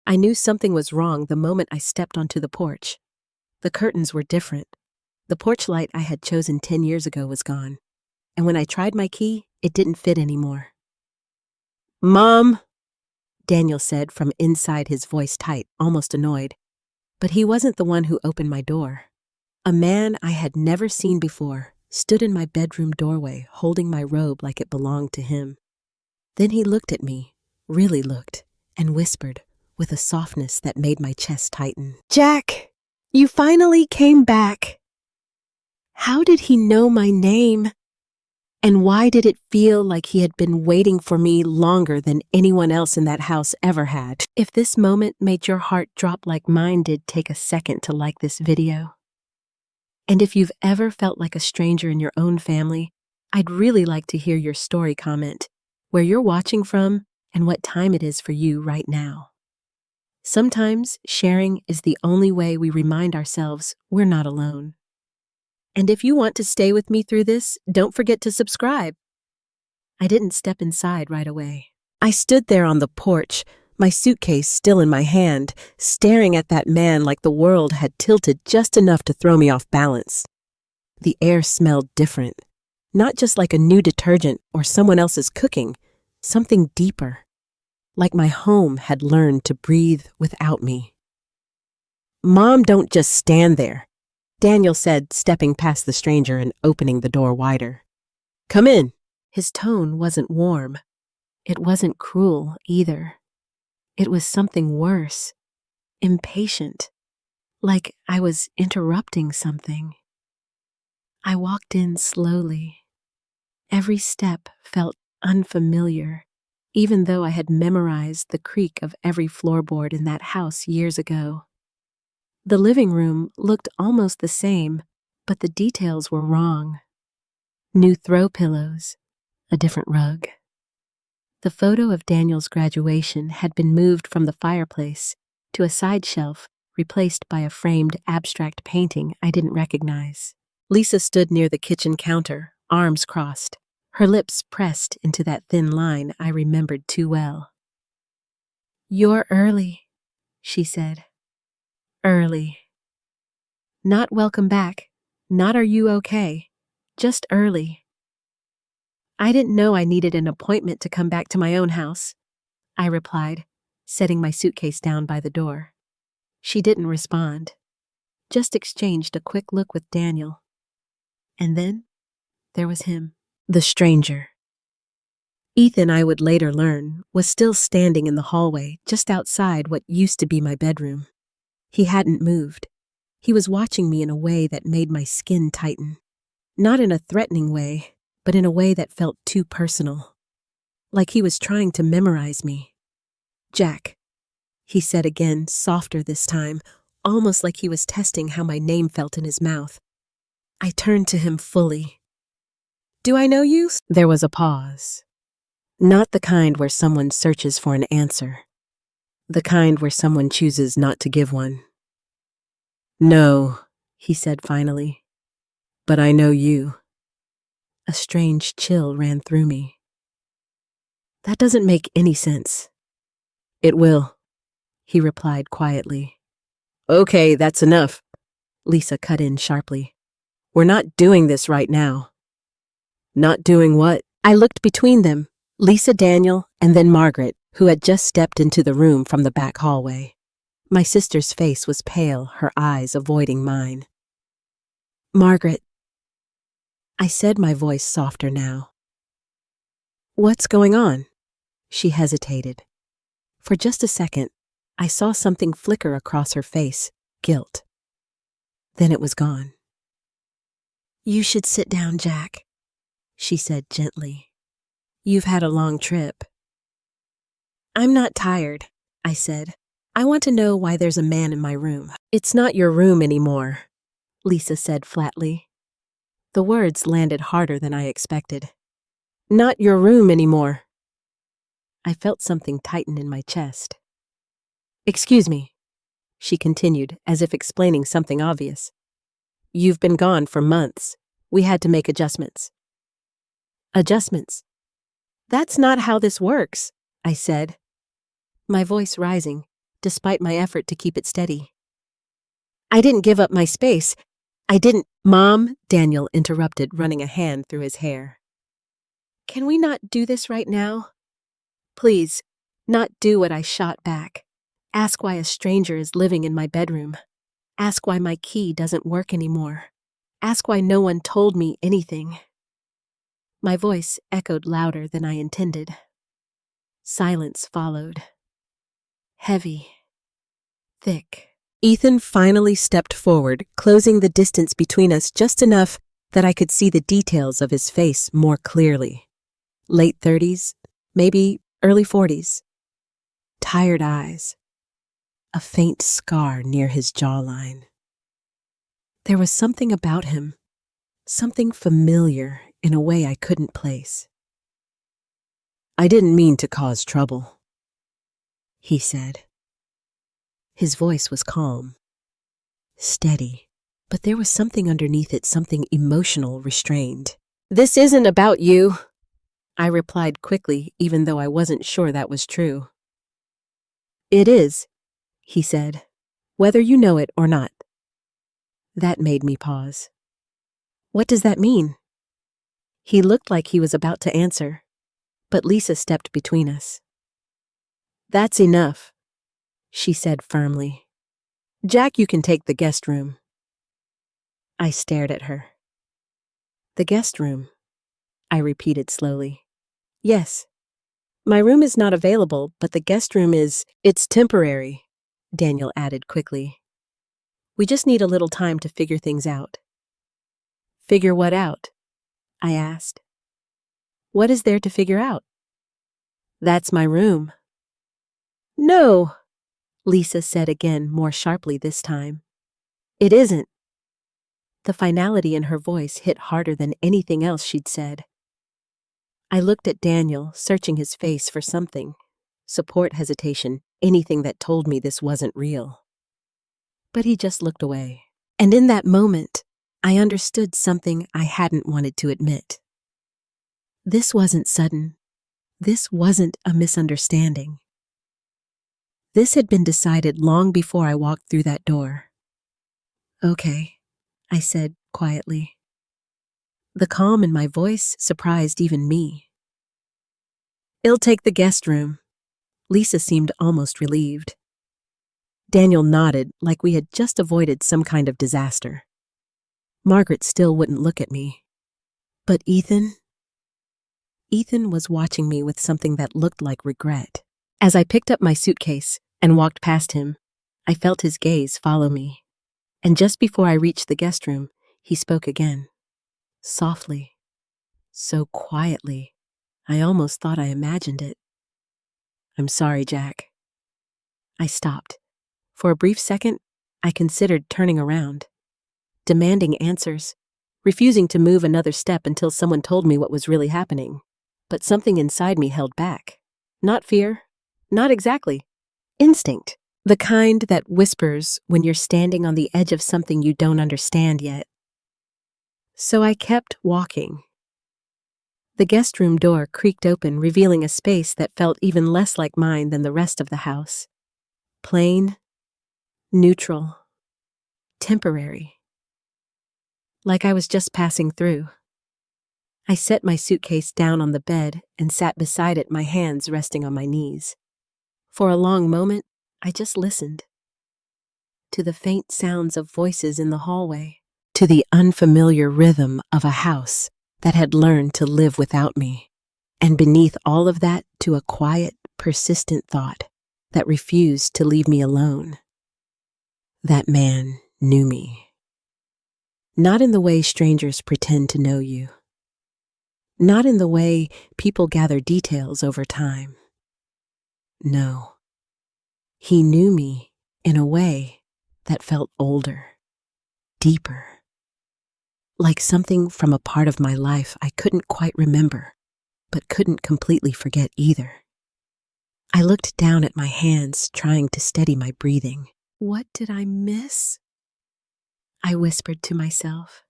I knew something was wrong the moment I stepped onto the porch. The curtains were different. The porch light I had chosen 10 years ago was gone. And when I tried my key, it didn't fit anymore. "Mom," Daniel said from inside, his voice tight, almost annoyed. But he wasn't the one who opened my door. A man I had never seen before stood in my bedroom doorway, holding my robe like it belonged to him. Then he looked at me, really looked, and whispered with a softness that made my chest tighten. "Jack, you finally came back." How did he know my name? And why did it feel like he had been waiting for me longer than anyone else in that house ever had? If this moment made your heart drop like mine did, take a second to like this video. And if you've ever felt like a stranger in your own family, I'd really like to hear your story. Comment where you're watching from and what time it is for you right now. Sometimes sharing is the only way we remind ourselves we're not alone. And if you want to stay with me through this, don't forget to subscribe. I didn't step inside right away. I stood there on the porch, my suitcase still in my hand, staring at that man like the world had tilted just enough to throw me off balance. The air smelled different, not just like a new detergent or someone else's cooking, something deeper, like my home had learned to breathe without me. "Mom, don't just stand there," Daniel said, stepping past the stranger and opening the door wider. "Come in." His tone wasn't warm. It wasn't cruel either. It was something worse, impatient, like I was interrupting something. I walked in slowly. Every step felt unfamiliar, even though I had memorized the creak of every floorboard in that house years ago. The living room looked almost the same, but the details were wrong. New throw pillows, a different rug. The photo of Daniel's graduation had been moved from the fireplace to a side shelf, replaced by a framed abstract painting I didn't recognize. Lisa stood near the kitchen counter, arms crossed, her lips pressed into that thin line I remembered too well. "You're early," she said. Early. Not welcome back, not are you okay, just early. "I didn't know I needed an appointment to come back to my own house," I replied, setting my suitcase down by the door. She didn't respond, just exchanged a quick look with Daniel. And then there was him, the stranger. Ethan, I would later learn, was still standing in the hallway just outside what used to be my bedroom. He hadn't moved. He was watching me in a way that made my skin tighten. Not in a threatening way, but in a way that felt too personal. Like he was trying to memorize me. "Jack," he said again, softer this time, almost like he was testing how my name felt in his mouth. I turned to him fully. "Do I know you?" There was a pause. Not the kind where someone searches for an answer. The kind where someone chooses not to give one. "No," he said finally, "but I know you." A strange chill ran through me. "That doesn't make any sense." "It will," he replied quietly. "Okay, that's enough," Lisa cut in sharply. "We're not doing this right now." "Not doing what?" I looked between them, Lisa, Daniel, and then Margaret, who had just stepped into the room from the back hallway. My sister's face was pale, her eyes avoiding mine. "Margaret," I said, my voice softer now. "What's going on?" She hesitated. For just a second, I saw something flicker across her face, guilt. Then it was gone. "You should sit down, Jack," she said gently. "You've had a long trip." "I'm not tired," I said. "I want to know why there's a man in my room." "It's not your room anymore," Lisa said flatly. The words landed harder than I expected. "Not your room anymore." I felt something tighten in my chest. "Excuse me," she continued, as if explaining something obvious. "You've been gone for months. We had to make adjustments." "Adjustments? That's not how this works," I said, my voice rising, despite my effort to keep it steady. I didn't give up my space. I didn't— Mom, Daniel interrupted, running a hand through his hair. Can we not do this right now? Please, not do what I shot back. Ask why a stranger is living in my bedroom. Ask why my key doesn't work anymore. Ask why no one told me anything. My voice echoed louder than I intended. Silence followed. Heavy. Thick. Ethan finally stepped forward, closing the distance between us just enough that I could see the details of his face more clearly. Late 30s, maybe early 40s. Tired eyes. A faint scar near his jawline. There was something about him, something familiar in a way I couldn't place. I didn't mean to cause trouble, he said. His voice was calm, steady, but there was something underneath it, something emotional, restrained. This isn't about you, I replied quickly, even though I wasn't sure that was true. It is, he said, whether you know it or not. That made me pause. What does that mean? He looked like he was about to answer, but Lisa stepped between us. That's enough, she said firmly. Jack, you can take the guest room. I stared at her. The guest room, I repeated slowly. Yes. My room is not available, but the guest room is— It's temporary, Daniel added quickly. We just need a little time to figure things out. Figure what out? I asked. What is there to figure out? That's my room. No, Lisa said again, more sharply this time. It isn't. The finality in her voice hit harder than anything else she'd said. I looked at Daniel, searching his face for something— support, hesitation, anything that told me this wasn't real. But he just looked away. And in that moment, I understood something I hadn't wanted to admit. This wasn't sudden. This wasn't a misunderstanding. This had been decided long before I walked through that door. Okay, I said quietly. The calm in my voice surprised even me. I'll take the guest room. Lisa seemed almost relieved. Daniel nodded like we had just avoided some kind of disaster. Margaret still wouldn't look at me. But Ethan? Ethan was watching me with something that looked like regret. As I picked up my suitcase and walked past him, I felt his gaze follow me. And just before I reached the guest room, he spoke again. Softly. So quietly. I almost thought I imagined it. I'm sorry, Jack. I stopped. For a brief second, I considered turning around, demanding answers, refusing to move another step until someone told me what was really happening. But something inside me held back. Not fear, not exactly. Instinct. The kind that whispers when you're standing on the edge of something you don't understand yet. So I kept walking. The guest room door creaked open, revealing a space that felt even less like mine than the rest of the house. Plain, neutral, temporary. Like I was just passing through. I set my suitcase down on the bed and sat beside it, my hands resting on my knees. For a long moment, I just listened. To the faint sounds of voices in the hallway. To the unfamiliar rhythm of a house that had learned to live without me. And beneath all of that, to a quiet, persistent thought that refused to leave me alone. That man knew me. Not in the way strangers pretend to know you. Not in the way people gather details over time. No. He knew me in a way that felt older, deeper. Like something from a part of my life I couldn't quite remember, but couldn't completely forget either. I looked down at my hands, trying to steady my breathing. What did I miss? I whispered to myself.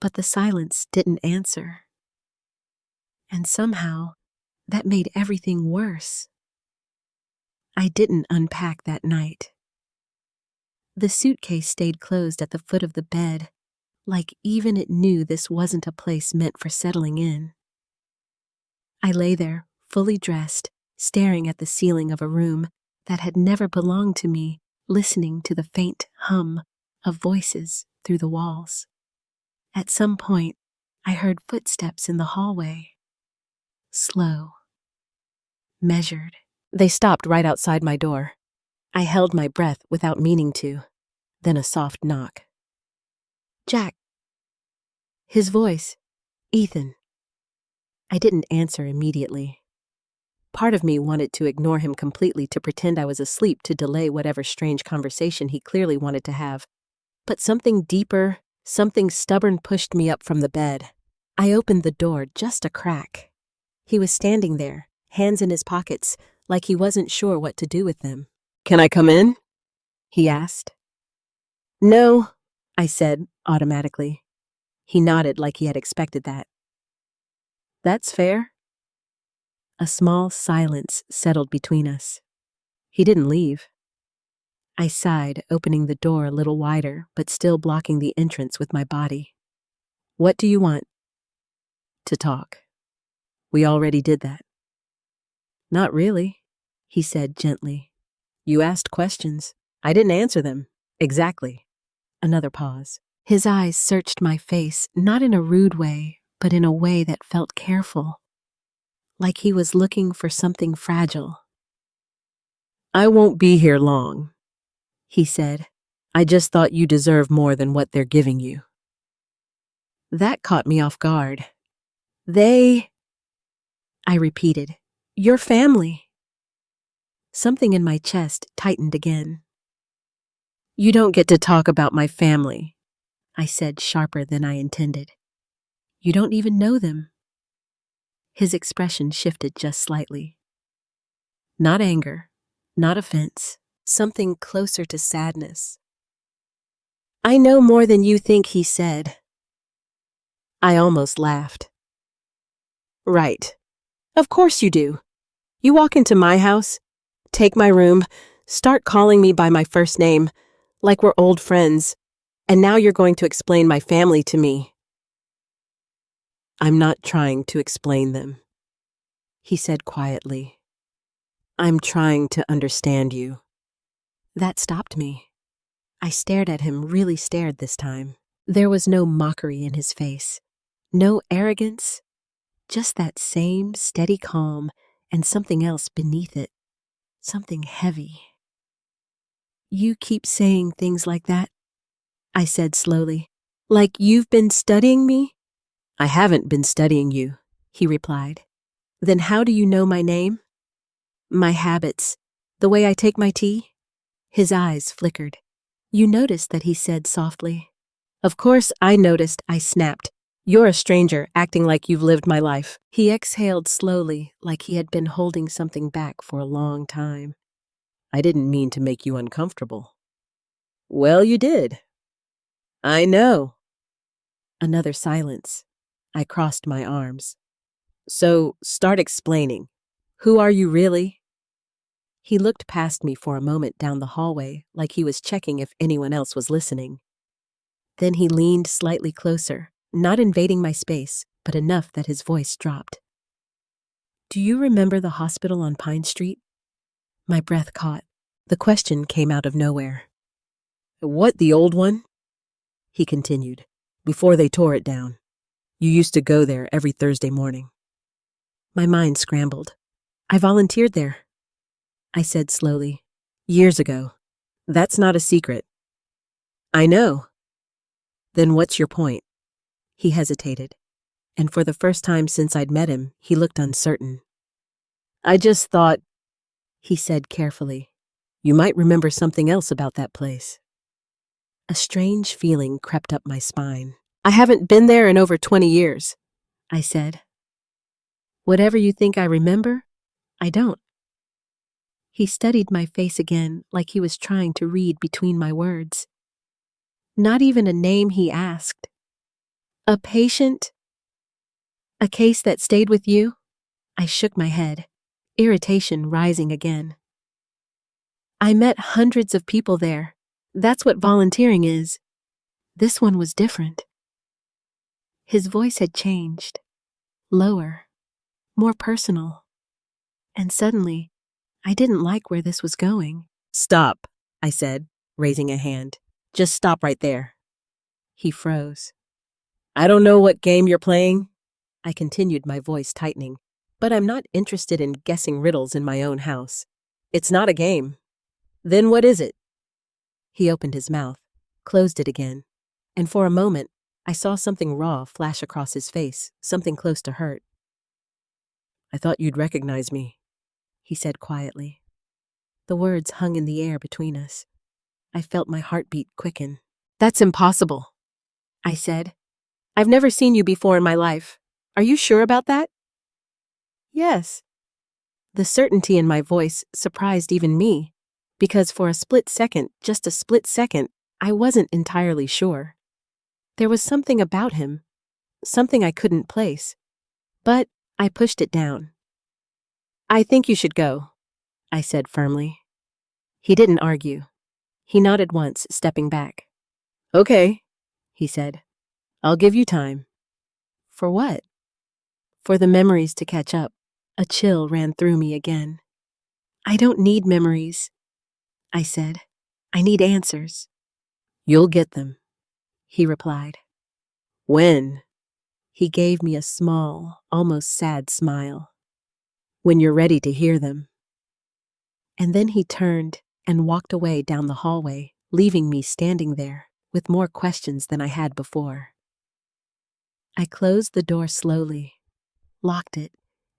But the silence didn't answer. And somehow, that made everything worse. I didn't unpack that night. The suitcase stayed closed at the foot of the bed, like even it knew this wasn't a place meant for settling in. I lay there, fully dressed, staring at the ceiling of a room that had never belonged to me, listening to the faint hum of voices through the walls. At some point, I heard footsteps in the hallway. Slow. Measured. They stopped right outside my door. I held my breath without meaning to. Then a soft knock. Jack. His voice. Ethan. I didn't answer immediately. Part of me wanted to ignore him completely, to pretend I was asleep, to delay whatever strange conversation he clearly wanted to have. But something deeper, something stubborn pushed me up from the bed. I opened the door just a crack. He was standing there, hands in his pockets, like he wasn't sure what to do with them. "Can I come in?" he asked. "No," I said automatically. He nodded like he had expected that. "That's fair." A small silence settled between us. He didn't leave. I sighed, opening the door a little wider, but still blocking the entrance with my body. "What do you want?" "To talk. We already did that." "Not really," he said gently. "You asked questions. I didn't answer them. Exactly." Another pause. His eyes searched my face, not in a rude way, but in a way that felt careful, like he was looking for something fragile. "I won't be here long," he said. "I just thought you deserve more than what they're giving you." That caught me off guard. "They," I repeated, "your family." Something in my chest tightened again. "You don't get to talk about my family," I said, sharper than I intended. "You don't even know them." His expression shifted just slightly. Not anger, not offense, something closer to sadness. "I know more than you think," he said. I almost laughed. "Right. Of course you do. You walk into my house, take my room, start calling me by my first name, like we're old friends, and now you're going to explain my family to me." "I'm not trying to explain them," he said quietly. "I'm trying to understand you." That stopped me. I stared at him, really stared this time. There was no mockery in his face, no arrogance, just that same steady calm and something else beneath it, something heavy. "You keep saying things like that," I said slowly. "Like you've been studying me?" "I haven't been studying you," he replied. "Then how do you know my name?" "My habits, the way I take my tea?" His eyes flickered. "You noticed that," he said softly. "Of course I noticed," I snapped. "You're a stranger, acting like you've lived my life." He exhaled slowly, like he had been holding something back for a long time. "I didn't mean to make you uncomfortable." "Well, you did." "I know." Another silence. I crossed my arms. "So, start explaining. Who are you really?" He looked past me for a moment down the hallway, like he was checking if anyone else was listening. Then he leaned slightly closer, not invading my space, but enough that his voice dropped. "Do you remember the hospital on Pine Street?" My breath caught. The question came out of nowhere. "What, the old one?" he continued. "Before they tore it down. You used to go there every Thursday morning." My mind scrambled. "I volunteered there," I said slowly. "Years ago. That's not a secret." "I know." "Then what's your point?" He hesitated, and for the first time since I'd met him, he looked uncertain. "I just thought," he said carefully, "you might remember something else about that place." A strange feeling crept up my spine. "I haven't been there in over 20 years, I said. "Whatever you think I remember, I don't." He studied my face again, like he was trying to read between my words. "Not even a name," he asked. "A patient? A case that stayed with you?" I shook my head, irritation rising again. I met hundreds of people there. That's what volunteering is. This one was different. His voice had changed. Lower. More personal. And suddenly, I didn't like where this was going. Stop, I said, raising a hand. Just stop right there. He froze. I don't know what game you're playing. I continued, my voice tightening. But I'm not interested in guessing riddles in my own house. It's not a game. Then what is it? He opened his mouth, closed it again, and for a moment, I saw something raw flash across his face, something close to hurt. I thought you'd recognize me, he said quietly. The words hung in the air between us. I felt my heartbeat quicken. That's impossible, I said. I've never seen you before in my life. Are you sure about that? Yes. The certainty in my voice surprised even me, because for a split second, just a split second, I wasn't entirely sure. There was something about him, something I couldn't place, but I pushed it down. I think you should go, I said firmly. He didn't argue. He nodded once, stepping back. Okay, he said. I'll give you time. For what? For the memories to catch up. A chill ran through me again. I don't need memories, I said. I need answers. You'll get them, he replied. When? He gave me a small, almost sad smile. When you're ready to hear them. And then he turned and walked away down the hallway, leaving me standing there with more questions than I had before. I closed the door slowly, locked it,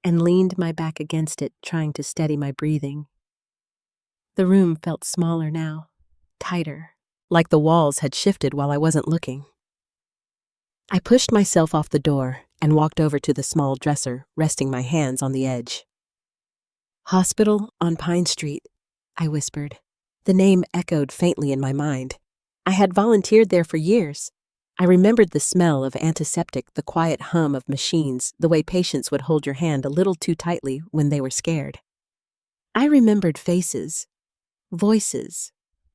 and leaned my back against it, trying to steady my breathing. The room felt smaller now, tighter, like the walls had shifted while I wasn't looking. I pushed myself off the door and walked over to the small dresser, resting my hands on the edge. Hospital on Pine Street, I whispered. The name echoed faintly in my mind. I had volunteered there for years. I remembered the smell of antiseptic, the quiet hum of machines, the way patients would hold your hand a little too tightly when they were scared. I remembered faces, voices,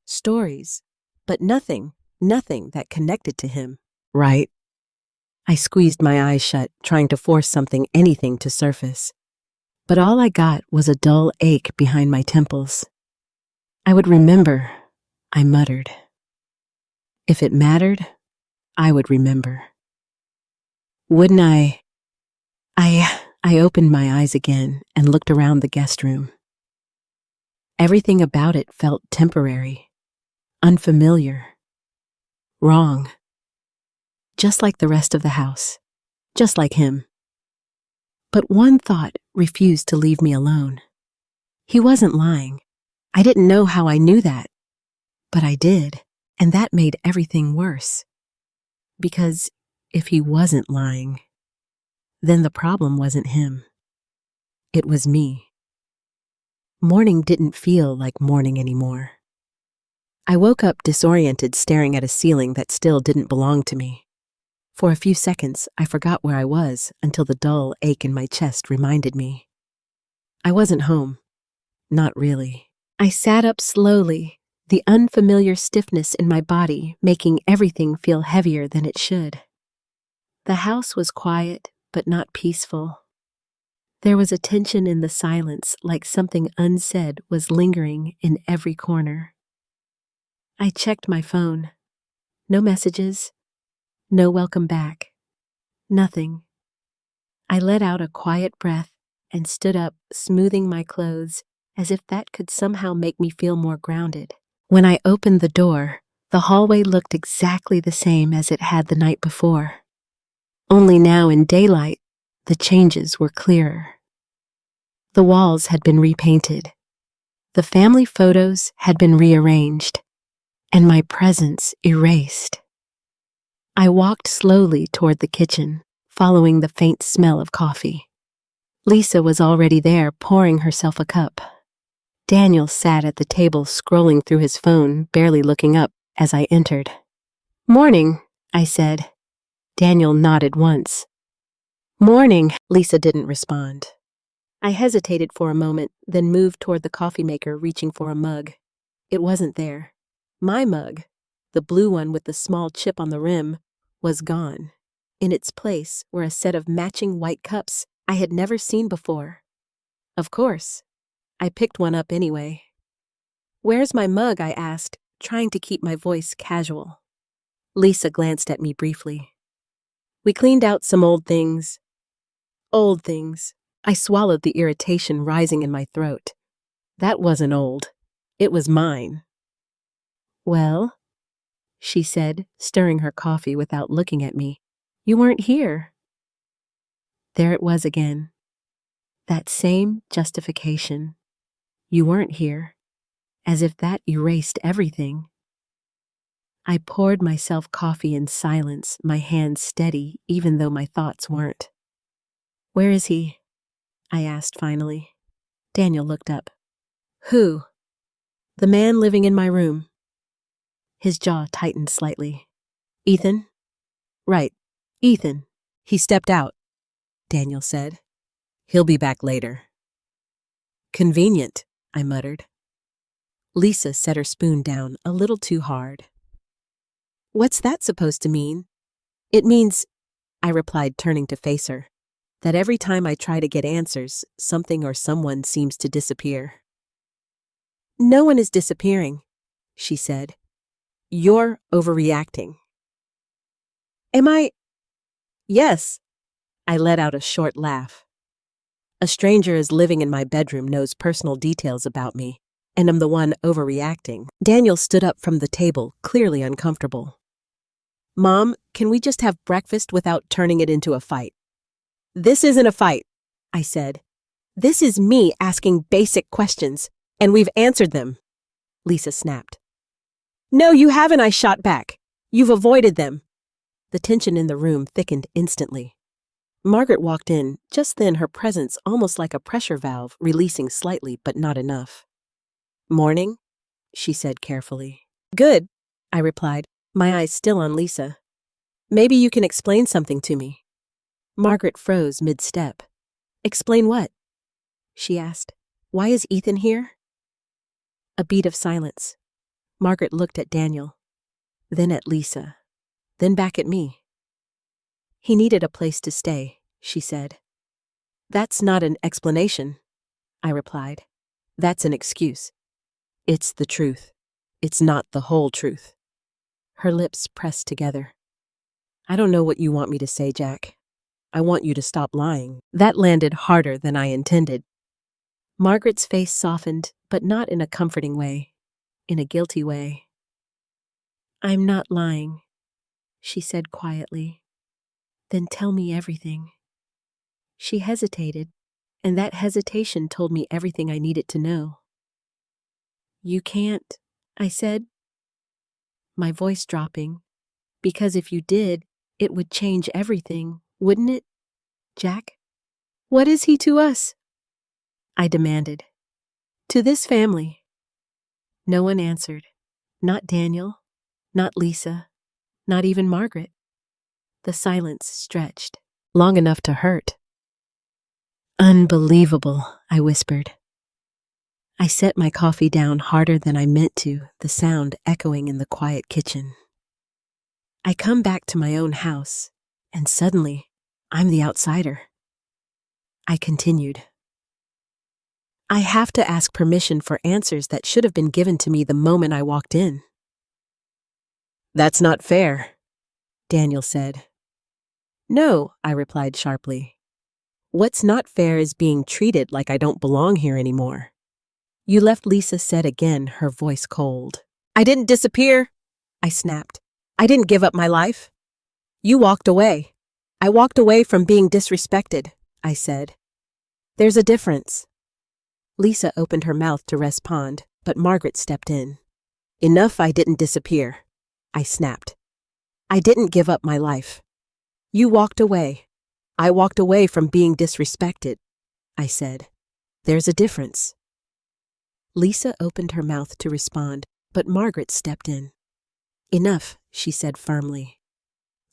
stories, but nothing that connected to him. Right. I squeezed my eyes shut, trying to force anything to surface. But all I got was a dull ache behind my temples. I would remember, I muttered. If it mattered, I would remember. Wouldn't I? I opened my eyes again and looked around the guest room. Everything about it felt temporary, unfamiliar, wrong. Just like the rest of the house, just like him. But one thought refused to leave me alone. He wasn't lying. I didn't know how I knew that, but I did, and that made everything worse. Because if he wasn't lying, then the problem wasn't him. It was me. Morning didn't feel like morning anymore. I woke up disoriented, staring at a ceiling that still didn't belong to me. For a few seconds, I forgot where I was until the dull ache in my chest reminded me. I wasn't home. Not really. I sat up slowly, the unfamiliar stiffness in my body making everything feel heavier than it should. The house was quiet, but not peaceful. There was a tension in the silence, like something unsaid was lingering in every corner. I checked my phone. No messages. No welcome back. Nothing. I let out a quiet breath and stood up, smoothing my clothes, as if that could somehow make me feel more grounded. When I opened the door, the hallway looked exactly the same as it had the night before. Only now in daylight, the changes were clearer. The walls had been repainted. The family photos had been rearranged, and my presence erased. I walked slowly toward the kitchen, following the faint smell of coffee. Lisa was already there, pouring herself a cup. Daniel sat at the table, scrolling through his phone, barely looking up as I entered. "Morning," I said. Daniel nodded once. "Morning," Lisa didn't respond. I hesitated for a moment, then moved toward the coffee maker, reaching for a mug. It wasn't there. My mug, the blue one with the small chip on the rim, was gone. In its place were a set of matching white cups I had never seen before. Of course, I picked one up anyway. "Where's my mug?" I asked, trying to keep my voice casual. Lisa glanced at me briefly. "We cleaned out some old things." Old things. I swallowed the irritation rising in my throat. That wasn't old. It was mine. "Well," she said, stirring her coffee without looking at me, "you weren't here." There it was again. That same justification. You weren't here. As if that erased everything. I poured myself coffee in silence, my hands steady, even though my thoughts weren't. "Where is he?" I asked finally. Daniel looked up. "Who?" "The man living in my room." His jaw tightened slightly. "Ethan?" "Right, Ethan. He stepped out," Daniel said. "He'll be back later." "Convenient," I muttered. Lisa set her spoon down a little too hard. "What's that supposed to mean?" "It means," I replied, turning to face her, "that every time I try to get answers, something or someone seems to disappear." "No one is disappearing," she said. "You're overreacting." "Am I?" "Yes." I let out a short laugh. A stranger is living in my bedroom knows personal details about me, and I'm the one overreacting. Daniel stood up from the table, clearly uncomfortable. "Mom, can we just have breakfast without turning it into a fight?" "This isn't a fight," I said. "This is me asking basic questions, and we've answered them," Lisa snapped. "No, you haven't," I shot back. "You've avoided them." The tension in the room thickened instantly. Margaret walked in, just then, her presence almost like a pressure valve, releasing slightly but not enough. "Morning," she said carefully. "Good," I replied, my eyes still on Lisa. "Maybe you can explain something to me." Margaret froze mid-step. "Explain what?" she asked. "Why is Ethan here?" A beat of silence. Margaret looked at Daniel, then at Lisa, then back at me. "He needed a place to stay," she said. "That's not an explanation," I replied. "That's an excuse. It's the truth. It's not the whole truth." Her lips pressed together. "I don't know what you want me to say, Jack. I want you to stop lying." That landed harder than I intended. Margaret's face softened, but not in a comforting way, in a guilty way. "I'm not lying," she said quietly. "Then tell me everything." She hesitated, and that hesitation told me everything I needed to know. "You can't," I said, my voice dropping, "because if you did, it would change everything, wouldn't it, Jack?" "What is he to us?" I demanded. "To this family." No one answered. Not Daniel, not Lisa, not even Margaret. The silence stretched, long enough to hurt. "Unbelievable," I whispered. I set my coffee down harder than I meant to, the sound echoing in the quiet kitchen. I come back to my own house, and suddenly, I'm the outsider. I continued. "I have to ask permission for answers that should have been given to me the moment I walked in." "That's not fair," Daniel said. "No," I replied sharply. "What's not fair is being treated like I don't belong here anymore." "You left," Lisa said again, her voice cold. "I didn't disappear," I snapped. "I didn't give up my life. You walked away." "I walked away from being disrespected," I said. "There's a difference." Lisa opened her mouth to respond, but Margaret stepped in. "Enough, I didn't disappear," I snapped. "I didn't give up my life. You walked away. I walked away from being disrespected," I said. "There's a difference." Lisa opened her mouth to respond, but Margaret stepped in. "Enough," she said firmly.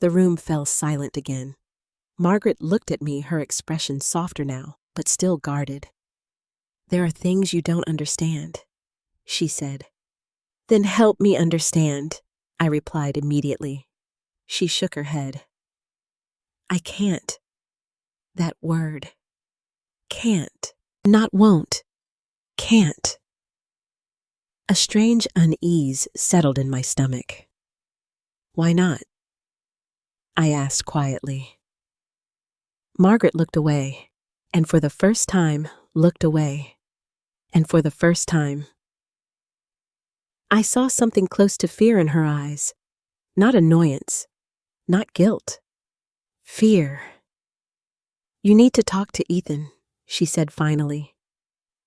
The room fell silent again. Margaret looked at me, her expression softer now, but still guarded. "There are things you don't understand," she said. Then help me understand, I replied immediately. She shook her head. I can't. That word. Can't. Not won't. Can't. A strange unease settled in my stomach. Why not? I asked quietly. Margaret looked away, and for the first time looked away, and for the first time I saw something close to fear in her eyes. Not annoyance, not guilt. Fear. You need to talk to Ethan, she said finally.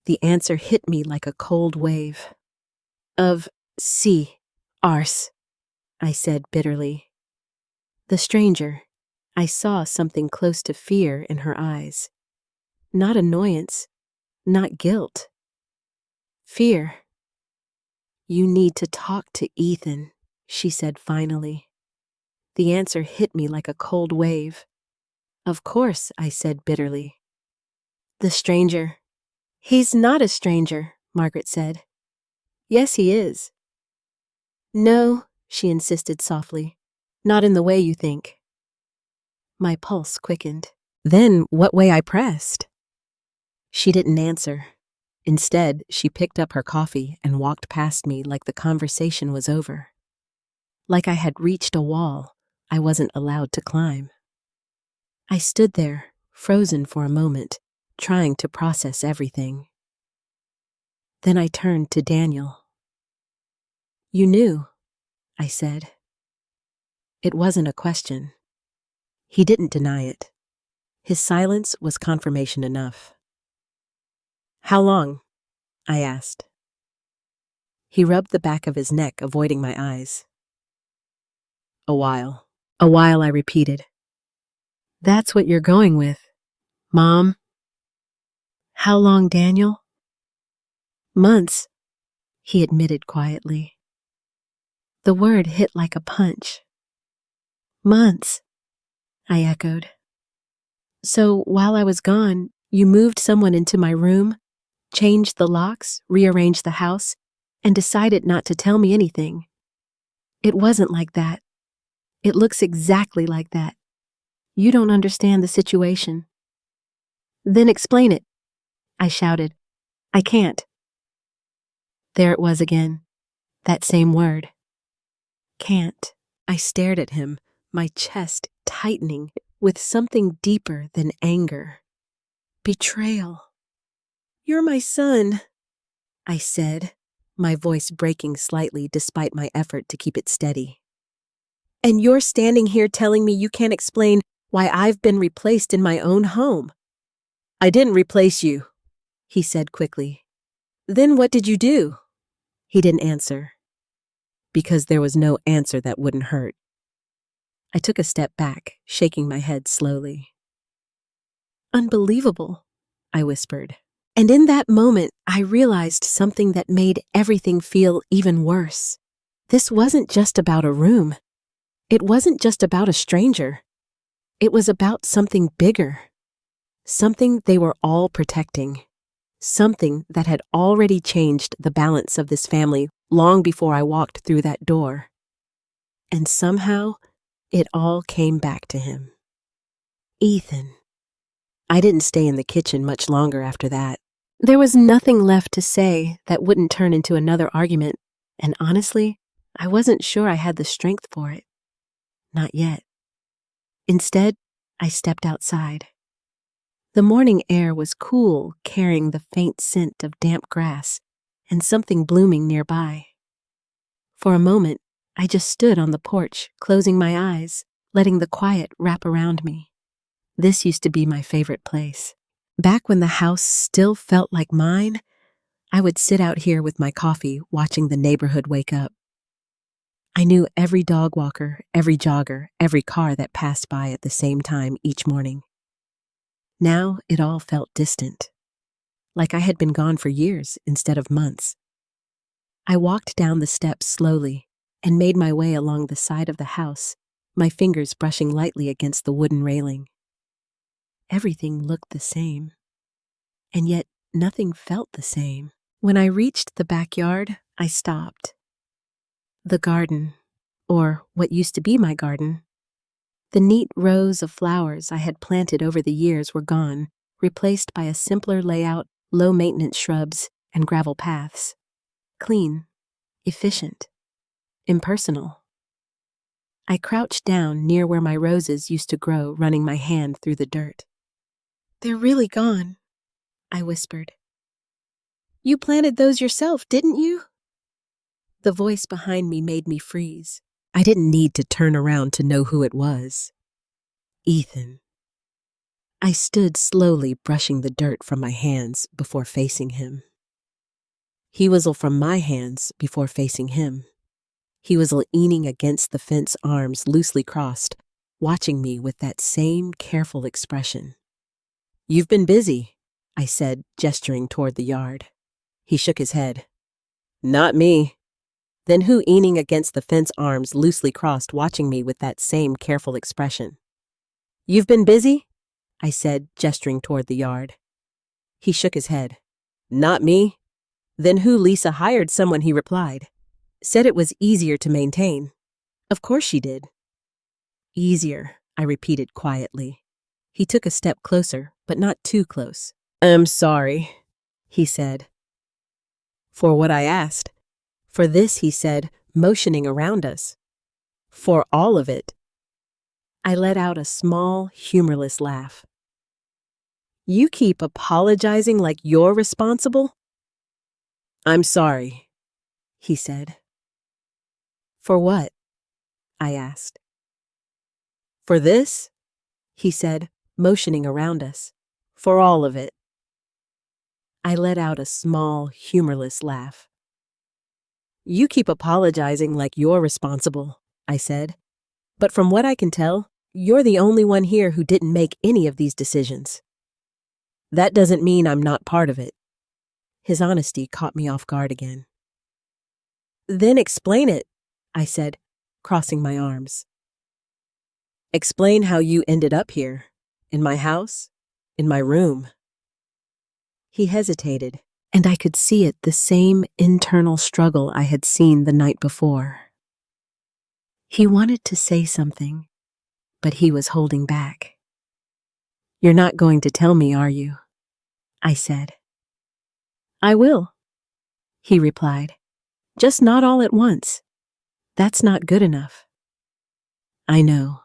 The answer hit me like a cold wave. Of arse, I said bitterly. The stranger. I saw something close to fear in her eyes. Not annoyance, not guilt. Fear. You need to talk to Ethan, she said finally. The answer hit me like a cold wave. Of course, I said bitterly. The stranger. He's not a stranger, Margaret said. Yes, he is. No, she insisted softly. Not in the way you think. My pulse quickened. Then what way I pressed? She didn't answer. Instead, she picked up her coffee and walked past me like the conversation was over. Like I had reached a wall I wasn't allowed to climb. I stood there, frozen for a moment, trying to process everything. Then I turned to Daniel. You knew, I said. It wasn't a question. He didn't deny it. His silence was confirmation enough. How long? I asked. He rubbed the back of his neck, avoiding my eyes. A while. A while, I repeated. That's what you're going with, Mom. How long, Daniel? Months, he admitted quietly. The word hit like a punch. Months, I echoed. So while I was gone, you moved someone into my room, changed the locks, rearranged the house, and decided not to tell me anything. It wasn't like that. It looks exactly like that. You don't understand the situation. Then explain it, I shouted. I can't. There it was again, that same word. Can't. I stared at him, my chest tightening with something deeper than anger. Betrayal. You're my son, I said, my voice breaking slightly despite my effort to keep it steady. And you're standing here telling me you can't explain why I've been replaced in my own home. I didn't replace you, he said quickly. Then what did you do? He didn't answer. Because there was no answer that wouldn't hurt. I took a step back, shaking my head slowly. Unbelievable, I whispered. And in that moment, I realized something that made everything feel even worse. This wasn't just about a room. It wasn't just about a stranger. It was about something bigger. Something they were all protecting. Something that had already changed the balance of this family long before I walked through that door. And somehow, it all came back to him. Ethan. I didn't stay in the kitchen much longer after that. There was nothing left to say that wouldn't turn into another argument, and honestly, I wasn't sure I had the strength for it. Not yet. Instead, I stepped outside. The morning air was cool, carrying the faint scent of damp grass and something blooming nearby. For a moment, I just stood on the porch, closing my eyes, letting the quiet wrap around me. This used to be my favorite place. Back when the house still felt like mine, I would sit out here with my coffee, watching the neighborhood wake up. I knew every dog walker, every jogger, every car that passed by at the same time each morning. Now it all felt distant, like I had been gone for years instead of months. I walked down the steps slowly and made my way along the side of the house, my fingers brushing lightly against the wooden railing. Everything looked the same, and yet nothing felt the same. When I reached the backyard, I stopped. The garden, or what used to be my garden. The neat rows of flowers I had planted over the years were gone, replaced by a simpler layout, low-maintenance shrubs, and gravel paths. Clean, efficient, impersonal. I crouched down near where my roses used to grow, running my hand through the dirt. "They're really gone," I whispered. "You planted those yourself, didn't you?" The voice behind me made me freeze. I didn't need to turn around to know who it was. Ethan. I stood slowly brushing the dirt from my hands before facing him. He was from my hands before facing him. He was leaning against the fence, arms loosely crossed, watching me with that same careful expression. "You've been busy," I said, gesturing toward the yard. He shook his head. "Not me." Then who, leaning against the fence, arms loosely crossed, watching me with that same careful expression? "You've been busy?" I said, gesturing toward the yard. He shook his head. "Not me." Then who, Lisa hired someone, he replied. Said it was easier to maintain. Of course she did. "Easier," I repeated quietly. He took a step closer, but not too close. "I'm sorry," he said. "For what?" I asked. "For this," he said, motioning around us. "For all of it." I let out a small, humorless laugh. "You keep apologizing like you're responsible?" "I'm sorry," he said. "For what?" I asked. "For this," he said, motioning around us. "For all of it." I let out a small, humorless laugh. "You keep apologizing like you're responsible," I said. "But from what I can tell, you're the only one here who didn't make any of these decisions. That doesn't mean I'm not part of it." His honesty caught me off guard again. "Then explain it," I said, crossing my arms. "Explain how you ended up here, in my house, in my room." He hesitated, and I could see it, the same internal struggle I had seen the night before. He wanted to say something, but he was holding back. "You're not going to tell me, are you?" I said. "I will," he replied. "Just not all at once. That's not good enough." "I know."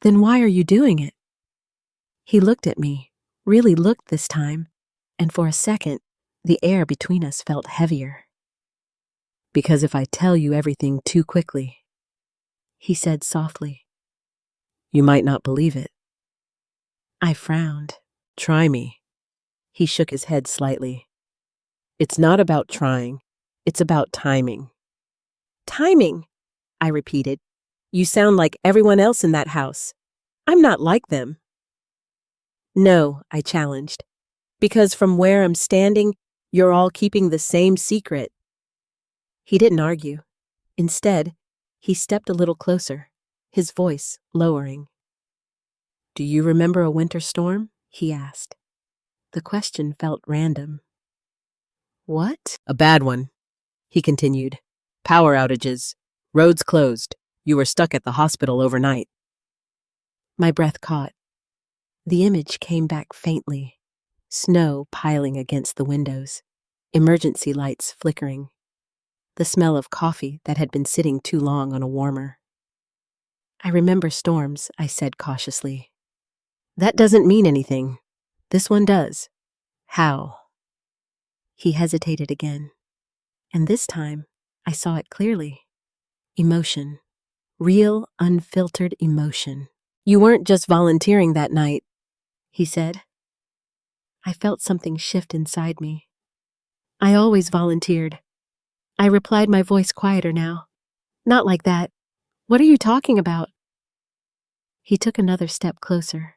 "Then why are you doing it?" He looked at me, really looked this time, and for a second, the air between us felt heavier. "Because if I tell you everything too quickly," he said softly, "you might not believe it." I frowned. "Try me." He shook his head slightly. "It's not about trying. It's about timing." "Timing," I repeated. "You sound like everyone else in that house. I'm not like them." "No," I challenged, "because from where I'm standing, you're all keeping the same secret." He didn't argue. Instead, he stepped a little closer, his voice lowering. "Do you remember a winter storm?" he asked. The question felt random. "What?" "A bad one," he continued. "Power outages, roads closed. You were stuck at the hospital overnight." My breath caught. The image came back faintly. Snow piling against the windows, emergency lights flickering, the smell of coffee that had been sitting too long on a warmer. "I remember storms," I said cautiously. "That doesn't mean anything. This one does." "How?" He hesitated again, and this time I saw it clearly. Emotion. Real, unfiltered emotion. "You weren't just volunteering that night," he said. I felt something shift inside me. "I always volunteered." I replied, my voice quieter now. "Not like that. What are you talking about?" He took another step closer.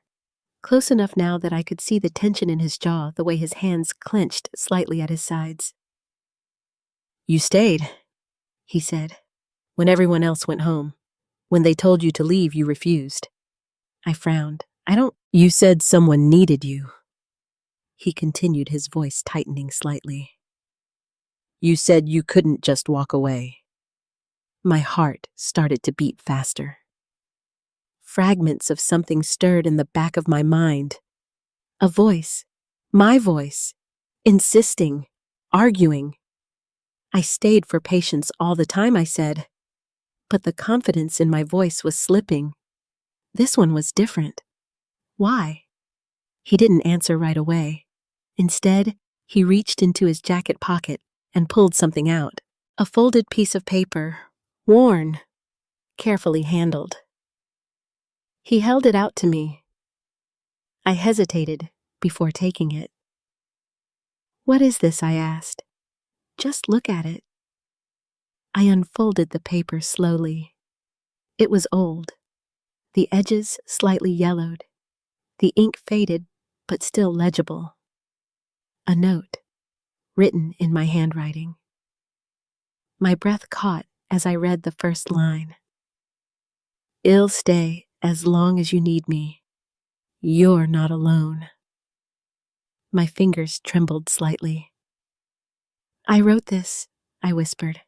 Close enough now that I could see the tension in his jaw, the way his hands clenched slightly at his sides. "You stayed," he said, "when everyone else went home. When they told you to leave, you refused." I frowned. "You said someone needed you." He continued, his voice tightening slightly. "You said you couldn't just walk away." My heart started to beat faster. Fragments of something stirred in the back of my mind. A voice, my voice, insisting, arguing. I stayed for patience all the time, I said, but the confidence in my voice was slipping. This one was different. Why? He didn't answer right away. Instead, he reached into his jacket pocket and pulled something out. A folded piece of paper, worn, carefully handled. He held it out to me. I hesitated before taking it. "What is this?" I asked. "Just look at it." I unfolded the paper slowly. It was old. The edges slightly yellowed. The ink faded, but still legible. A note, written in my handwriting. My breath caught as I read the first line. "I'll stay as long as you need me. You're not alone." My fingers trembled slightly. "I wrote this," I whispered.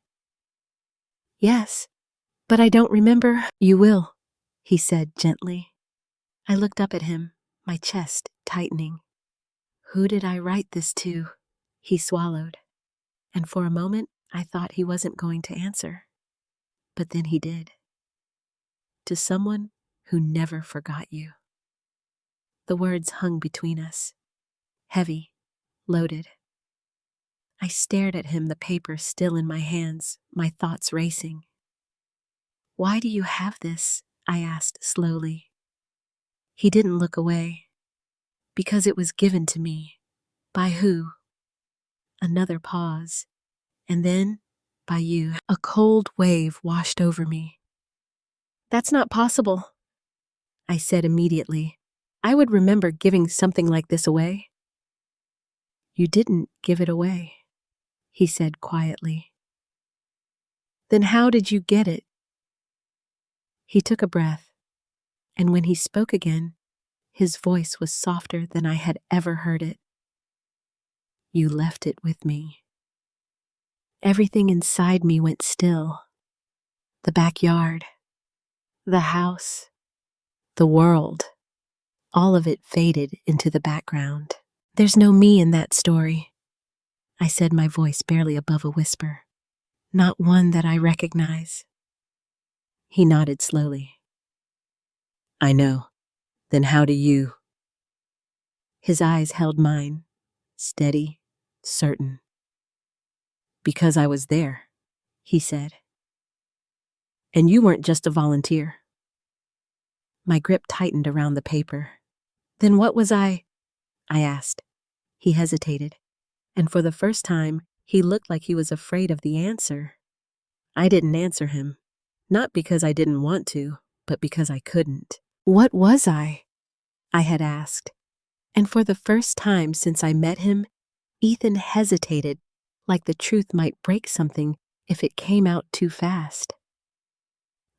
"Yes, but I don't remember." "You will," he said gently. I looked up at him, my chest tightening. "Who did I write this to?" He swallowed, and for a moment I thought he wasn't going to answer. But then he did. "To someone who never forgot you." The words hung between us, heavy, loaded. I stared at him, the paper still in my hands, my thoughts racing. "Why do you have this?" I asked slowly. He didn't look away. "Because it was given to me." "By who?" Another pause, and then, "By you." A cold wave washed over me. "That's not possible," I said immediately. "I would remember giving something like this away." "You didn't give it away," he said quietly. "Then how did you get it?" He took a breath, and when he spoke again, his voice was softer than I had ever heard it. "You left it with me." Everything inside me went still. The backyard, the house, the world, all of it faded into the background. "There's no me in that story," I said, my voice barely above a whisper. "Not one that I recognize." He nodded slowly. "I know. Then how do you?" His eyes held mine, steady, certain. "Because I was there," he said. "And you weren't just a volunteer." My grip tightened around the paper. "Then what was I asked. He hesitated, and for the first time, he looked like he was afraid of the answer. I didn't answer him, not because I didn't want to, but because I couldn't. "What was I?" I had asked. And for the first time since I met him, Ethan hesitated, like the truth might break something if it came out too fast.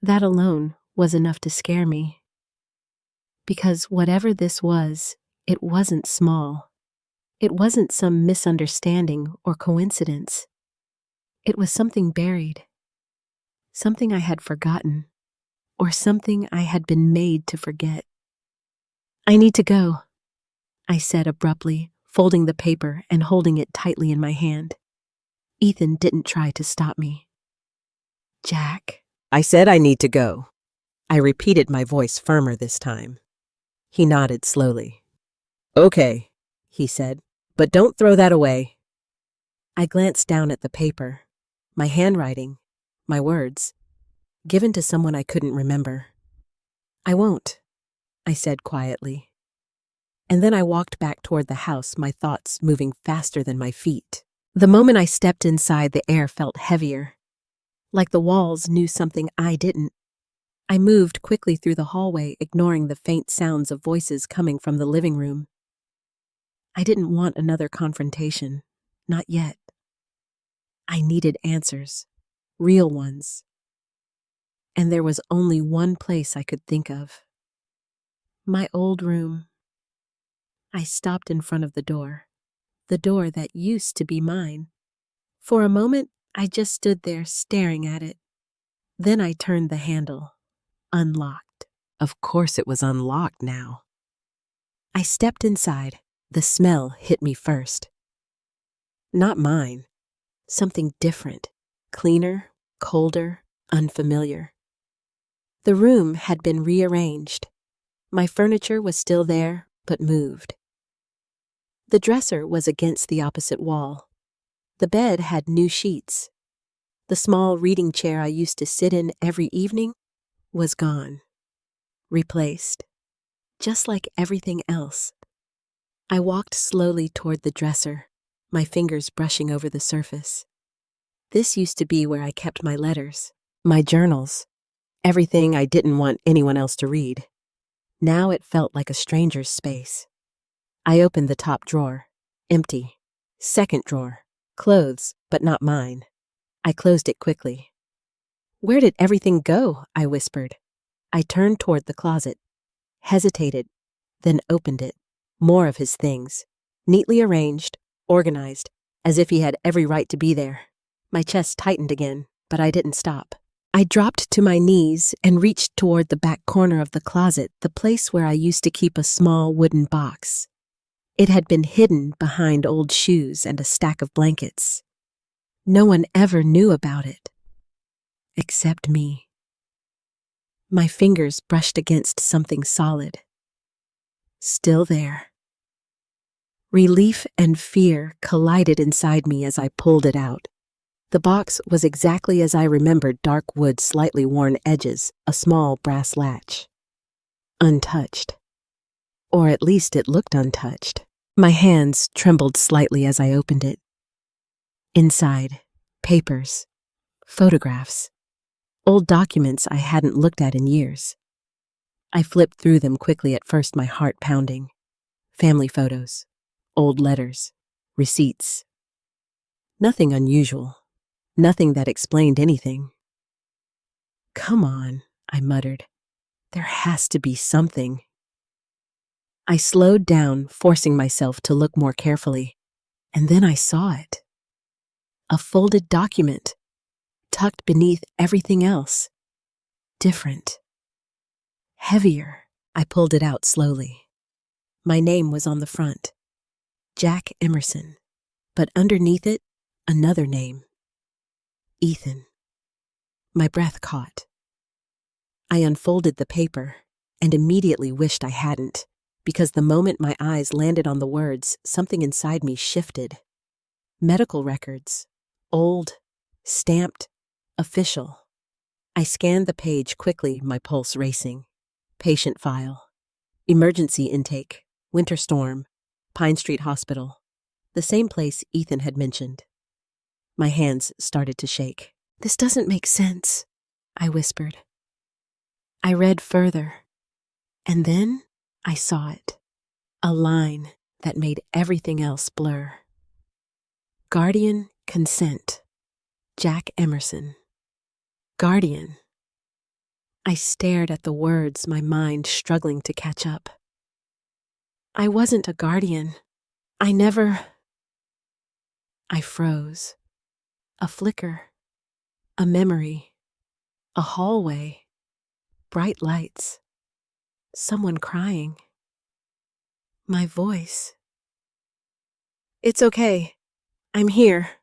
That alone was enough to scare me. Because whatever this was, it wasn't small. It wasn't some misunderstanding or coincidence. It was something buried, something I had forgotten, or something I had been made to forget. "I need to go," I said abruptly, folding the paper and holding it tightly in my hand. Ethan didn't try to stop me. "Jack," I said, "I need to go." I repeated, my voice firmer this time. He nodded slowly. "Okay," he said, "but don't throw that away." I glanced down at the paper, my handwriting, my words, given to someone I couldn't remember. "I won't," I said quietly. And then I walked back toward the house, my thoughts moving faster than my feet. The moment I stepped inside, the air felt heavier, like the walls knew something I didn't. I moved quickly through the hallway, ignoring the faint sounds of voices coming from the living room. I didn't want another confrontation, not yet. I needed answers, real ones. And there was only one place I could think of. My old room. I stopped in front of the door that used to be mine. For a moment, I just stood there staring at it. Then I turned the handle. Unlocked. Of course it was unlocked now. I stepped inside. The smell hit me first. Not mine. Something different. Cleaner, colder, unfamiliar. The room had been rearranged. My furniture was still there, but moved. The dresser was against the opposite wall. The bed had new sheets. The small reading chair I used to sit in every evening was gone. Replaced. Just like everything else. I walked slowly toward the dresser, my fingers brushing over the surface. This used to be where I kept my letters, my journals, everything I didn't want anyone else to read. Now it felt like a stranger's space. I opened the top drawer. Empty. Second drawer. Clothes, but not mine. I closed it quickly. "Where did everything go?" I whispered. I turned toward the closet, hesitated, then opened it. More of his things, neatly arranged, organized, as if he had every right to be there. My chest tightened again, but I didn't stop. I dropped to my knees and reached toward the back corner of the closet, the place where I used to keep a small wooden box. It had been hidden behind old shoes and a stack of blankets. No one ever knew about it. Except me. My fingers brushed against something solid. Still there. Relief and fear collided inside me as I pulled it out. The box was exactly as I remembered: dark wood, slightly worn edges, a small brass latch. Untouched. Or at least it looked untouched. My hands trembled slightly as I opened it. Inside, papers, photographs, old documents I hadn't looked at in years. I flipped through them quickly, at first my heart pounding. Family photos, old letters, receipts. Nothing unusual. Nothing that explained anything. "Come on," I muttered. "There has to be something." I slowed down, forcing myself to look more carefully, and then I saw it. A folded document, tucked beneath everything else. Different. Heavier. I pulled it out slowly. My name was on the front. Jack Emerson. But underneath it, another name. Ethan. My breath caught. I unfolded the paper and immediately wished I hadn't, because the moment my eyes landed on the words, something inside me shifted. Medical records. Old. Stamped. Official. I scanned the page quickly, my pulse racing. Patient file. Emergency intake. Winter storm. Pine Street Hospital. The same place Ethan had mentioned. My hands started to shake. "This doesn't make sense," I whispered. I read further, and then I saw it. A line that made everything else blur. Guardian consent. Jack Emerson. Guardian. I stared at the words, my mind struggling to catch up. I wasn't a guardian. I froze. A flicker. A memory. A hallway. Bright lights. Someone crying. My voice. "It's okay. I'm here."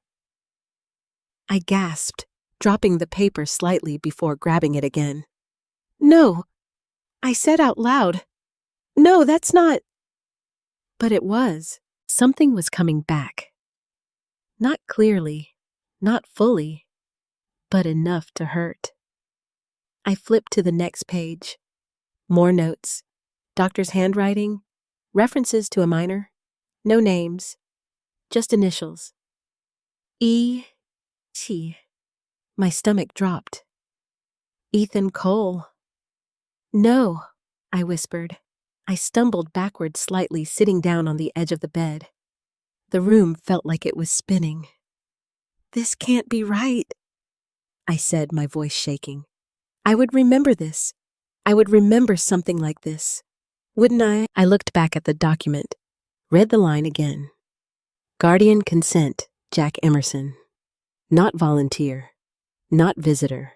I gasped, dropping the paper slightly before grabbing it again. "No," I said out loud. "No, that's not." But it was. Something was coming back. Not clearly, not fully, but enough to hurt. I flipped to the next page. More notes. Doctor's handwriting. References to a minor. No names. Just initials. E.T. My stomach dropped. Ethan Cole. "No," I whispered. I stumbled backward slightly, sitting down on the edge of the bed. The room felt like it was spinning. "This can't be right," I said, my voice shaking. "I would remember this. I would remember something like this. Wouldn't I?" I looked back at the document, read the line again. Guardian consent, Jack Emerson. Not volunteer. Not visitor.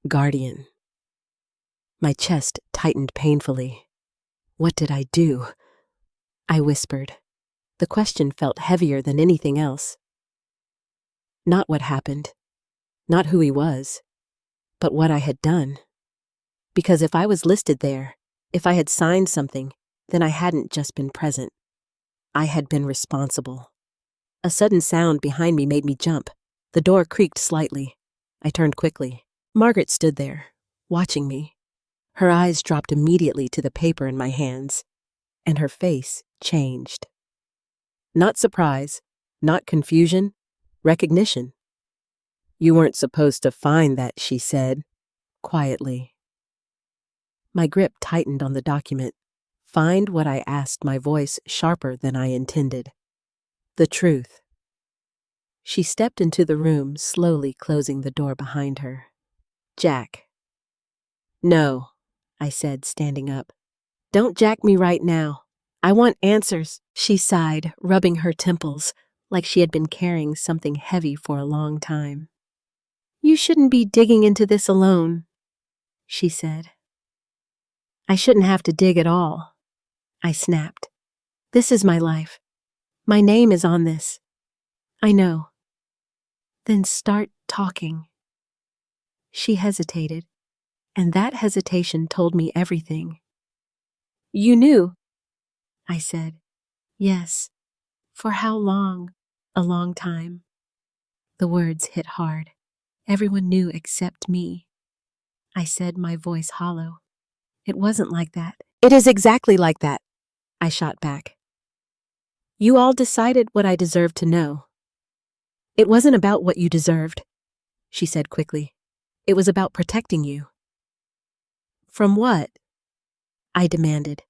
Guardian. My chest tightened painfully. What did I do? I whispered. The question felt heavier than anything else. Not what happened, not who he was, but what I had done. Because if I was listed there, if I had signed something, then I hadn't just been present. I had been responsible. A sudden sound behind me made me jump. The door creaked slightly. I turned quickly. Margaret stood there, watching me. Her eyes dropped immediately to the paper in my hands, and her face changed. Not surprise, not confusion, recognition. You weren't supposed to find that, she said, quietly. My grip tightened on the document. Find what I asked, my voice sharper than I intended. The truth. She stepped into the room, slowly closing the door behind her. Jack. No, I said, standing up. Don't jack me right now. I want answers, she sighed, rubbing her temples like she had been carrying something heavy for a long time. You shouldn't be digging into this alone, she said. I shouldn't have to dig at all, I snapped. This is my life. My name is on this. I know. Then start talking. She hesitated, and that hesitation told me everything. You knew, I said. Yes. For how long? A long time. The words hit hard. Everyone knew except me. I said, my voice hollow. It wasn't like that. It is exactly like that, I shot back. You all decided what I deserved to know. It wasn't about what you deserved, she said quickly. It was about protecting you. From what? I demanded.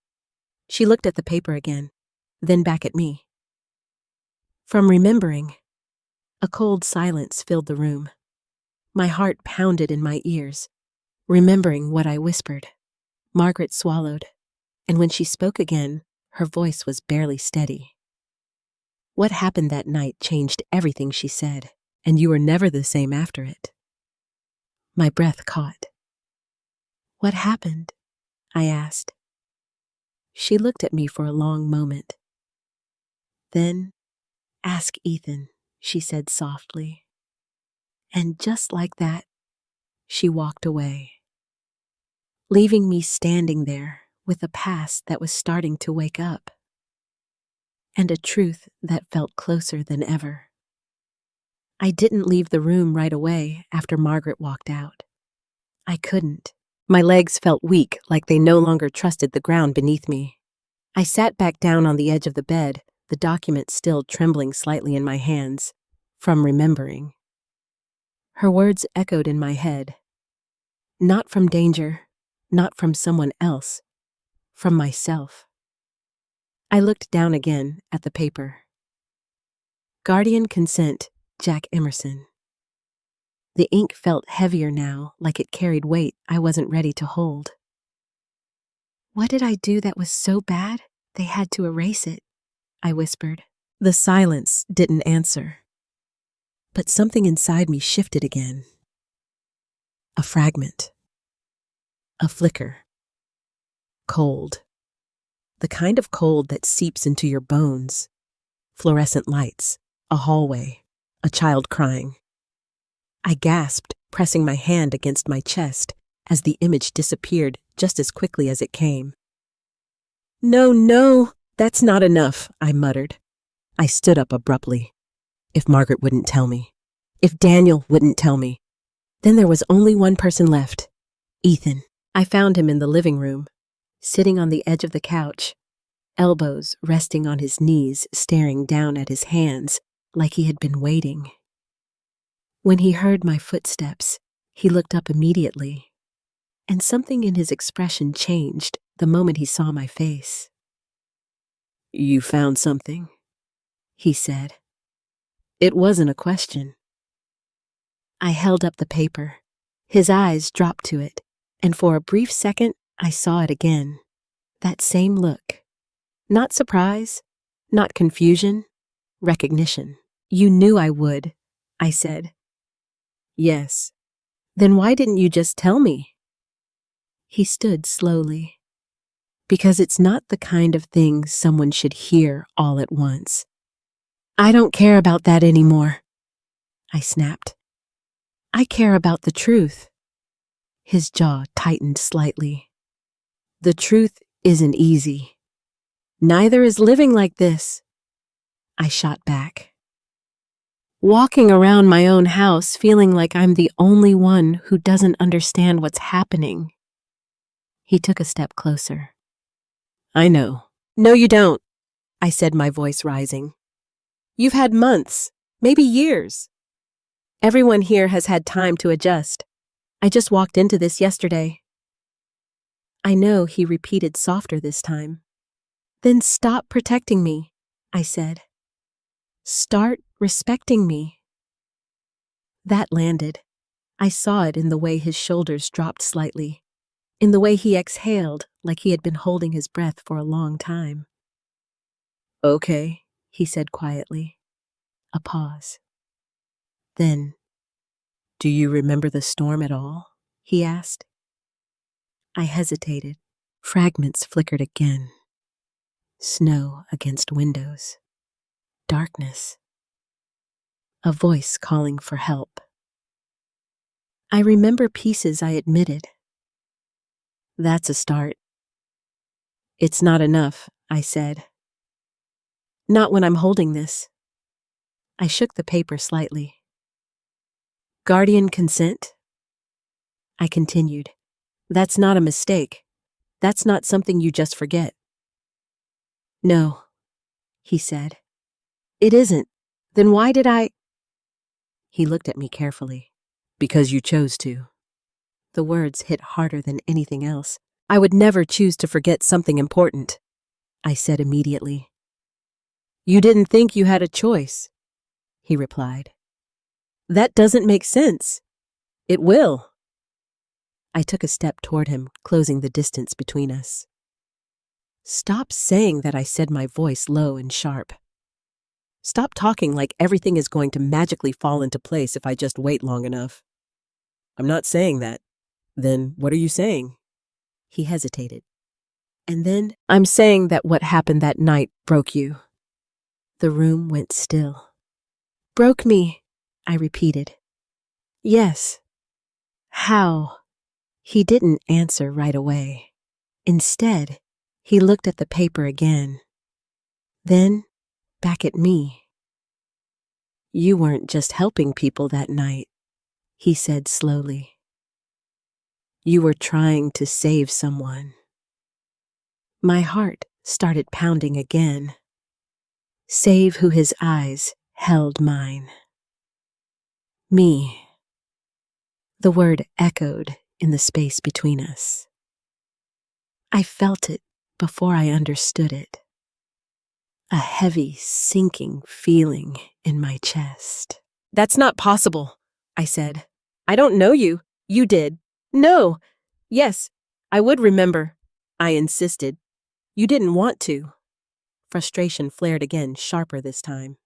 She looked at the paper again, then back at me. From remembering. A cold silence filled the room. My heart pounded in my ears, remembering what I whispered. Margaret swallowed, and when she spoke again, her voice was barely steady. What happened that night changed everything she said, and you were never the same after it. My breath caught. What happened? I asked. She looked at me for a long moment. Then, ask Ethan, she said softly. And just like that, she walked away, leaving me standing there with a past that was starting to wake up, and a truth that felt closer than ever. I didn't leave the room right away after Margaret walked out. I couldn't. My legs felt weak, like they no longer trusted the ground beneath me. I sat back down on the edge of the bed, the document still trembling slightly in my hands, from remembering. Her words echoed in my head. Not from danger, not from someone else, from myself. I looked down again at the paper. Guardian consent, Jack Emerson. The ink felt heavier now, like it carried weight I wasn't ready to hold. What did I do that was so bad they had to erase it? I whispered. The silence didn't answer. But something inside me shifted again. A fragment. A flicker. Cold. The kind of cold that seeps into your bones. Fluorescent lights. A hallway. A child crying. I gasped, pressing my hand against my chest as the image disappeared just as quickly as it came. No, that's not enough, I muttered. I stood up abruptly. If Margaret wouldn't tell me, if Daniel wouldn't tell me, then there was only one person left, Ethan. I found him in the living room, sitting on the edge of the couch, elbows resting on his knees, staring down at his hands like he had been waiting. When he heard my footsteps, he looked up immediately, and something in his expression changed the moment he saw my face. You found something, he said. It wasn't a question. I held up the paper. His eyes dropped to it, and for a brief second, I saw it again. That same look. Not surprise, not confusion, recognition. You knew I would, I said. Yes, Then why didn't you just tell me? He stood slowly. Because it's not the kind of thing someone should hear all at once. I don't care about that anymore, I snapped. I care about the truth. His jaw tightened slightly. The truth isn't easy. Neither is living like this, I shot back. Walking around my own house feeling like I'm the only one who doesn't understand what's happening. He took a step closer. I know. No, you don't, I said, my voice rising. You've had months, maybe years. Everyone here has had time to adjust. I just walked into this yesterday. I know, he repeated softer this time. Then stop protecting me, I said. Start respecting me. That landed. I saw it in the way his shoulders dropped slightly, in the way he exhaled like he had been holding his breath for a long time. Okay, he said quietly. A pause. Then, do you remember the storm at all? He asked. I hesitated. Fragments flickered again. Snow against windows. Darkness. A voice calling for help. I remember pieces, I admitted. That's a start. It's not enough, I said. Not when I'm holding this. I shook the paper slightly. Guardian consent? I continued. That's not a mistake. That's not something you just forget. No, he said. It isn't. Then why did I? He looked at me carefully. Because you chose to. The words hit harder than anything else. I would never choose to forget something important, I said immediately. You didn't think you had a choice, he replied. That doesn't make sense. It will. I took a step toward him, closing the distance between us. Stop saying that, I said, my voice low and sharp. Stop talking like everything is going to magically fall into place if I just wait long enough. I'm not saying that. Then what are you saying? He hesitated. And then I'm saying that what happened that night broke you. The room went still. Broke me, I repeated. Yes. How? He didn't answer right away. Instead, he looked at the paper again. Then, back at me. You weren't just helping people that night, he said slowly. You were trying to save someone. My heart started pounding again. Save who his eyes held mine. Me. The word echoed in the space between us. I felt it before I understood it. A heavy, sinking feeling in my chest. That's not possible, I said. I don't know you. You did. No. Yes, I would remember. I insisted. You didn't want to. Frustration flared again, sharper this time.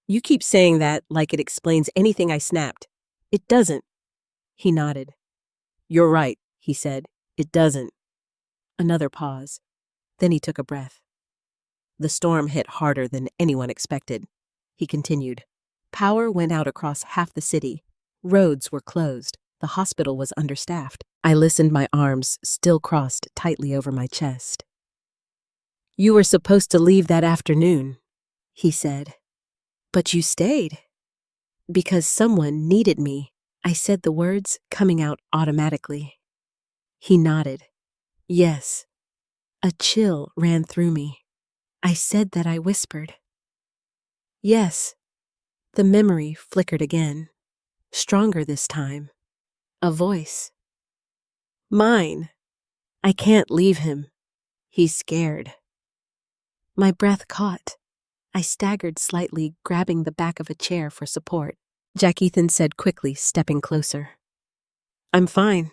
You keep saying that like it explains anything I snapped. It doesn't. He nodded. You're right, he said. It doesn't. Another pause. Then he took a breath. The storm hit harder than anyone expected. He continued. Power went out across half the city. Roads were closed. The hospital was understaffed. I listened, my arms still crossed tightly over my chest. You were supposed to leave that afternoon, he said. But you stayed. Because someone needed me. I said the words coming out automatically. He nodded. Yes. A chill ran through me. I said that, I whispered. Yes. The memory flickered again. Stronger this time. A voice. Mine. I can't leave him. He's scared. My breath caught. I staggered slightly, grabbing the back of a chair for support. Jack Ethan said quickly, stepping closer. I'm fine,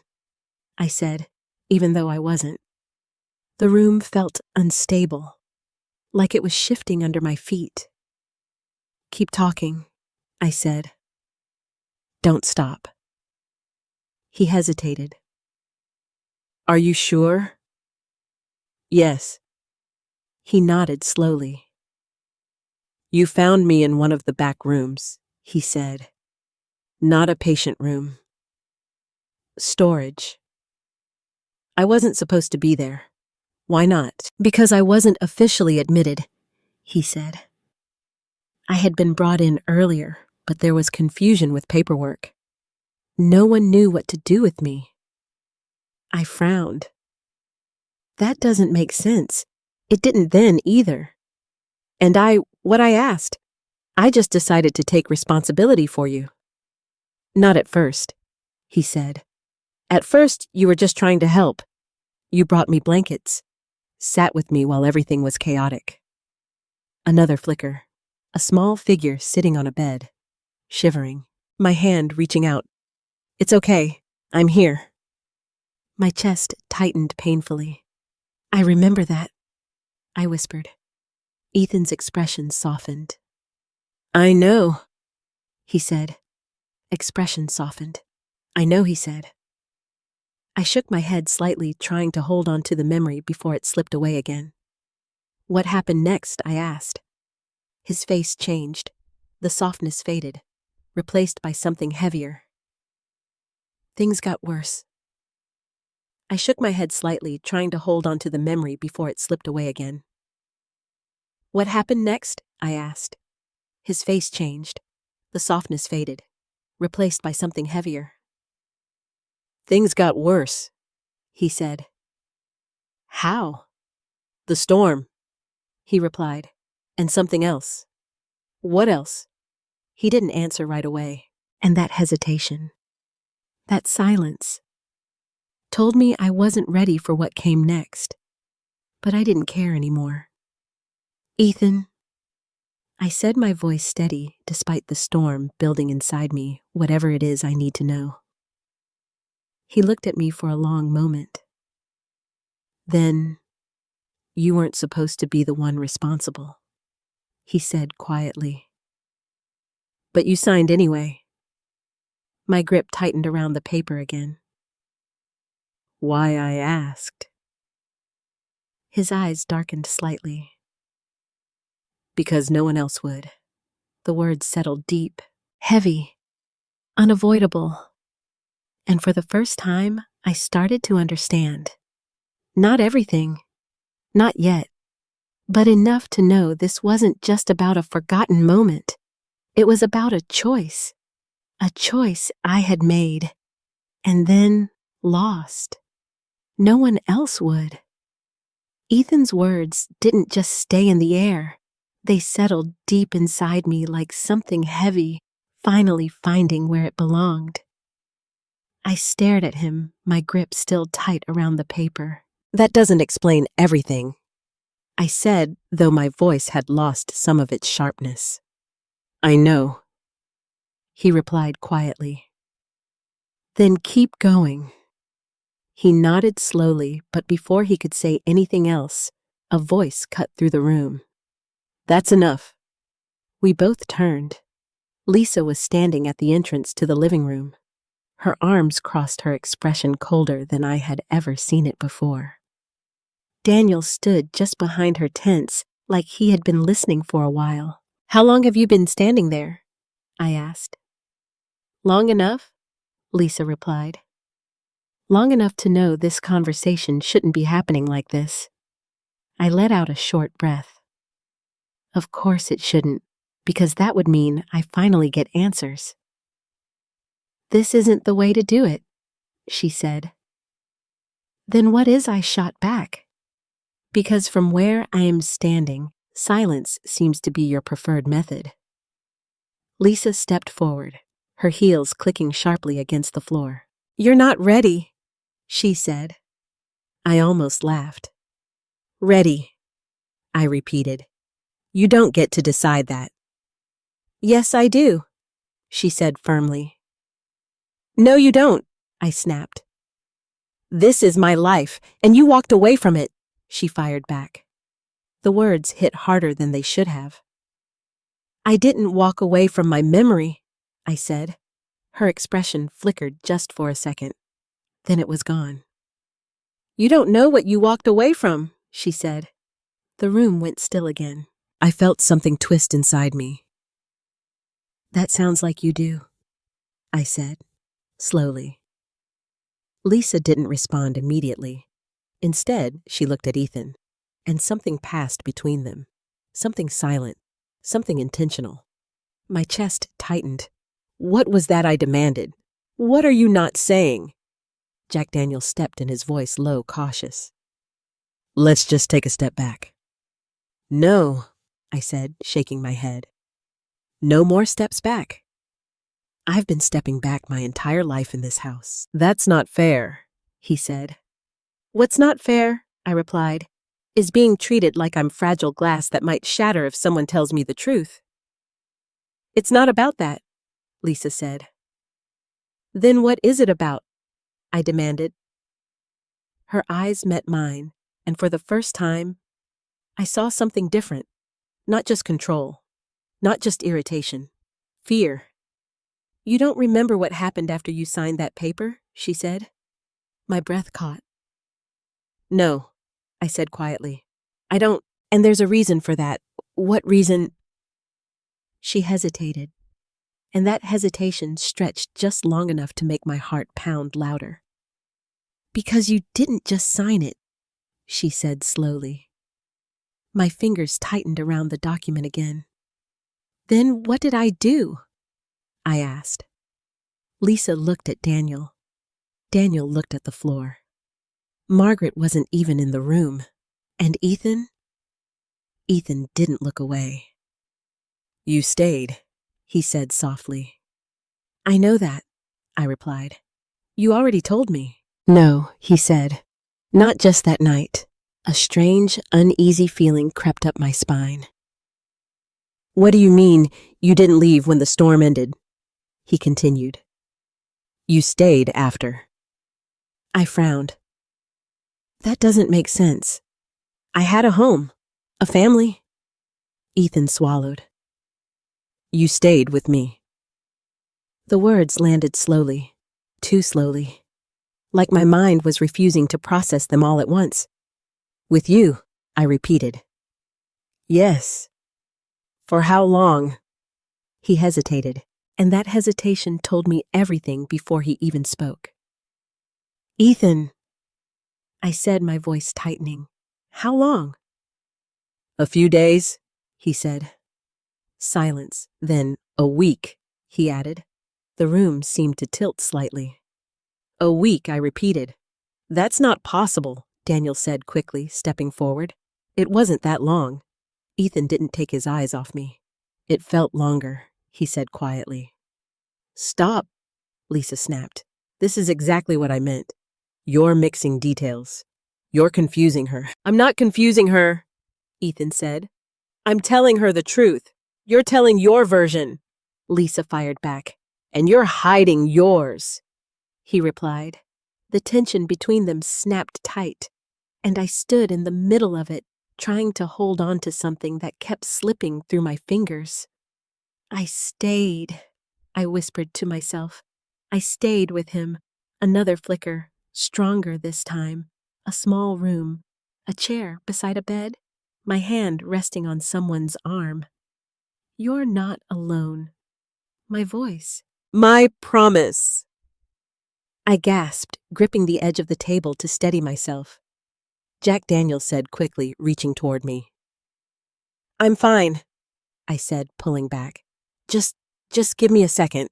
I said, even though I wasn't. The room felt unstable, like it was shifting under my feet. Keep talking, I said. Don't stop. He hesitated. Are you sure? Yes. He nodded slowly. You found me in one of the back rooms, he said. Not a patient room. Storage. I wasn't supposed to be there. Why not? Because I wasn't officially admitted, he said. I had been brought in earlier, but there was confusion with paperwork. No one knew what to do with me. I frowned. That doesn't make sense. It didn't then either. And what I asked, I just decided to take responsibility for you. Not at first, he said. At first, you were just trying to help. You brought me blankets, sat with me while everything was chaotic. Another flicker, a small figure sitting on a bed, shivering, my hand reaching out. It's okay, I'm here. My chest tightened painfully. I remember that, I whispered. Ethan's expression softened. I know, he said. Expression softened. I know, he said. I shook my head slightly, trying to hold on to the memory before it slipped away again. What happened next? I asked. His face changed. The softness faded, replaced by something heavier. Things got worse. I shook my head slightly, trying to hold on to the memory before it slipped away again. What happened next? I asked. His face changed. The softness faded, replaced by something heavier. Things got worse, he said. How? The storm, he replied, and something else. What else? He didn't answer right away, and that hesitation, that silence, told me I wasn't ready for what came next, but I didn't care anymore. Ethan, I said, my voice steady despite the storm building inside me, whatever it is I need to know. He looked at me for a long moment. Then, you weren't supposed to be the one responsible, he said quietly. But you signed anyway. My grip tightened around the paper again. Why, I asked. His eyes darkened slightly. Because no one else would. The words settled deep, heavy, unavoidable. And for the first time, I started to understand. Not everything, not yet, but enough to know this wasn't just about a forgotten moment. It was about a choice I had made, and then lost. No one else would. Ethan's words didn't just stay in the air. They settled deep inside me like something heavy, finally finding where it belonged. I stared at him, my grip still tight around the paper. That doesn't explain everything, I said, though my voice had lost some of its sharpness. I know, he replied quietly. Then keep going. He nodded slowly, but before he could say anything else, a voice cut through the room. That's enough. We both turned. Lisa was standing at the entrance to the living room. Her arms crossed, her expression colder than I had ever seen it before. Daniel stood just behind her, tense, like he had been listening for a while. How long have you been standing there? I asked. Long enough, Lisa replied. Long enough to know this conversation shouldn't be happening like this. I let out a short breath. Of course it shouldn't, because that would mean I finally get answers. This isn't the way to do it, she said. Then what is? I shot back. Because from where I am standing, silence seems to be your preferred method. Lisa stepped forward, her heels clicking sharply against the floor. You're not ready, she said. I almost laughed. Ready, I repeated. You don't get to decide that. Yes, I do, she said firmly. No, you don't, I snapped. This is my life, and you walked away from it, she fired back. The words hit harder than they should have. I didn't walk away from my memory, I said. Her expression flickered just for a second. Then it was gone. "You don't know what you walked away from," she said. The room went still again. I felt something twist inside me. "That sounds like you do," I said, slowly. Lisa didn't respond immediately. Instead, she looked at Ethan, and something passed between them. Something silent, something intentional. My chest tightened. "What was that?" I demanded. "What are you not saying?" Jack Daniel stepped in, his voice low, cautious. "Let's just take a step back." "No," I said, shaking my head. "No more steps back. I've been stepping back my entire life in this house." "That's not fair," he said. "What's not fair," I replied, "is being treated like I'm fragile glass that might shatter if someone tells me the truth." "It's not about that," Lisa said. "Then what is it about?" I demanded. Her eyes met mine, and for the first time, I saw something different. Not just control, not just irritation, fear. "You don't remember what happened after you signed that paper?" she said. My breath caught. "No," I said quietly. "I don't, and there's a reason for that." "What reason?" She hesitated, and that hesitation stretched just long enough to make my heart pound louder. "Because you didn't just sign it," she said slowly. My fingers tightened around the document again. "Then what did I do?" I asked. Lisa looked at Daniel. Daniel looked at the floor. Margaret wasn't even in the room. And Ethan? Ethan didn't look away. "You stayed," he said softly. "I know that," I replied. "You already told me." "No," he said. "Not just that night." A strange, uneasy feeling crept up my spine. "What do you mean, you didn't leave when the storm ended?" he continued. "You stayed after." I frowned. "That doesn't make sense. I had a home, a family." Ethan swallowed. "You stayed with me." The words landed slowly, too slowly, like my mind was refusing to process them all at once. "With you," I repeated. "Yes." "For how long?" He hesitated, and that hesitation told me everything before he even spoke. "Ethan," I said, my voice tightening. "How long?" "A few days," he said. Silence, then "a week," he added. The room seemed to tilt slightly. "A week," I repeated. "That's not possible," Daniel said quickly, stepping forward. "It wasn't that long." Ethan didn't take his eyes off me. "It felt longer," he said quietly. "Stop," Lisa snapped. "This is exactly what I meant. You're mixing details. You're confusing her." "I'm not confusing her," Ethan said. "I'm telling her the truth. You're telling your version," Lisa fired back. "And you're hiding yours," he replied. The tension between them snapped tight, and I stood in the middle of it, trying to hold on to something that kept slipping through my fingers. "I stayed," I whispered to myself. I stayed with him. Another flicker, stronger this time. A small room, a chair beside a bed, my hand resting on someone's arm. "You're not alone." My voice. "My promise." I gasped, gripping the edge of the table to steady myself. Jack Daniel said quickly, reaching toward me. "I'm fine," I said, pulling back. Just give me a second."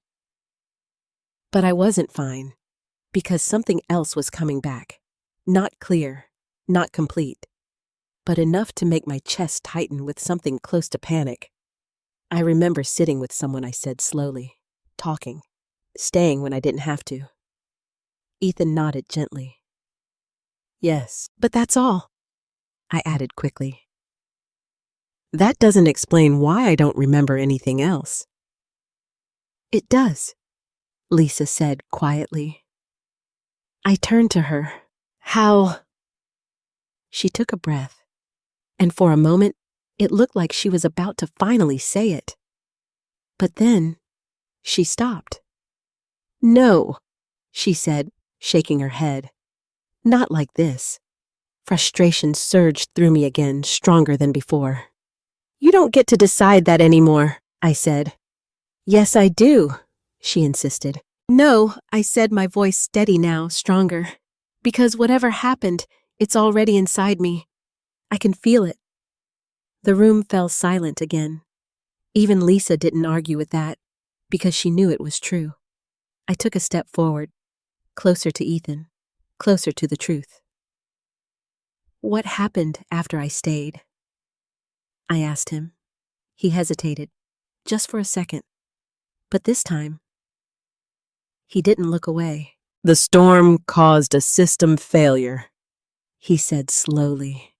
But I wasn't fine, because something else was coming back. Not clear, not complete, but enough to make my chest tighten with something close to panic. I remember sitting with someone, I said slowly, talking, staying when I didn't have to. Ethan nodded gently. "Yes, but that's all," I added quickly. "That doesn't explain why I don't remember anything else." "It does," Lisa said quietly. I turned to her. "How?" She took a breath, and for a moment, it looked like she was about to finally say it. But then, she stopped. "No," she said, shaking her head. Not like this. Frustration surged through me again, stronger than before. You don't get to decide that anymore, I said. Yes, I do, she insisted. No, I said, my voice steady now, stronger. Because whatever happened, it's already inside me. I can feel it. The room fell silent again. Even Lisa didn't argue with that, because she knew it was true. I took a step forward, closer to Ethan, closer to the truth. What happened after I stayed? I asked him. He hesitated, just for a second. But this time, he didn't look away. The storm caused a system failure, he said slowly.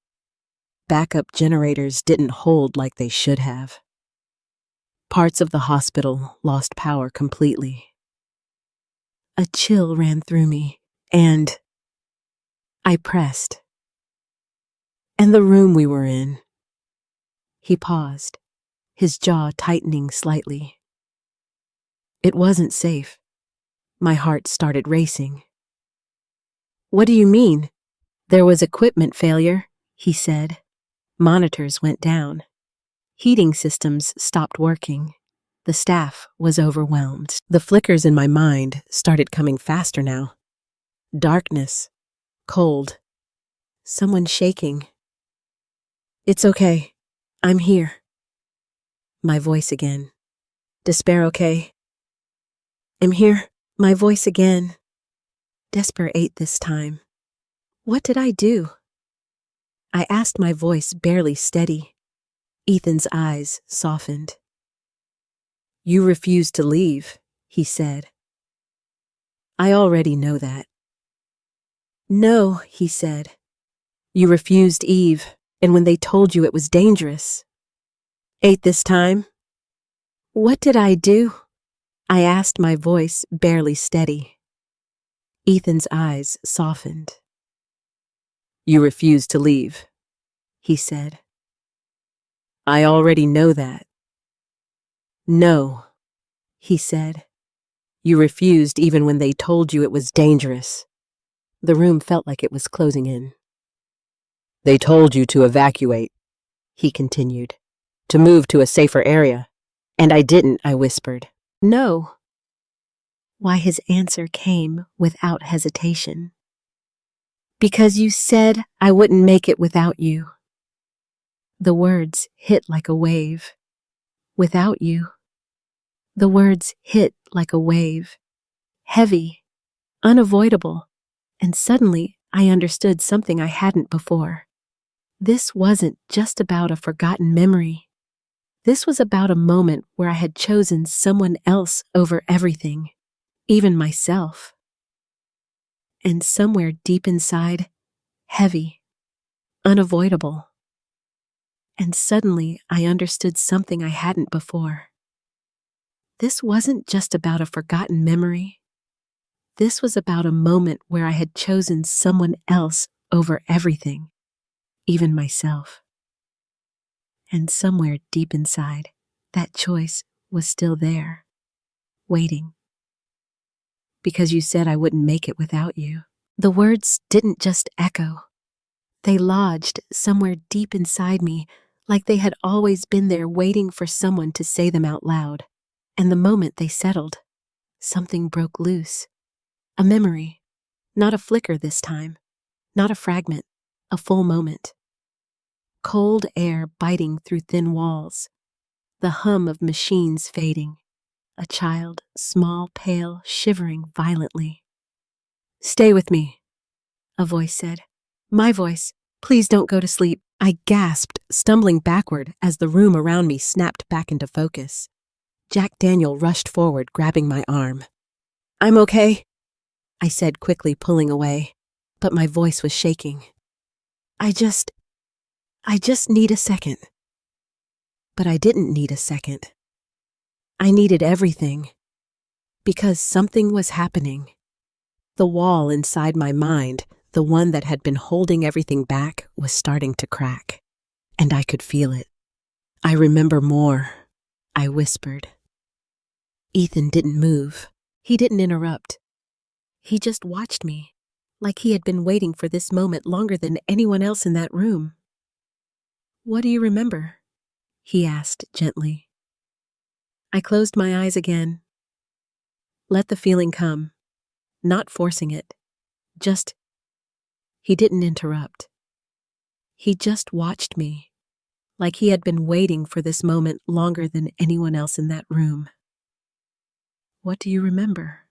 Backup generators didn't hold like they should have. Parts of the hospital lost power completely. A chill ran through me, and I pressed. And the room we were in. He paused, his jaw tightening slightly. It wasn't safe. My heart started racing. What do you mean? There was equipment failure, he said. Monitors went down. Heating systems stopped working. The staff was overwhelmed. The flickers in my mind started coming faster now. Darkness. Cold. Someone shaking. It's okay. I'm here. My voice again. Despair okay? I'm here. My voice again. Despair 8 this time. What did I do? I asked, my voice barely steady. Ethan's eyes softened. You refused to leave, he said. I already know that. No, he said. You refused Eve, and when they told you it was dangerous. 8 this time? What did I do? I asked, my voice barely steady. Ethan's eyes softened. You refused to leave, he said. I already know that. No, he said. You refused even when they told you it was dangerous. The room felt like it was closing in. They told you to evacuate, he continued, to move to a safer area. And I didn't, I whispered. No. Why, his answer came without hesitation. Because you said I wouldn't make it without you. The words hit like a wave. Without you. The words hit like a wave. Heavy, unavoidable, and suddenly I understood something I hadn't before. This wasn't just about a forgotten memory. This was about a moment where I had chosen someone else over everything, even myself. And somewhere deep inside, heavy, unavoidable. And suddenly I understood something I hadn't before. This wasn't just about a forgotten memory. This was about a moment where I had chosen someone else over everything, even myself. And somewhere deep inside, that choice was still there, waiting. Because you said I wouldn't make it without you. The words didn't just echo. They lodged somewhere deep inside me, like they had always been there waiting for someone to say them out loud. And the moment they settled, something broke loose. A memory, not a flicker this time, not a fragment, a full moment. Cold air biting through thin walls, the hum of machines fading, a child, small, pale, shivering violently. Stay with me, a voice said. My voice. Please don't go to sleep. I gasped, stumbling backward as the room around me snapped back into focus. Jack Daniel rushed forward, grabbing my arm. I'm okay, I said, quickly pulling away, but my voice was shaking. I just need a second. But I didn't need a second. I needed everything. Because something was happening. The wall inside my mind, the one that had been holding everything back, was starting to crack. And I could feel it. I remember more, I whispered. Ethan didn't move. He didn't interrupt. He just watched me, like he had been waiting for this moment longer than anyone else in that room. "What do you remember?" he asked gently. I closed my eyes again. Let the feeling come, not forcing it. Just, he didn't interrupt. He just watched me, like he had been waiting for this moment longer than anyone else in that room. "What do you remember?"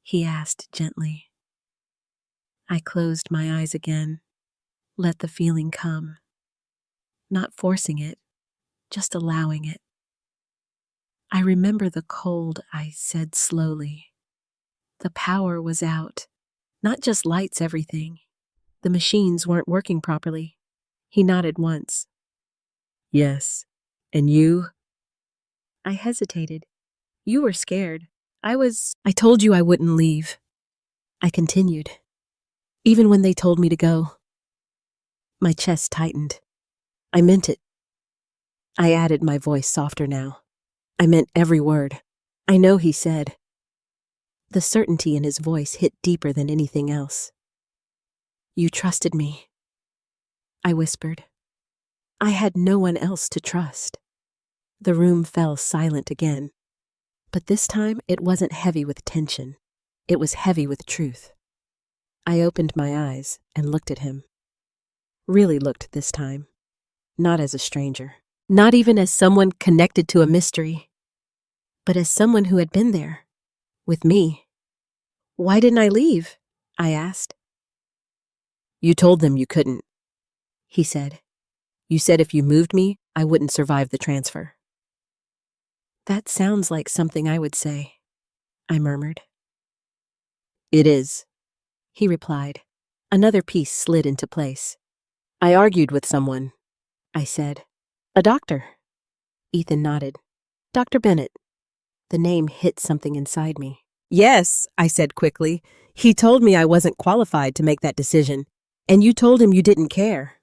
he asked gently. I closed my eyes again. Let the feeling come, not forcing it, just allowing it. "I remember the cold," I said slowly. "The power was out. Not just lights, everything. The machines weren't working properly." He nodded once. "Yes. And you?" I hesitated. "You were scared. I told you I wouldn't leave." I continued. "Even when they told me to go." My chest tightened. "I meant it." I added, my voice softer now. "I meant every word. I know," he said. The certainty in his voice hit deeper than anything else. "You trusted me," I whispered. I had no one else to trust. The room fell silent again. But this time it wasn't heavy with tension. It was heavy with truth. I opened my eyes and looked at him. Really looked this time. Not as a stranger. Not even as someone connected to a mystery. But as someone who had been there. With me. "Why didn't I leave?" I asked. "You told them you couldn't," he said. "You said if you moved me, I wouldn't survive the transfer." "That sounds like something I would say," I murmured. "It is," he replied. Another piece slid into place. "I argued with someone," I said. "A doctor." Ethan nodded. "Dr. Bennett." The name hit something inside me. "Yes," I said quickly. "He told me I wasn't qualified to make that decision, and you told him you didn't care."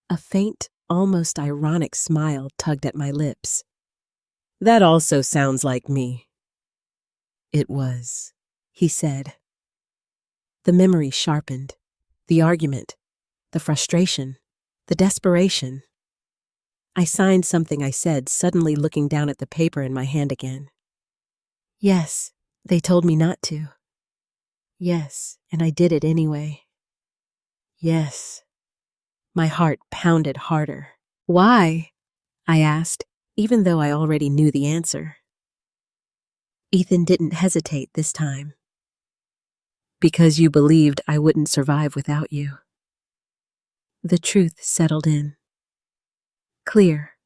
A faint, almost ironic smile tugged at my lips. "That also sounds like me." "It was," he said. The memory sharpened. The argument. The frustration. The desperation. I signed something I said, suddenly looking down at the paper in my hand again. "Yes, they told me not to." "Yes, and I did it anyway." "Yes." My heart pounded harder. "Why?" I asked, even though I already knew the answer. Ethan didn't hesitate this time. "Because you believed I wouldn't survive without you." The truth settled in. Clear.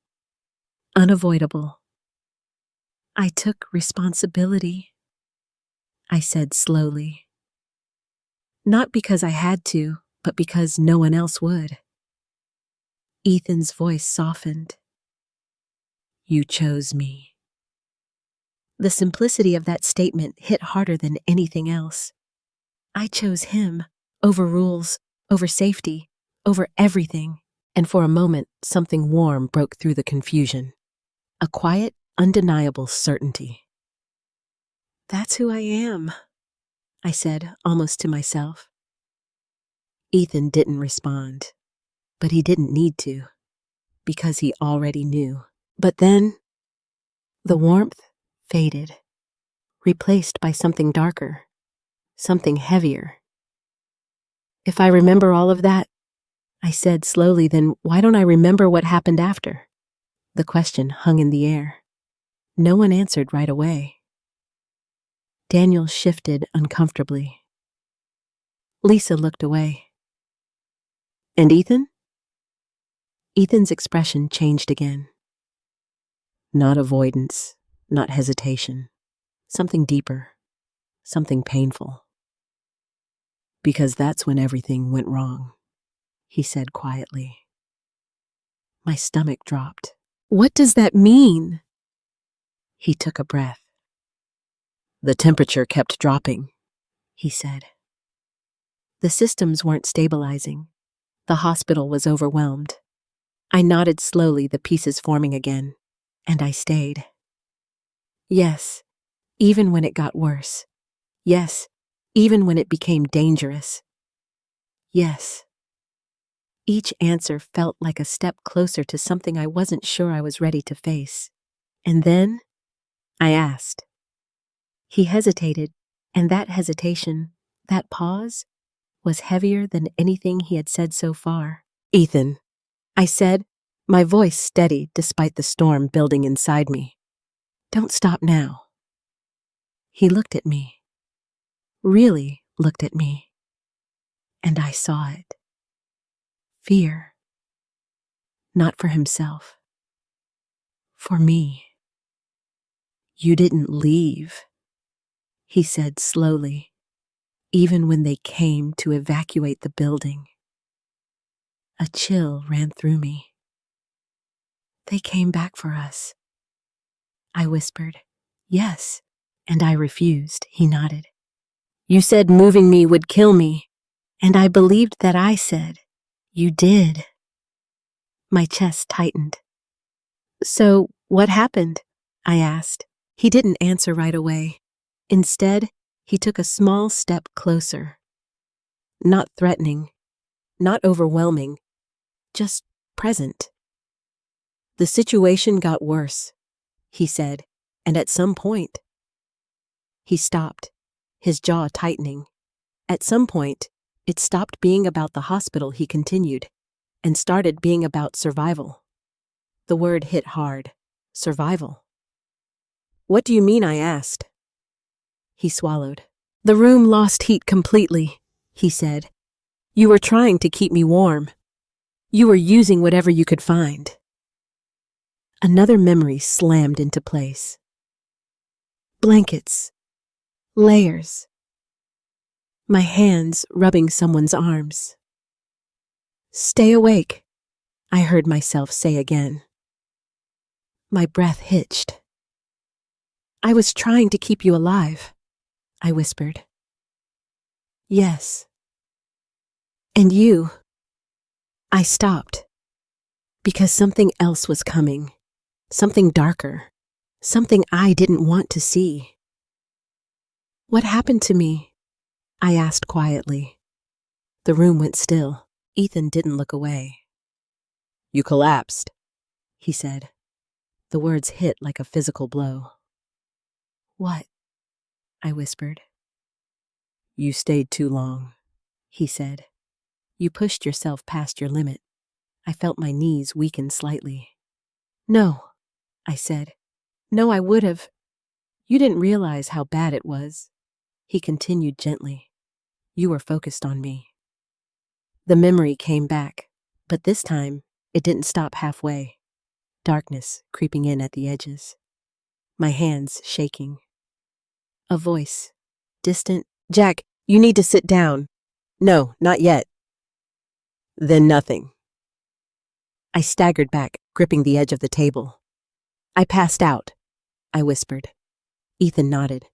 Unavoidable. "I took responsibility," I said slowly. "Not because I had to, but because no one else would." Ethan's voice softened. "You chose me." The simplicity of that statement hit harder than anything else. I chose him, over rules, over safety, over everything. And for a moment, something warm broke through the confusion. A quiet, undeniable certainty. "That's who I am," I said, almost to myself. Ethan didn't respond, but he didn't need to, because he already knew. But then, the warmth faded, replaced by something darker, something heavier. "If I remember all of that," I said slowly, "then why don't I remember what happened after?" The question hung in the air. No one answered right away. Daniel shifted uncomfortably. Lisa looked away. "And Ethan?" Ethan's expression changed again. Not avoidance, not hesitation. Something deeper, something painful. "Because that's when everything went wrong," he said quietly. My stomach dropped. "What does that mean?" He took a breath. "The temperature kept dropping," he said. The systems weren't stabilizing. The hospital was overwhelmed. I nodded slowly, the pieces forming again, and I stayed. Yes, even when it got worse. Yes, even when it became dangerous. Yes. Each answer felt like a step closer to something I wasn't sure I was ready to face. And then, I asked. He hesitated, and that hesitation, that pause, was heavier than anything he had said so far. Ethan, I said, my voice steady despite the storm building inside me. Don't stop now. He looked at me. Really looked at me. And I saw it. Fear. Not for himself. For me. You didn't leave, he said slowly, even when they came to evacuate the building. A chill ran through me. They came back for us. I whispered, yes, and I refused, he nodded. You said moving me would kill me, and I believed that I said, you did. My chest tightened. So, what happened? I asked. He didn't answer right away. Instead, he took a small step closer. Not threatening, not overwhelming, just present. The situation got worse, he said, and at some point, he stopped, his jaw tightening. At some point, it stopped being about the hospital, he continued, and started being about survival. The word hit hard. Survival. What do you mean? I asked. He swallowed. The room lost heat completely, he said. You were trying to keep me warm. You were using whatever you could find. Another memory slammed into place. Blankets. Layers. My hands rubbing someone's arms. Stay awake, I heard myself say again. My breath hitched. I was trying to keep you alive, I whispered. Yes. And you. I stopped. Because something else was coming. Something darker. Something I didn't want to see. What happened to me? I asked quietly. The room went still. Ethan didn't look away. You collapsed, he said. The words hit like a physical blow. What? I whispered. You stayed too long, he said. You pushed yourself past your limit. I felt my knees weaken slightly. No, I said. No, I would have. You didn't realize how bad it was. He continued gently. You were focused on me. The memory came back, but this time it didn't stop halfway. Darkness creeping in at the edges. My hands shaking. A voice, distant. Jack, you need to sit down. No, not yet. Then nothing. I staggered back, gripping the edge of the table. I passed out, I whispered. Ethan nodded.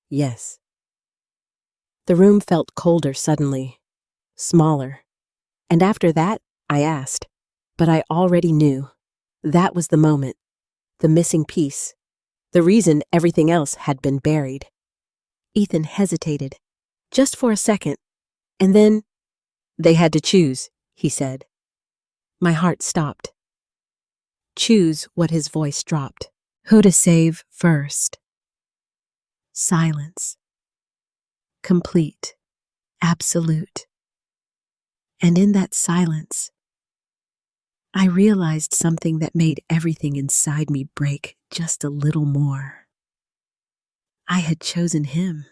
Yes. The room felt colder suddenly, smaller. And after that, I asked. But I already knew. That was the moment. The missing piece. The reason everything else had been buried. Ethan hesitated, just for a second, and then, they had to choose, he said. My heart stopped. Choose what his voice dropped. Who to save first. Silence. Complete. Absolute. And in that silence, I realized something that made everything inside me break just a little more. I had chosen him,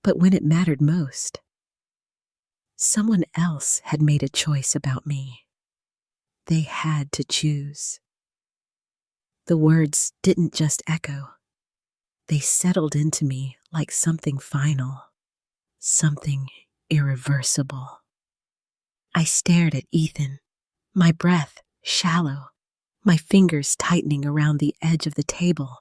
but when it mattered most, someone else had made a choice about me. They had to choose. The words didn't just echo. They settled into me like something final, something irreversible. I stared at Ethan, my breath shallow, my fingers tightening around the edge of the table,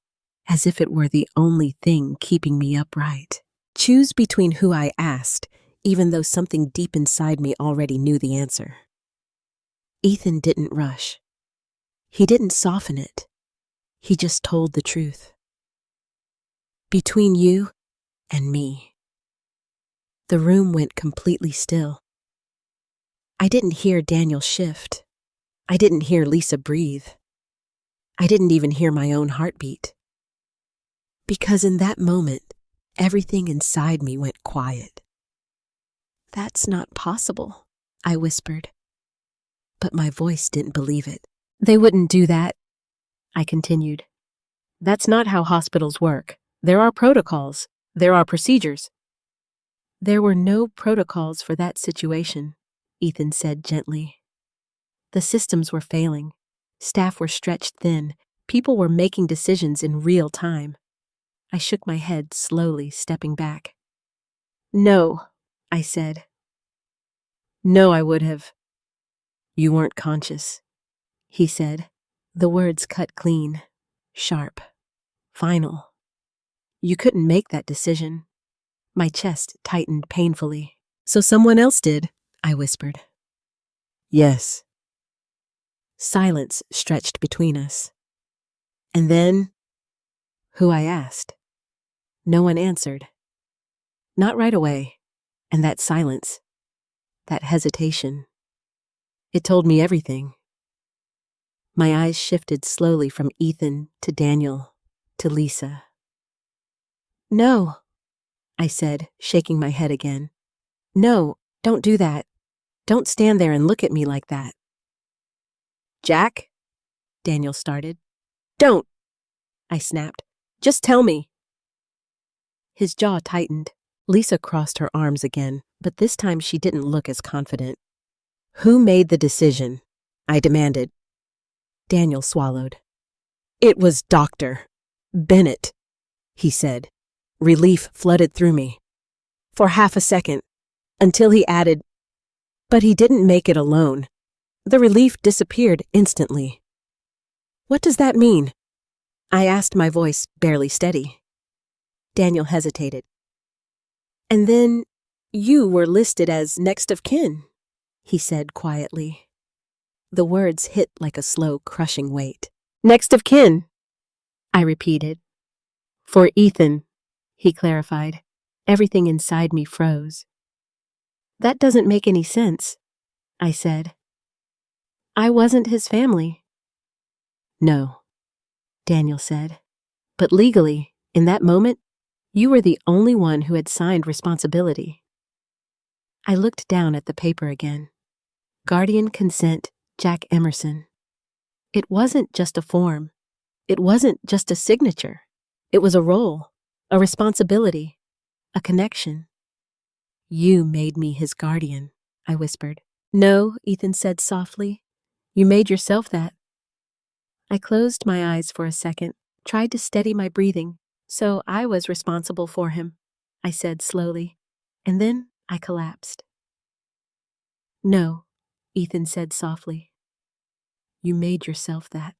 as if it were the only thing keeping me upright. Choose between who I asked, even though something deep inside me already knew the answer. Ethan didn't rush. He didn't soften it. He just told the truth. Between you and me. The room went completely still. I didn't hear Daniel shift. I didn't hear Lisa breathe. I didn't even hear my own heartbeat. Because in that moment, everything inside me went quiet. "That's not possible," I whispered. But my voice didn't believe it. "They wouldn't do that," I continued. "That's not how hospitals work. There are protocols. There are procedures." "There were no protocols for that situation," Ethan said gently. "The systems were failing. Staff were stretched thin. People were making decisions in real time." I shook my head slowly, stepping back. "No," I said. "No, I would have." "You weren't conscious," he said. The words cut clean, sharp, final. "You couldn't make that decision." My chest tightened painfully. "So someone else did," I whispered. "Yes." Silence stretched between us. "And then?" "Who?" I asked. No one answered. Not right away. And that silence, that hesitation, it told me everything. My eyes shifted slowly from Ethan to Daniel to Lisa. "No," I said, shaking my head again. "No, don't do that. Don't stand there and look at me like that." "Jack?" Daniel started. "Don't," I snapped. "Just tell me." His jaw tightened. Lisa crossed her arms again, but this time she didn't look as confident. "Who made the decision?" I demanded. Daniel swallowed. "It was Dr. Bennett," he said. Relief flooded through me. For half a second, until he added, "But he didn't make it alone." The relief disappeared instantly. "What does that mean?" I asked, my voice barely steady. Daniel hesitated. "And then you were listed as next of kin," he said quietly. The words hit like a slow, crushing weight. "Next of kin," I repeated. "For Ethan," he clarified. Everything inside me froze. "That doesn't make any sense," I said. "I wasn't his family." "No," Daniel said. "But legally, in that moment, you were the only one who had signed responsibility." I looked down at the paper again. Guardian Consent, Jack Emerson. It wasn't just a form. It wasn't just a signature. It was a role, a responsibility, a connection. "You made me his guardian," I whispered. "No," Ethan said softly. "You made yourself that." I closed my eyes for a second, tried to steady my breathing. "So I was responsible for him," I said slowly, and then I collapsed. "No," Ethan said softly. "You made yourself that."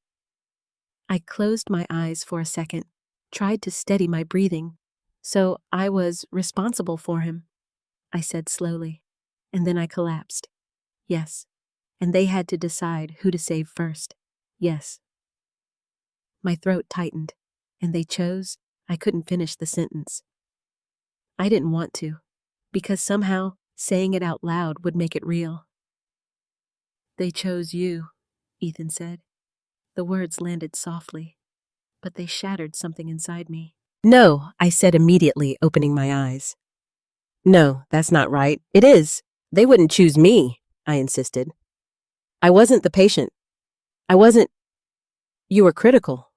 I closed my eyes for a second, tried to steady my breathing. "So I was responsible for him," I said slowly, and then I collapsed. "Yes." And they had to decide who to save first. "Yes." My throat tightened, and they chose. I couldn't finish the sentence. I didn't want to, because somehow saying it out loud would make it real. "They chose you," Ethan said. The words landed softly, but they shattered something inside me. "No," I said immediately, opening my eyes. "No, that's not right. It is. They wouldn't choose me," I insisted. "I wasn't the patient. I wasn't. You were critical."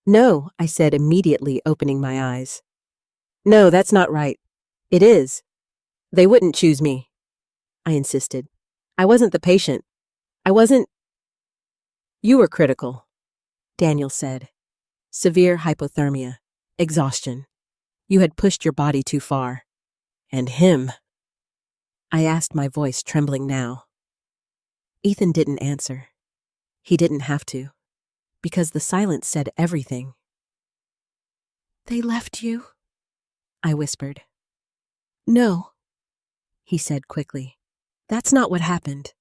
"No," I said immediately, opening my eyes. "No, that's not right. It is. They wouldn't choose me," I insisted. "I wasn't the patient. I wasn't. You were critical," Daniel said. "Severe hypothermia, exhaustion. You had pushed your body too far. And him." I asked, my voice trembling now. Ethan didn't answer. He didn't have to, because the silence said everything. "They left you?" I whispered. "No," he said quickly. "That's not what happened."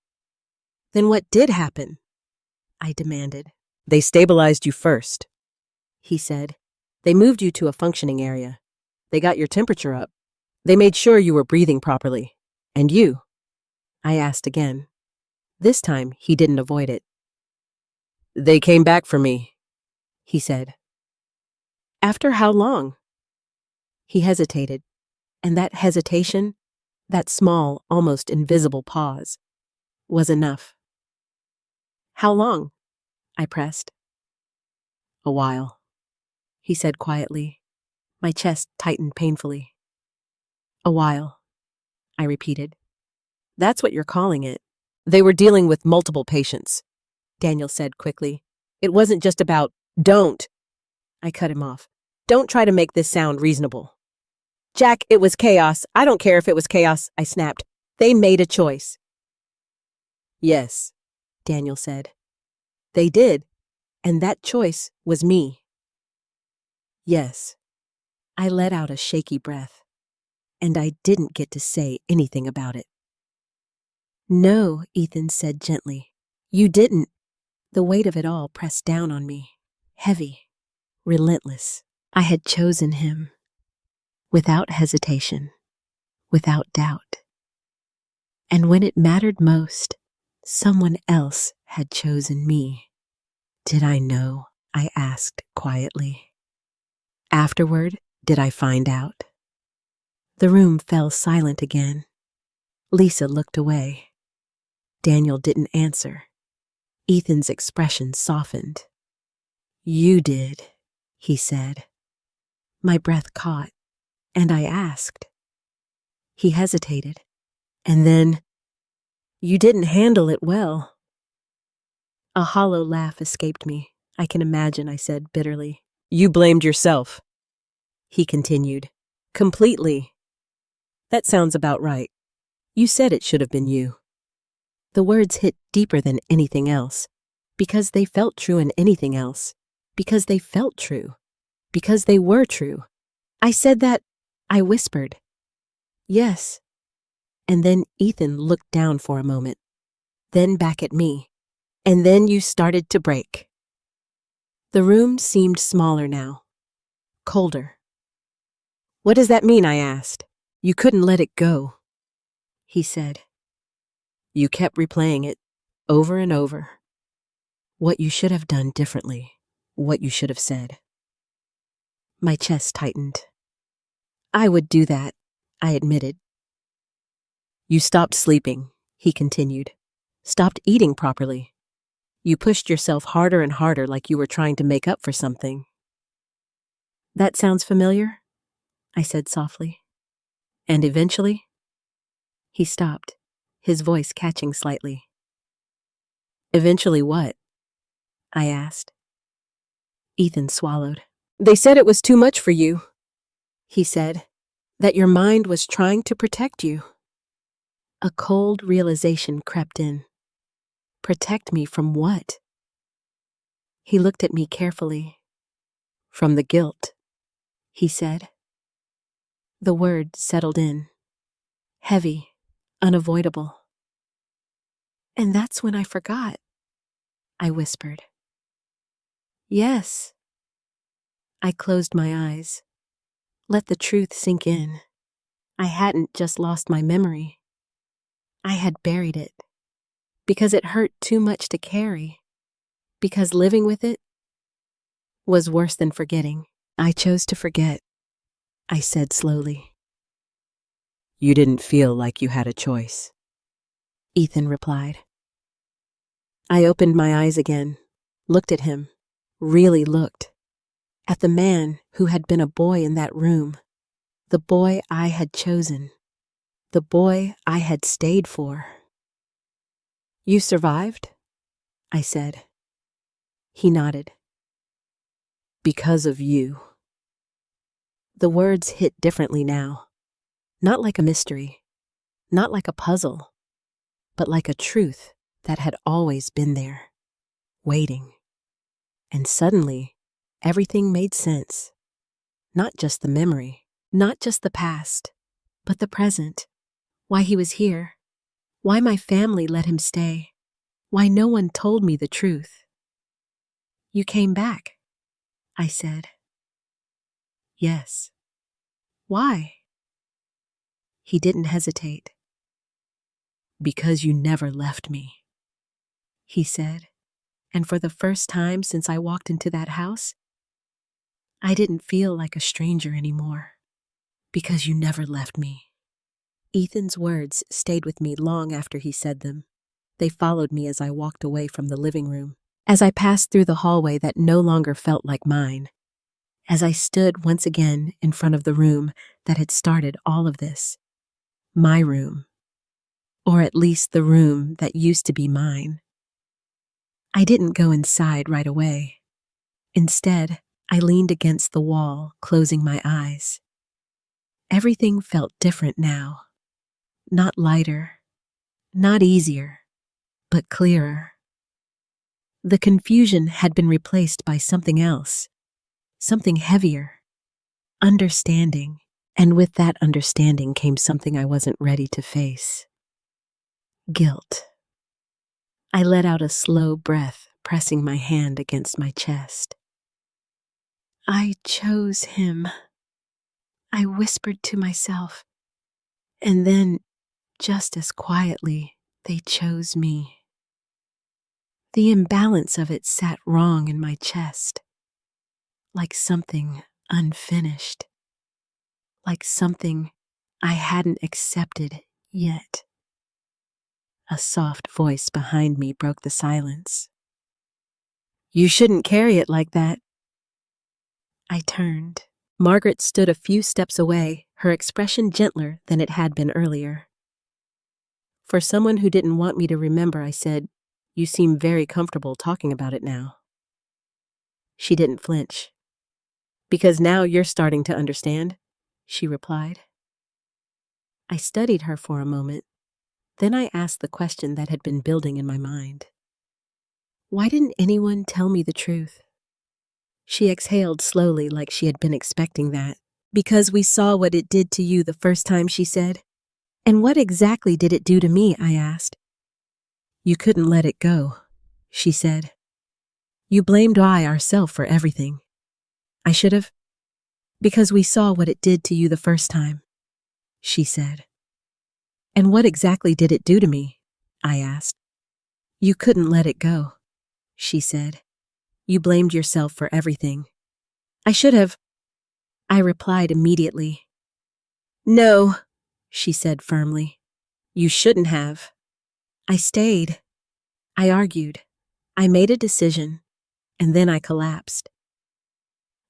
"Then what did happen?" I demanded. "They stabilized you first," he said. "They moved you to a functioning area. They got your temperature up. They made sure you were breathing properly. And you? I asked again. This time, he didn't avoid it. They came back for me, he said. After how long? He hesitated, and that hesitation, that small, almost invisible pause, was enough. How long? I pressed. A while, he said quietly. My chest tightened painfully. A while, I repeated. That's what you're calling it. They were dealing with multiple patients, Daniel said quickly. It wasn't just about, don't. I cut him off. Don't try to make this sound reasonable. Jack, it was chaos. I don't care if it was chaos, I snapped. They made a choice. Yes, Daniel said. They did, and that choice was me. Yes. I let out a shaky breath, and I didn't get to say anything about it. No, Ethan said gently. You didn't. The weight of it all pressed down on me, heavy, relentless. I had chosen him, without hesitation, without doubt. And when it mattered most, someone else had chosen me. Did I know? I asked quietly. Afterward, did I find out? The room fell silent again. Lisa looked away. Daniel didn't answer. Ethan's expression softened. You did, he said. My breath caught, and I asked. He hesitated, and then, you didn't handle it well. A hollow laugh escaped me. I can imagine, I said bitterly. You blamed yourself, he continued. Completely. That sounds about right. You said it should have been you. The words hit deeper than anything else, because they felt true in anything else, because they felt true, because they were true. I said that, I whispered. Yes. And then Ethan looked down for a moment, then back at me, and then you started to break. The room seemed smaller now, colder. What does that mean? I asked. You couldn't let it go, he said. You kept replaying it, over and over. What you should have done differently, what you should have said. My chest tightened. I would do that, I admitted. You stopped sleeping, he continued. Stopped eating properly. You pushed yourself harder and harder like you were trying to make up for something. That sounds familiar, I said softly. And eventually? He stopped, his voice catching slightly. Eventually what? I asked. Ethan swallowed. They said it was too much for you, he said, that your mind was trying to protect you. A cold realization crept in. Protect me from what? He looked at me carefully. From the guilt, he said. The word settled in. Heavy, unavoidable. And that's when I forgot, I whispered. Yes. I closed my eyes. Let the truth sink in. I hadn't just lost my memory. I had buried it. Because it hurt too much to carry. Because living with it was worse than forgetting. I chose to forget, I said slowly. You didn't feel like you had a choice, Ethan replied. I opened my eyes again, looked at him, really looked. At the man who had been a boy in that room, the boy I had chosen, the boy I had stayed for. You survived? I said. He nodded. Because of you. The words hit differently now, not like a mystery, not like a puzzle, but like a truth that had always been there, waiting. And suddenly, everything made sense. Not just the memory, not just the past, but the present. Why he was here, why my family let him stay, why no one told me the truth. You came back, I said. Yes. Why? He didn't hesitate. "Because you never left me," he said, and for the first time since I walked into that house, I didn't feel like a stranger anymore. "Because you never left me." Ethan's words stayed with me long after he said them. They followed me as I walked away from the living room, as I passed through the hallway that no longer felt like mine, as I stood once again in front of the room that had started all of this. My room. Or at least the room that used to be mine. I didn't go inside right away. Instead, I leaned against the wall, closing my eyes. Everything felt different now. Not lighter, not easier, but clearer. The confusion had been replaced by something else, something heavier, understanding, and with that understanding came something I wasn't ready to face. Guilt. I let out a slow breath, pressing my hand against my chest. "I chose him," I whispered to myself, and then, just as quietly, they chose me. The imbalance of it sat wrong in my chest, like something unfinished, like something I hadn't accepted yet. A soft voice behind me broke the silence. "You shouldn't carry it like that." I turned. Margaret stood a few steps away, her expression gentler than it had been earlier. For someone who didn't want me to remember, I said, "You seem very comfortable talking about it now." She didn't flinch. "Because now you're starting to understand," she replied. I studied her for a moment. Then I asked the question that had been building in my mind. Why didn't anyone tell me the truth? She exhaled slowly like she had been expecting that. "Because we saw what it did to you the first time," she said. "And what exactly did it do to me?" I asked. "You couldn't let it go," she said. "You blamed ourselves for everything." "I should have." "Because we saw what it did to you the first time," she said. "And what exactly did it do to me?" I asked. "You couldn't let it go," she said. "You blamed yourself for everything." "I should have," I replied immediately. "No," she said firmly. "You shouldn't have." I stayed. I argued. I made a decision, and then I collapsed.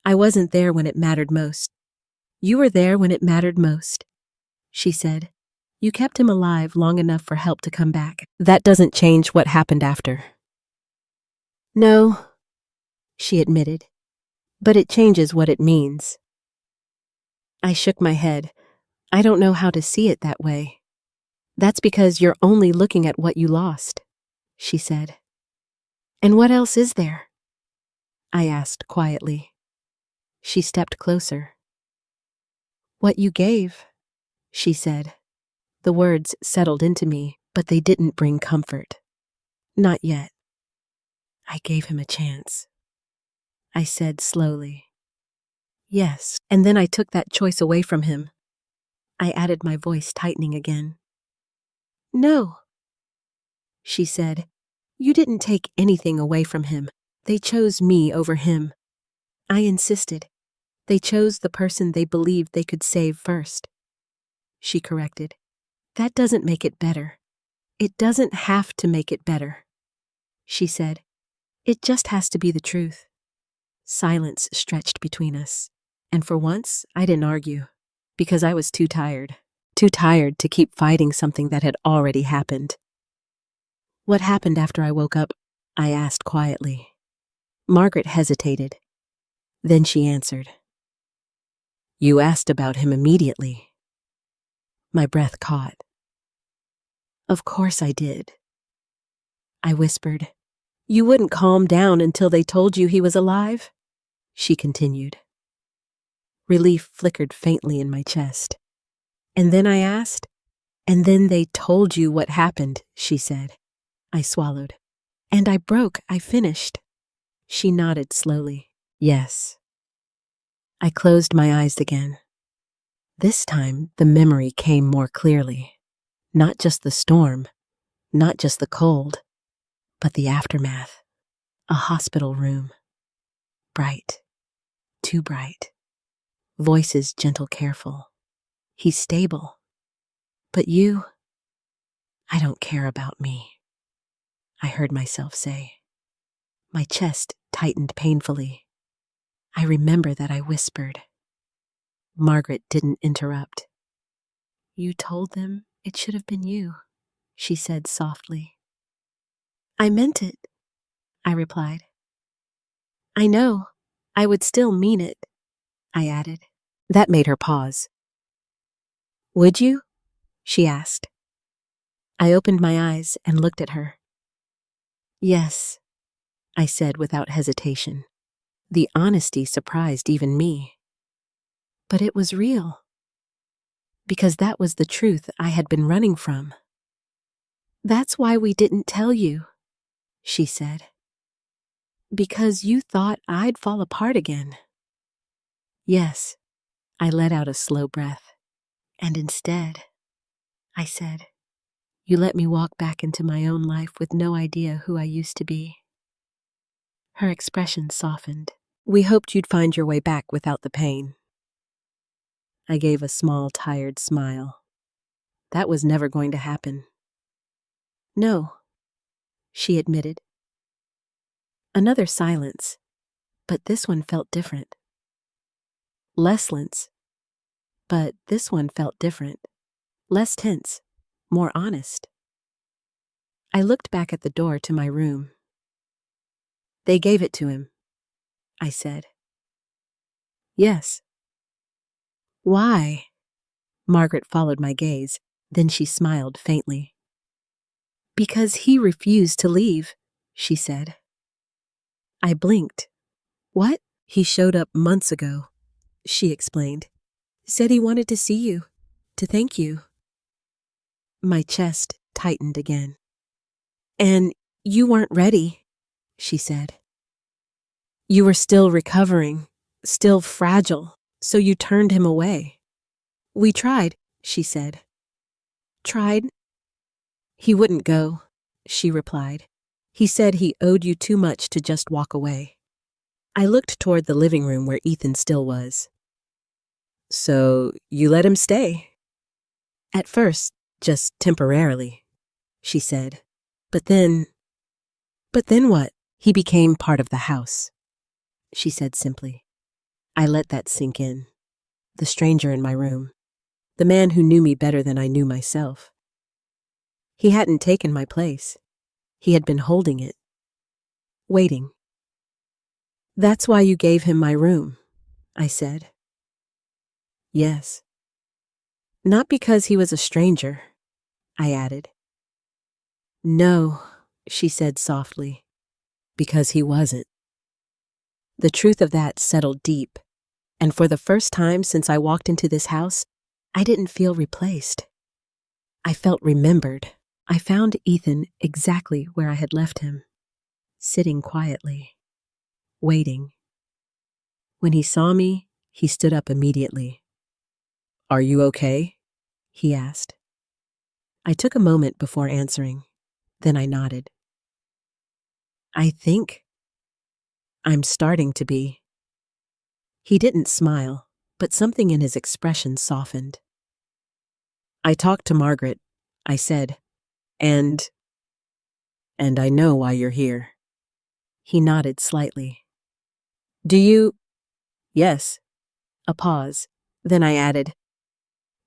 "I wasn't there when it mattered most." "You were there when it mattered most," she said. "You kept him alive long enough for help to come back. That doesn't change what happened after." "No," she admitted, "but it changes what it means." I shook my head. "I don't know how to see it that way." "That's because you're only looking at what you lost," she said. "And what else is there?" I asked quietly. She stepped closer. "What you gave," she said. The words settled into me, but they didn't bring comfort. "Not yet." "I gave him a chance," I said slowly. "Yes, and then I took that choice away from him." I added, my voice tightening again. "No," she said. "You didn't take anything away from him. They chose me over him." I insisted. "They chose the person they believed they could save first," she corrected. "That doesn't make it better." "It doesn't have to make it better," she said. "It just has to be the truth." Silence stretched between us, and for once I didn't argue, because I was too tired to keep fighting something that had already happened. "What happened after I woke up?" I asked quietly. Margaret hesitated. Then she answered. "You asked about him immediately." My breath caught. "Of course I did," I whispered. "You wouldn't calm down until they told you he was alive?" she continued. Relief flickered faintly in my chest. "And then," I asked. "And then they told you what happened," she said. I swallowed. "And I finished." She nodded slowly. "Yes." I closed my eyes again. This time, the memory came more clearly. Not just the storm, not just the cold, but the aftermath. A hospital room. Bright. Too bright. Voices gentle, careful. He's stable. But you, I don't care about me, I heard myself say. My chest tightened painfully. I remember that I whispered. Margaret didn't interrupt. You told them it should have been you, she said softly. I meant it, I replied. I know, I would still mean it, I added. That made her pause. Would you? She asked. I opened my eyes and looked at her. Yes, I said without hesitation. The honesty surprised even me. But it was real. Because that was the truth I had been running from. That's why we didn't tell you, she said. Because you thought I'd fall apart again. Yes, I let out a slow breath. And instead, I said, you let me walk back into my own life with no idea who I used to be. Her expression softened. We hoped you'd find your way back without the pain. I gave a small, tired smile. That was never going to happen. No, she admitted. Another silence, but this one felt different. Less tense, but this one felt different. Less tense, more honest. I looked back at the door to my room. They gave it to him, I said. Yes. Why? Margaret followed my gaze, then she smiled faintly. Because he refused to leave, she said. I blinked. What? He showed up months ago, she explained. Said he wanted to see you, to thank you. My chest tightened again. And you weren't ready, she said. You were still recovering, still fragile, so you turned him away. We tried, she said. Tried? He wouldn't go, she replied. He said he owed you too much to just walk away. I looked toward the living room where Ethan still was. So you let him stay? At first, just temporarily, she said. But then what? He became part of the house, she said simply. I let that sink in. The stranger in my room. The man who knew me better than I knew myself. He hadn't taken my place. He had been holding it. Waiting. That's why you gave him my room, I said. Yes. Not because he was a stranger, I added. No, she said softly, because he wasn't. The truth of that settled deep, and for the first time since I walked into this house, I didn't feel replaced. I felt remembered. I found Ethan exactly where I had left him, sitting quietly, waiting. When he saw me, he stood up immediately. Are you okay? He asked. I took a moment before answering. Then I nodded. I think I'm starting to be. He didn't smile, but something in his expression softened. I talked to Margaret, I said, and I know why you're here. He nodded slightly. Do you? Yes. A pause. Then I added,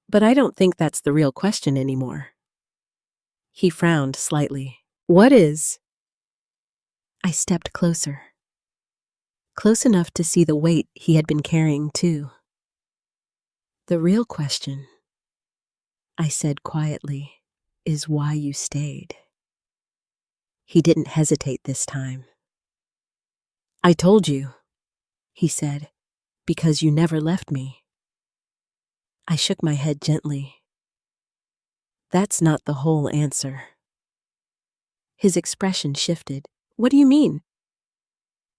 but I don't think that's the real question anymore. He frowned slightly. What is? I stepped closer. Close enough to see the weight he had been carrying, too. The real question, I said quietly, is why you stayed. He didn't hesitate this time. I told you, he said, because you never left me. I shook my head gently. That's not the whole answer. His expression shifted. What do you mean?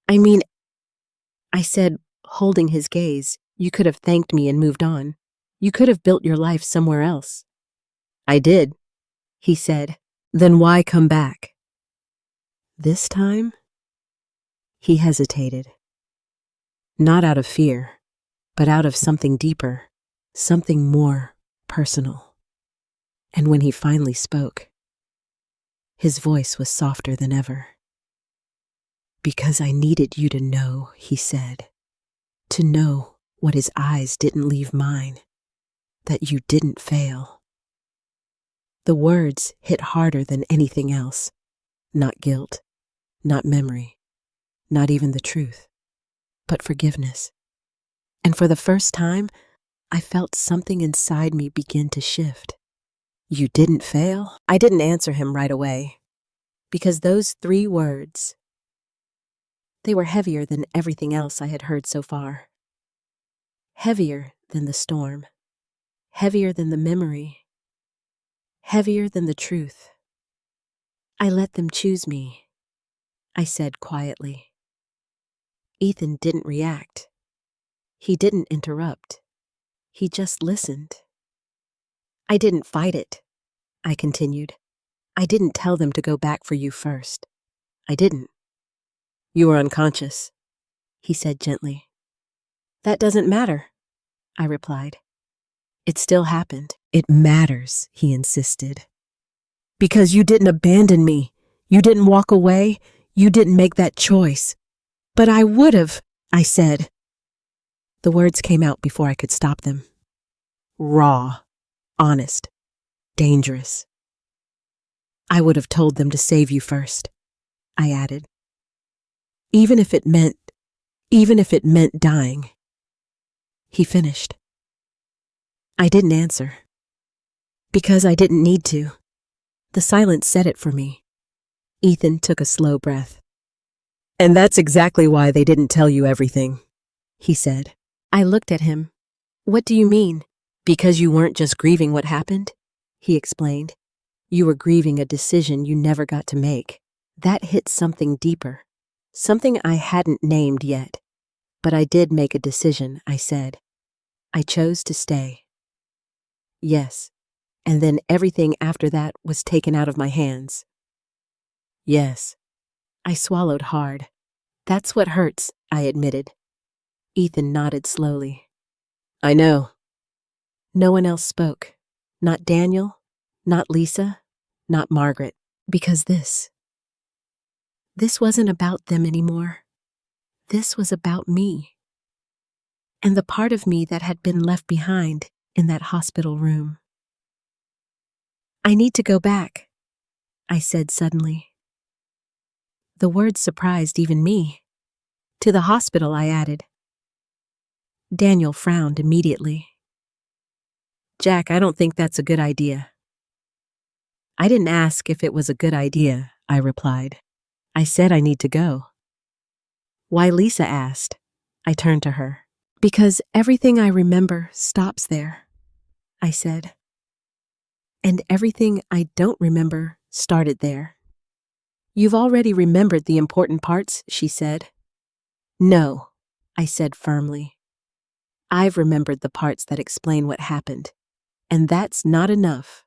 I said, holding his gaze, you could have thanked me and moved on. You could have built your life somewhere else. I did, he said. Then why come back? This time? He hesitated. Not out of fear, but out of something deeper, something more personal. And when he finally spoke, his voice was softer than ever. Because I needed you to know, he said, to know what his eyes didn't leave mine, that you didn't fail. The words hit harder than anything else. Not guilt, not memory, not even the truth, but forgiveness. And for the first time, I felt something inside me begin to shift. You didn't fail? I didn't answer him right away, because those 3 words, they were heavier than everything else I had heard so far. Heavier than the storm, heavier than the memory, heavier than the truth. I let them choose me, I said quietly. Ethan didn't react. He didn't interrupt. He just listened. I didn't fight it, I continued. I didn't tell them to go back for you first. I didn't. You were unconscious, he said gently. That doesn't matter, I replied. It still happened. It matters, he insisted. Because you didn't abandon me. You didn't walk away. You didn't make that choice. But I would have, I said. The words came out before I could stop them. Raw, honest, dangerous. I would have told them to save you first, I added. Even if it meant dying. He finished. I didn't answer. Because I didn't need to. The silence said it for me. Ethan took a slow breath. And that's exactly why they didn't tell you everything, he said. I looked at him. What do you mean? Because you weren't just grieving what happened, he explained. You were grieving a decision you never got to make. That hit something deeper, something I hadn't named yet. But I did make a decision, I said. I chose to stay. Yes, and then everything after that was taken out of my hands. Yes. I swallowed hard. That's what hurts, I admitted. Ethan nodded slowly. I know. No one else spoke. Not Daniel, not Lisa, not Margaret. Because this wasn't about them anymore. This was about me. And the part of me that had been left behind in that hospital room. I need to go back, I said suddenly. The words surprised even me. To the hospital, I added. Daniel frowned immediately. Jack, I don't think that's a good idea. I didn't ask if it was a good idea, I replied. I said I need to go. Why, Lisa asked. I turned to her. Because everything I remember stops there, I said. And everything I don't remember started there. You've already remembered the important parts, she said. No, I said firmly. I've remembered the parts that explain what happened. And that's not enough.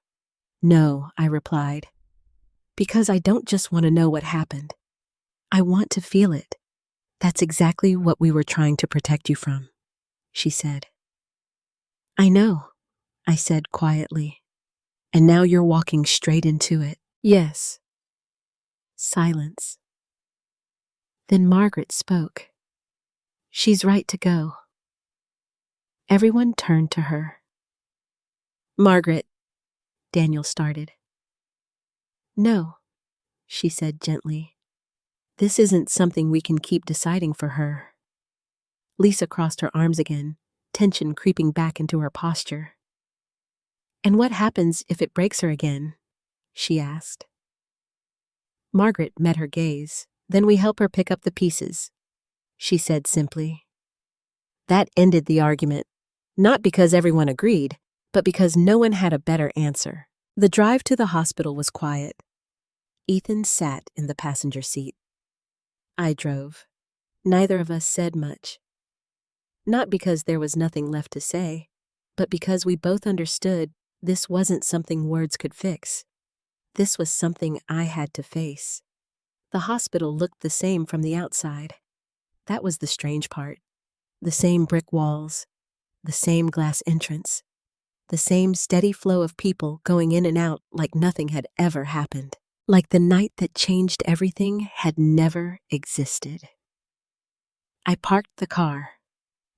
No, I replied. Because I don't just want to know what happened. I want to feel it. That's exactly what we were trying to protect you from, she said. I know, I said quietly. And now you're walking straight into it. Yes. Silence. Then Margaret spoke. She's right to go. Everyone turned to her. Margaret, Daniel started. No, she said gently. This isn't something we can keep deciding for her. Lisa crossed her arms again, tension creeping back into her posture. And what happens if it breaks her again? She asked. Margaret met her gaze. Then we help her pick up the pieces, she said simply. That ended the argument, not because everyone agreed, but because no one had a better answer. The drive to the hospital was quiet. Ethan sat in the passenger seat. I drove. Neither of us said much. Not because there was nothing left to say, But because we both understood this wasn't something words could fix, this was something I had to face. The hospital looked the same from the outside. That was the strange part. The same brick walls, the same glass entrance, the same steady flow of people going in and out like nothing had ever happened. Like the night that changed everything had never existed. I parked the car,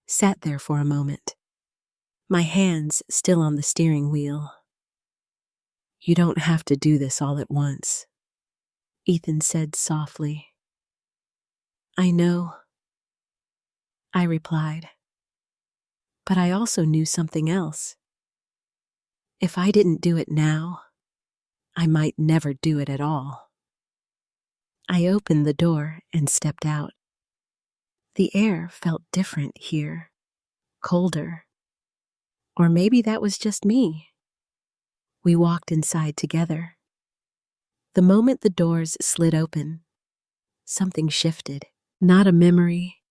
sat there for a moment, my hands still on the steering wheel. "You don't have to do this all at once," Ethan said softly. "I know," I replied. But I also knew something else. If I didn't do it now, I might never do it at all. I opened the door and stepped out. The air felt different here, colder. Or maybe that was just me. We walked inside together. The moment the doors slid open, something shifted. Not a memory,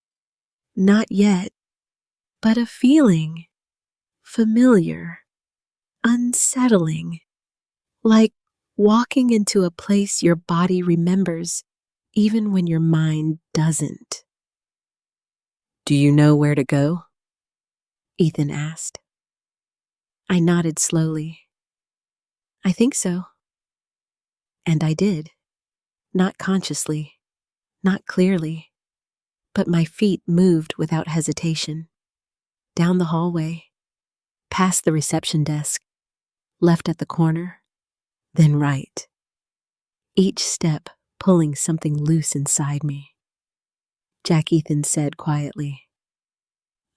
not yet, but a feeling. Familiar, unsettling. Like walking into a place your body remembers, even when your mind doesn't. "Do you know where to go?" Ethan asked. I nodded slowly. "I think so." And I did. Not consciously, not clearly, but my feet moved without hesitation. Down the hallway, past the reception desk, left at the corner, then right. Each step pulling something loose inside me. Jack Ethan said quietly.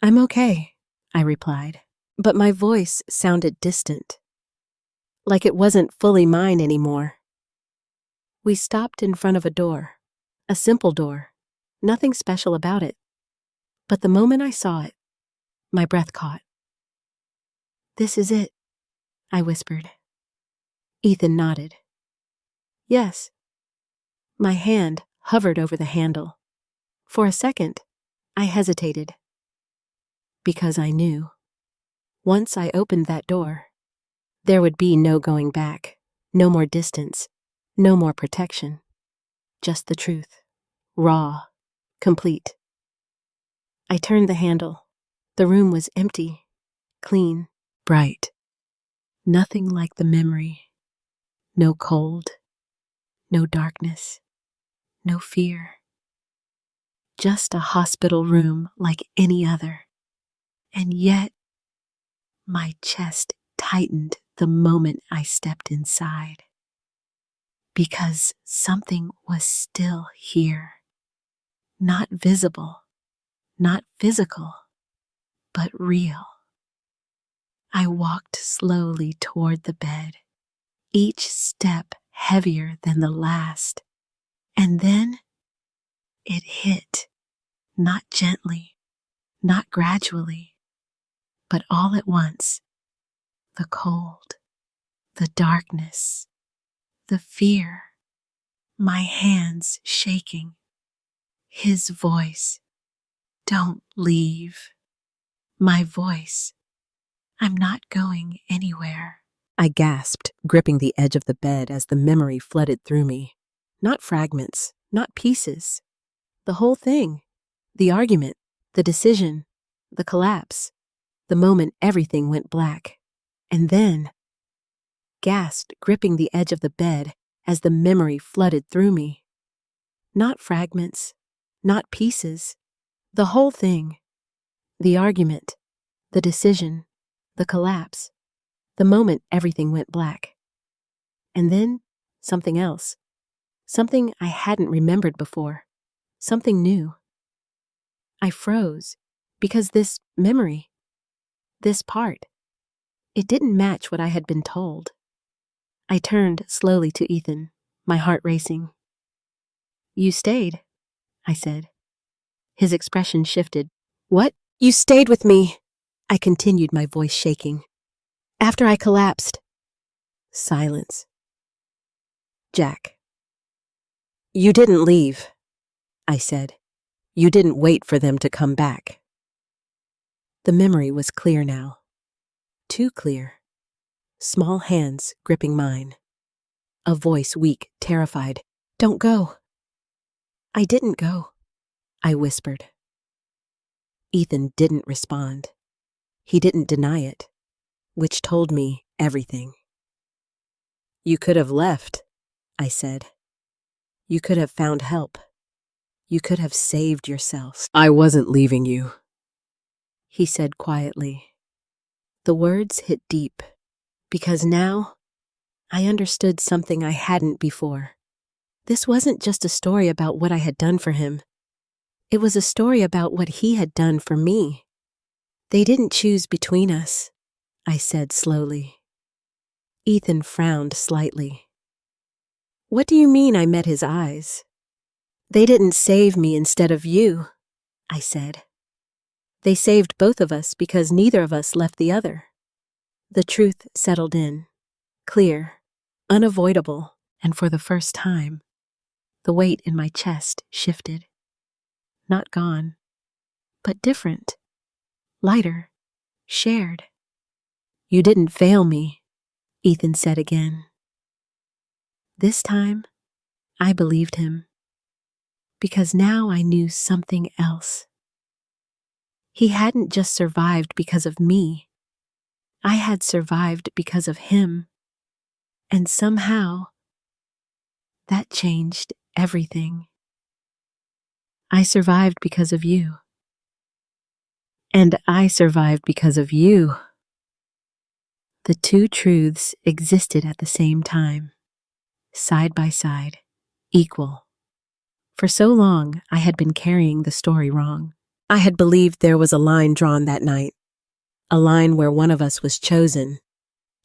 "I'm okay," I replied, but my voice sounded distant, like it wasn't fully mine anymore. We stopped in front of a door, a simple door, nothing special about it. But the moment I saw it, my breath caught. "This is it," I whispered. Ethan nodded. "Yes." My hand hovered over the handle. For a second, I hesitated. Because I knew, once I opened that door, there would be no going back, no more distance, no more protection. Just the truth, raw, complete. I turned the handle. The room was empty, clean, bright. Nothing like the memory. No cold, no darkness, no fear. Just a hospital room like any other. And yet, my chest tightened the moment I stepped inside. Because something was still here. Not visible, not physical, but real. I walked slowly toward the bed, each step heavier than the last. And then it hit, not gently, not gradually, but all at once. The cold, the darkness, the fear, my hands shaking. His voice, "Don't leave." My voice, "I'm not going anywhere." I gasped, gripping the edge of the bed as the memory flooded through me. Not fragments, not pieces. The whole thing. The argument, the decision, the collapse, the moment everything went black. And then, gasped, gripping the edge of the bed as the memory flooded through me. Not fragments, not pieces. The whole thing. The argument, the decision, the collapse, the moment everything went black. And then, something else. Something I hadn't remembered before. Something new. I froze, because this memory, this part, it didn't match what I had been told. I turned slowly to Ethan, my heart racing. "You stayed," I said. His expression shifted. "What? You stayed with me," I continued, my voice shaking. "After I collapsed." Silence. "Jack, you didn't leave," I said. "You didn't wait for them to come back." The memory was clear now. too clear. Small hands gripping mine. A voice weak, terrified. Don't go. I didn't go, I whispered. Ethan didn't respond. He didn't deny it, which told me everything. You could have left, I said. You could have found help. You could have saved yourself. I wasn't leaving you, he said quietly. The words hit deep, because now I understood something I hadn't before. This wasn't just a story about what I had done for him. It was a story about what he had done for me. They didn't choose between us, I said slowly. Ethan frowned slightly. What do you mean I met his eyes? They didn't save me instead of you, I said. They saved both of us because neither of us left the other. The truth settled in, clear, unavoidable, and for the first time, the weight in my chest shifted. Not gone, but different, lighter, shared. You didn't fail me, Ethan said again. This time, I believed him, because now I knew something else. He hadn't just survived because of me. I had survived because of him. And somehow, that changed everything. I survived because of you. And I survived because of you. The two truths existed at the same time, side by side, equal. For so long, I had been carrying the story wrong. I had believed there was a line drawn that night, a line where one of us was chosen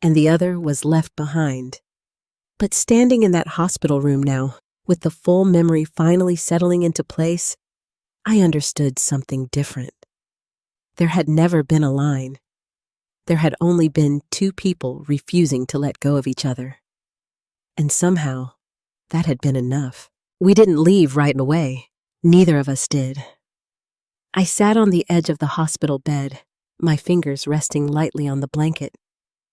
and the other was left behind. But standing in that hospital room now, with the full memory finally settling into place, I understood something different. There had never been a line. There had only been two people refusing to let go of each other. And somehow, that had been enough. We didn't leave right away. Neither of us did. I sat on the edge of the hospital bed, my fingers resting lightly on the blanket,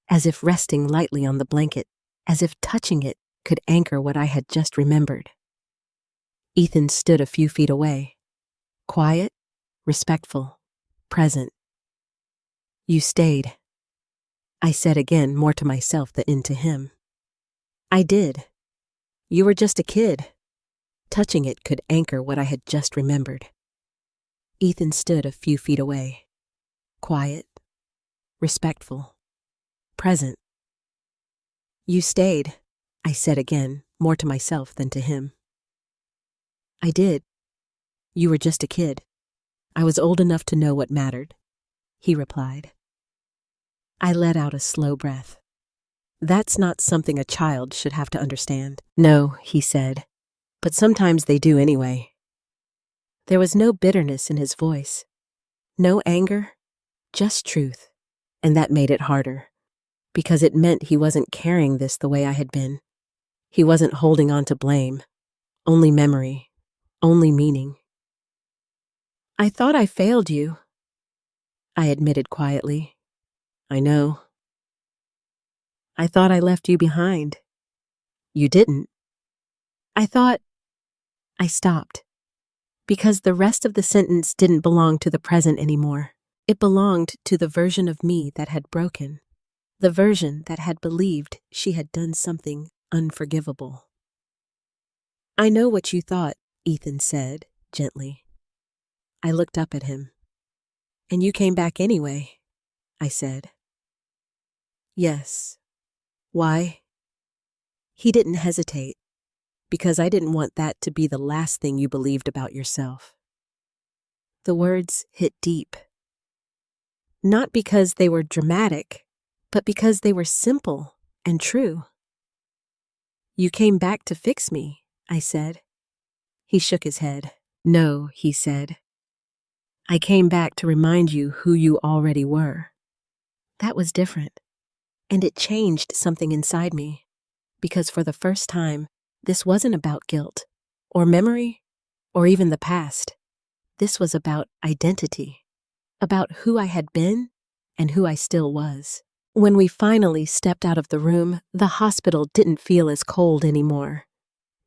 as if resting lightly on the blanket, as if touching it could anchor what I had just remembered. Ethan stood a few feet away, quiet, respectful, present. You stayed, I said again, more to myself than to him. I did. You were just a kid. Touching it could anchor what I had just remembered. Ethan stood a few feet away, quiet, respectful, present. You stayed, I said again, more to myself than to him. I did. You were just a kid. I was old enough to know what mattered, he replied. I let out a slow breath. That's not something a child should have to understand. No, he said, but sometimes they do anyway. There was no bitterness in his voice, no anger, just truth, and that made it harder, because it meant he wasn't carrying this the way I had been. He wasn't holding on to blame, only memory, only meaning. I thought I failed you, I admitted quietly. I know. I thought I left you behind. You didn't. I stopped, because the rest of the sentence didn't belong to the present anymore. It belonged to the version of me that had broken, the version that had believed she had done something unforgivable. I know what you thought, Ethan said, gently. I looked up at him. And you came back anyway, I said. Yes. Why? He didn't hesitate, because I didn't want that to be the last thing you believed about yourself. The words hit deep. Not because they were dramatic, but because they were simple and true. You came back to fix me, I said. He shook his head. No, he said. I came back to remind you who you already were. That was different, and it changed something inside me, because for the first time, this wasn't about guilt, or memory, or even the past. This was about identity, about who I had been and who I still was. When we finally stepped out of the room, the hospital didn't feel as cold anymore.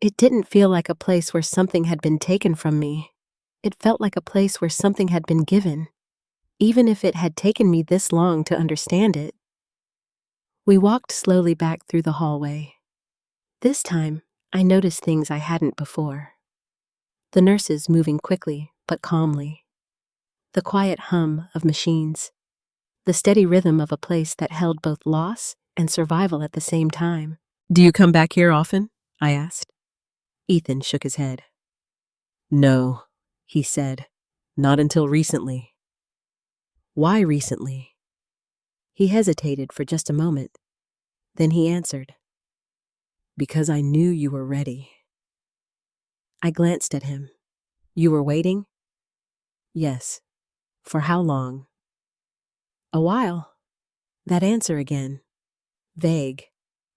It didn't feel like a place where something had been taken from me. It felt like a place where something had been given, even if it had taken me this long to understand it. We walked slowly back through the hallway. This time, I noticed things I hadn't before. The nurses moving quickly but calmly. The quiet hum of machines. The steady rhythm of a place that held both loss and survival at the same time. Do you come back here often? I asked. Ethan shook his head. No, he said. Not until recently. Why recently? He hesitated for just a moment. Then he answered. Because I knew you were ready. I glanced at him. You were waiting? Yes. For how long? A while. That answer again. Vague.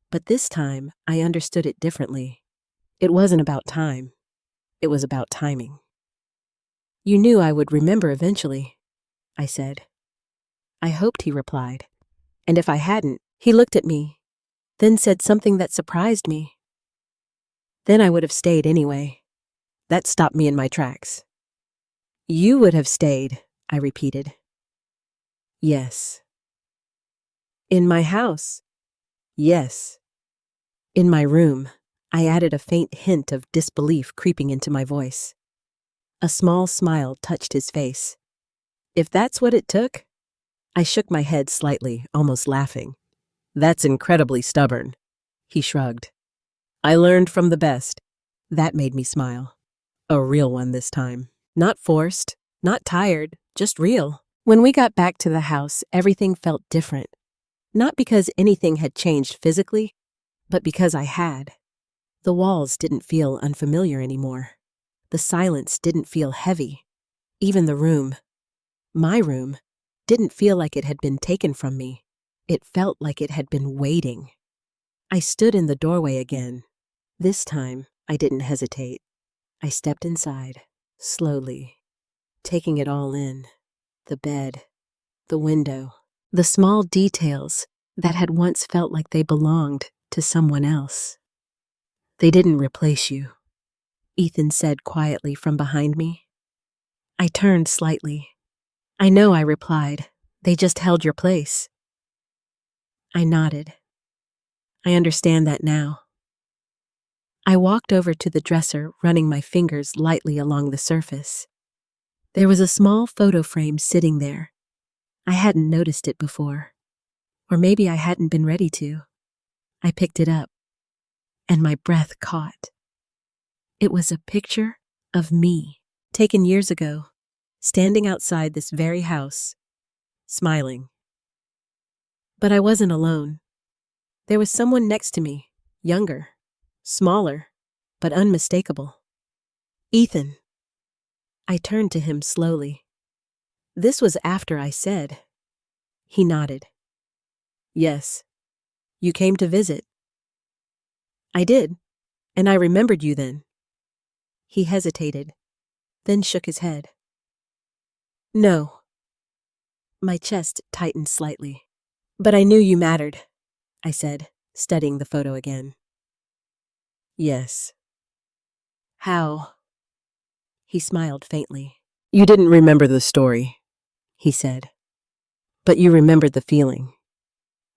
But this time, I understood it differently. It wasn't about time. It was about timing. You knew I would remember eventually, I said. I hoped, he replied. And if I hadn't, he looked at me, then said something that surprised me. Then I would have stayed anyway. That stopped me in my tracks. You would have stayed, I repeated. Yes. In my house? Yes. In my room, I added a faint hint of disbelief creeping into my voice. A small smile touched his face. If that's what it took? I shook my head slightly, almost laughing. That's incredibly stubborn. He shrugged. I learned from the best. That made me smile. A real one this time. Not forced, not tired, just real. When we got back to the house, everything felt different. Not because anything had changed physically, but because I had. The walls didn't feel unfamiliar anymore. The silence didn't feel heavy. Even the room, my room, didn't feel like it had been taken from me. It felt like it had been waiting. I stood in the doorway again. This time, I didn't hesitate. I stepped inside, slowly, taking it all in. The bed, the window, the small details that had once felt like they belonged to someone else. They didn't replace you, Ethan said quietly from behind me. I turned slightly. I know, I replied. They just held your place. I nodded. I understand that now. I walked over to the dresser, running my fingers lightly along the surface. There was a small photo frame sitting there. I hadn't noticed it before. Or maybe I hadn't been ready to. I picked it up, and my breath caught. It was a picture of me, taken years ago, standing outside this very house, smiling. But I wasn't alone. There was someone next to me, younger, smaller, but unmistakable. Ethan. I turned to him slowly. This was after I said. He nodded. Yes. You came to visit. I did, and I remembered you then. He hesitated, then shook his head. No. My chest tightened slightly. But I knew you mattered, I said, studying the photo again. Yes. How? He smiled faintly. You didn't remember the story, He said. but you remembered the feeling.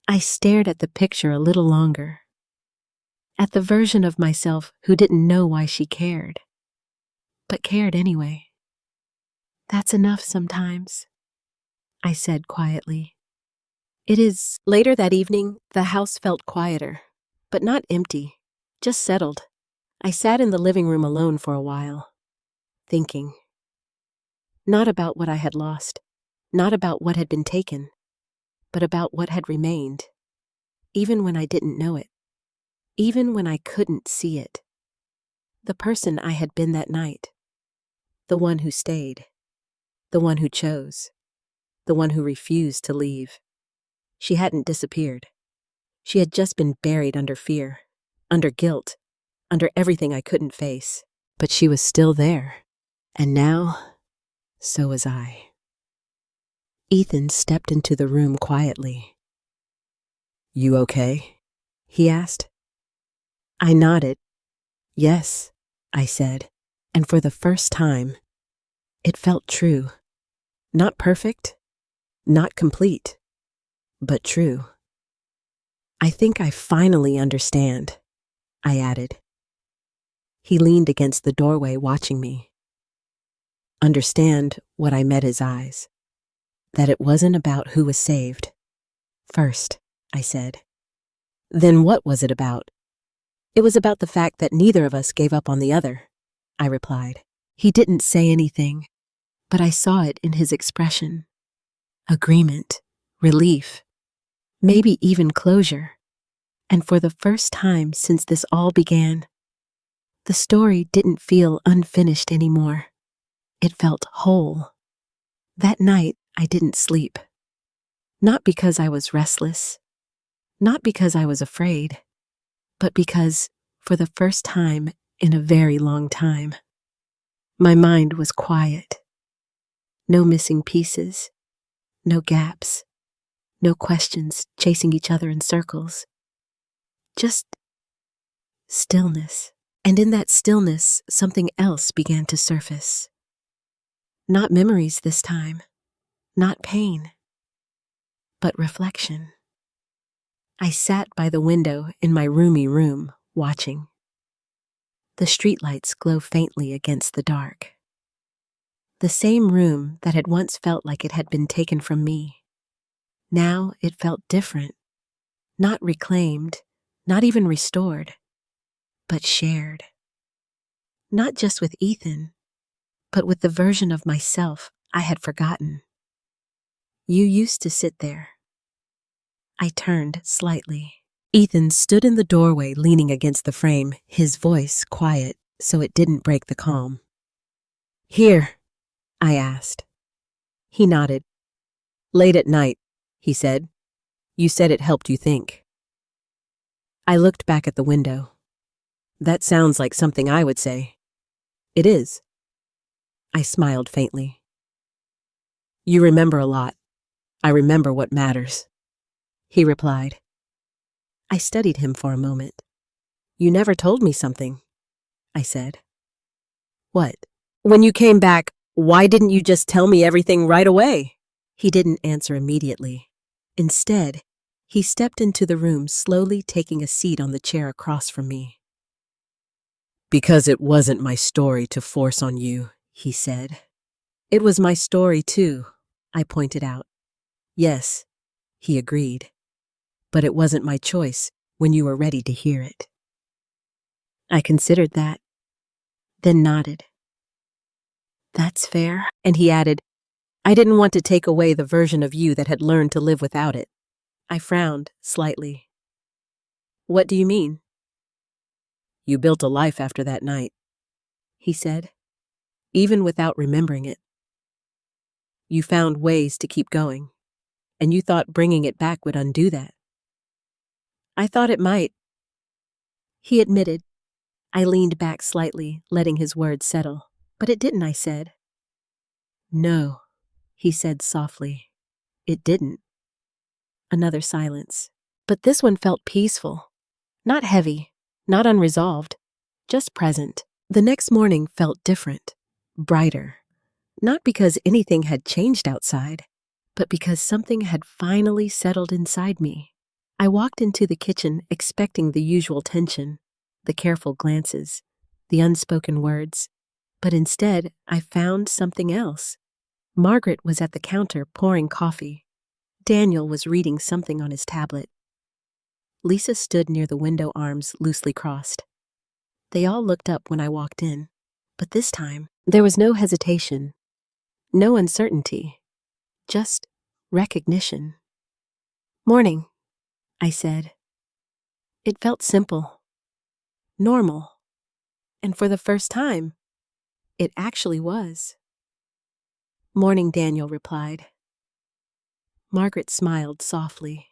I stared at the picture a little longer. At the version of myself who didn't know why she cared, but cared anyway. That's enough sometimes, I said quietly. It is. Later that evening, the house felt quieter, but not empty, just settled. I sat in the living room alone for a while, thinking. Not about what I had lost, not about what had been taken, but about what had remained, even when I didn't know it, even when I couldn't see it. The person I had been that night, the one who stayed, the one who chose, the one who refused to leave. She hadn't disappeared. She had just been buried under fear, under guilt, under everything I couldn't face. But she was still there. And now, so was I. Ethan stepped into the room quietly. You okay? He asked. I nodded. Yes, I said, and for the first time, it felt true. Not perfect, not complete, but true. I think I finally understand, I added. He leaned against the doorway watching me. Understand what I met his eyes. That it wasn't about who was saved. First, I said. Then what was it about? It was about the fact that neither of us gave up on the other, I replied. He didn't say anything, but I saw it in his expression. Agreement, relief, maybe even closure. And for the first time since this all began, the story didn't feel unfinished anymore. It felt whole. That night, I didn't sleep. Not because I was restless, not because I was afraid, but because, for the first time in a very long time, my mind was quiet. No missing pieces, no gaps, no questions chasing each other in circles. Just stillness. And in that stillness, something else began to surface. Not memories this time, not pain, but reflection. I sat by the window in my roomy room, watching. The streetlights glow faintly against the dark. The same room that had once felt like it had been taken from me. Now it felt different, not reclaimed, not even restored, but shared. Not just with Ethan, but with the version of myself I had forgotten. You used to sit there. I turned slightly. Ethan stood in the doorway leaning against the frame, his voice quiet so it didn't break the calm. Here, I asked. He nodded. Late at night, he said. You said it helped you think. I looked back at the window. That sounds like something I would say. It is. I smiled faintly. You remember a lot. I remember what matters, he replied. I studied him for a moment. You never told me something, I said. What? When you came back, why didn't you just tell me everything right away? He didn't answer immediately. Instead, he stepped into the room, slowly taking a seat on the chair across from me. Because it wasn't my story to force on you, he said. It was my story too, I pointed out. Yes, he agreed. But it wasn't my choice when you were ready to hear it. I considered that, then nodded. That's fair, and he added, I didn't want to take away the version of you that had learned to live without it. I frowned slightly. What do you mean? You built a life after that night, he said, even without remembering it. You found ways to keep going, and you thought bringing it back would undo that. I thought it might. He admitted. I leaned back slightly, letting his words settle. But it didn't, I said. No, he said softly. It didn't. Another silence. But this one felt peaceful. Not heavy, not unresolved, just present. The next morning felt different, brighter. Not because anything had changed outside, but because something had finally settled inside me. I walked into the kitchen expecting the usual tension, the careful glances, the unspoken words. But instead, I found something else. Margaret was at the counter pouring coffee. Daniel was reading something on his tablet. Lisa stood near the window, arms loosely crossed. They all looked up when I walked in, but this time there was no hesitation, no uncertainty, just recognition. Morning, I said. It felt simple, normal, and for the first time, it actually was. Morning, Daniel replied. Margaret smiled softly.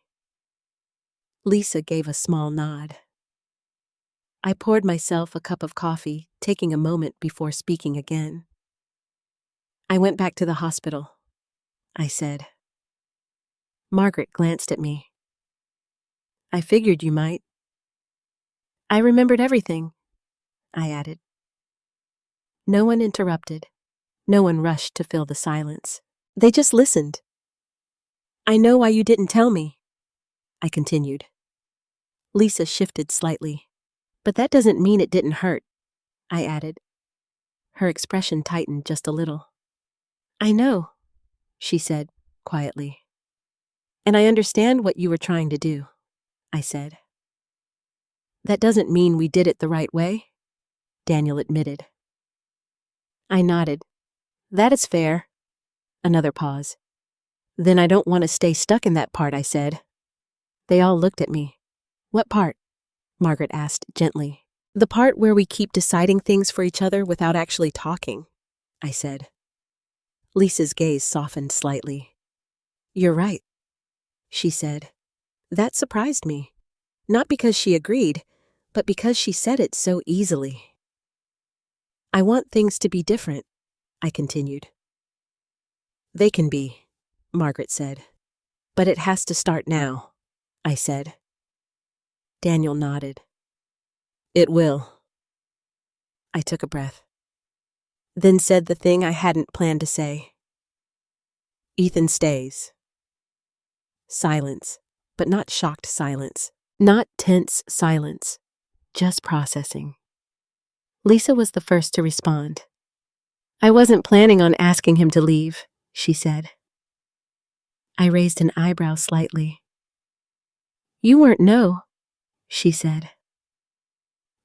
Lisa gave a small nod. I poured myself a cup of coffee, taking a moment before speaking again. I went back to the hospital, I said. Margaret glanced at me. I figured you might. I remembered everything, I added. No one interrupted. No one rushed to fill the silence. They just listened. I know why you didn't tell me, I continued. Lisa shifted slightly. But that doesn't mean it didn't hurt, I added. Her expression tightened just a little. I know, she said quietly. And I understand what you were trying to do, I said. That doesn't mean we did it the right way, Daniel admitted. I nodded. That is fair. Another pause. Then I don't want to stay stuck in that part, I said. They all looked at me. What part? Margaret asked gently. The part where we keep deciding things for each other without actually talking, I said. Lisa's gaze softened slightly. You're right, she said. That surprised me. Not because she agreed, but because she said it so easily. I want things to be different, I continued. They can be, Margaret said. But it has to start now, I said. Daniel nodded. It will. I took a breath. Then said the thing I hadn't planned to say. Ethan stays. Silence, but not shocked silence. Not tense silence. Just processing. Lisa was the first to respond. I wasn't planning on asking him to leave, she said. I raised an eyebrow slightly. You weren't no, she said.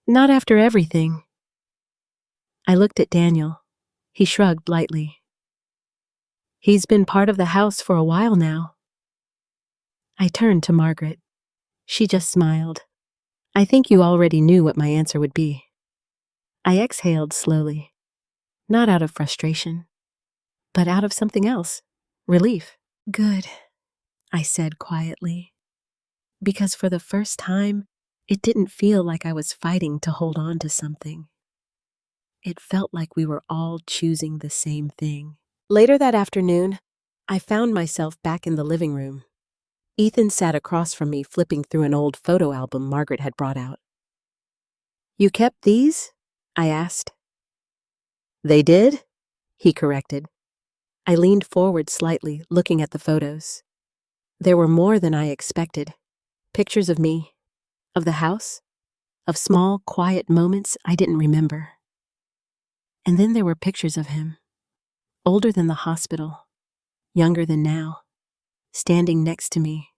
Not after everything. I looked at Daniel. He shrugged lightly. He's been part of the house for a while now. I turned to Margaret. She just smiled. I think you already knew what my answer would be. I exhaled slowly, not out of frustration, but out of something else, relief. Good, I said quietly, because for the first time, it didn't feel like I was fighting to hold on to something. It felt like we were all choosing the same thing. Later that afternoon, I found myself back in the living room. Ethan sat across from me flipping through an old photo album Margaret had brought out. You kept these? I asked. They did? He corrected. I leaned forward slightly, looking at the photos. There were more than I expected. Pictures of me, of the house, of small, quiet moments I didn't remember. And then there were pictures of him, older than the hospital, younger than now, standing next to me,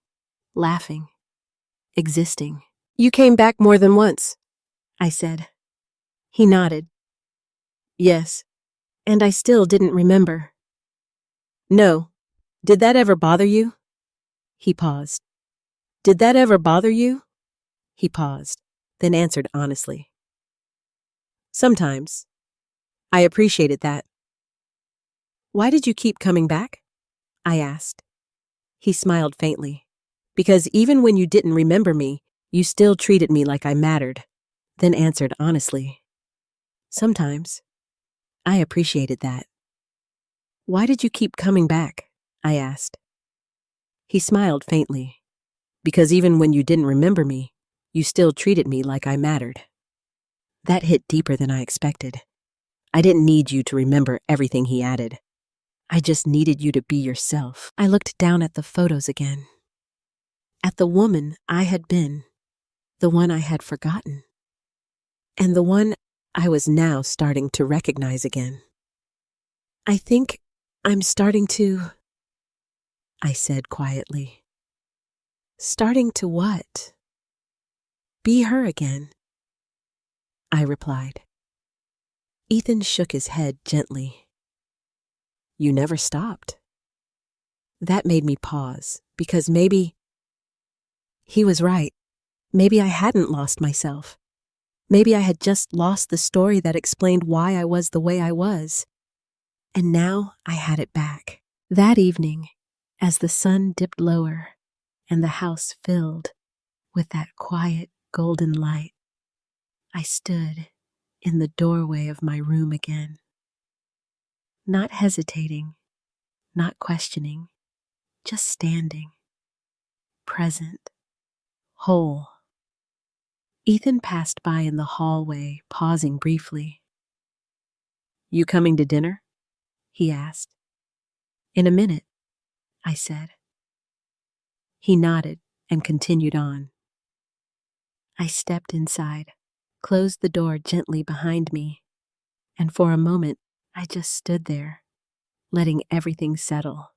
laughing, existing. You came back more than once, I said. He nodded. Yes, and I still didn't remember. No. Did that ever bother you? He paused. Did that ever bother you? He paused, then answered honestly. Sometimes. I appreciated that. Why did you keep coming back? I asked. He smiled faintly. Because even when you didn't remember me, you still treated me like I mattered, then answered honestly. Sometimes. I appreciated that. Why did you keep coming back? I asked. He smiled faintly. Because even when you didn't remember me, you still treated me like I mattered. That hit deeper than I expected. I didn't need you to remember everything, he added. I just needed you to be yourself. I looked down at the photos again. At the woman I had been, the one I had forgotten, and the one I was now starting to recognize again. I think I'm starting to, I said quietly. Starting to what? Be her again, I replied. Ethan shook his head gently. You never stopped. That made me pause, because maybe he was right. Maybe I hadn't lost myself. Maybe I had just lost the story that explained why I was the way I was. And now I had it back. That evening, as the sun dipped lower and the house filled with that quiet golden light, I stood in the doorway of my room again. Not hesitating, not questioning, just standing, present, whole. Ethan passed by in the hallway, pausing briefly. "You coming to dinner?" he asked. "In a minute," I said. He nodded and continued on. I stepped inside, closed the door gently behind me, and for a moment I just stood there, letting everything settle.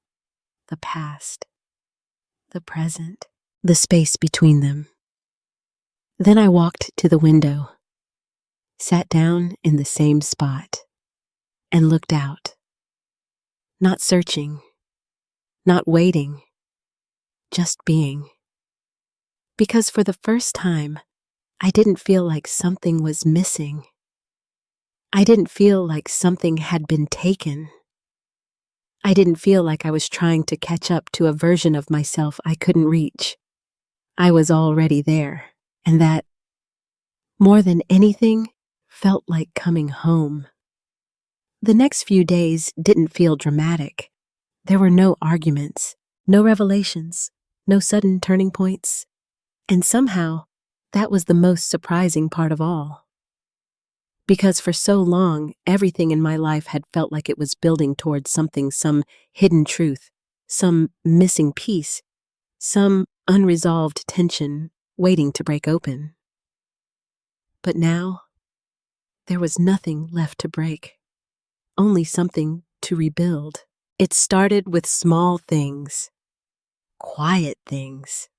The past, the present, the space between them. Then I walked to the window, sat down in the same spot, and looked out. Not searching, not waiting, just being. Because for the first time, I didn't feel like something was missing. I didn't feel like something had been taken. I didn't feel like I was trying to catch up to a version of myself I couldn't reach. I was already there, and that, more than anything, felt like coming home. The next few days didn't feel dramatic. There were no arguments, no revelations, no sudden turning points. And somehow, that was the most surprising part of all. Because for so long, everything in my life had felt like it was building towards something, some hidden truth, some missing piece, some unresolved tension waiting to break open. But now, there was nothing left to break, only something to rebuild. It started with small things, quiet things,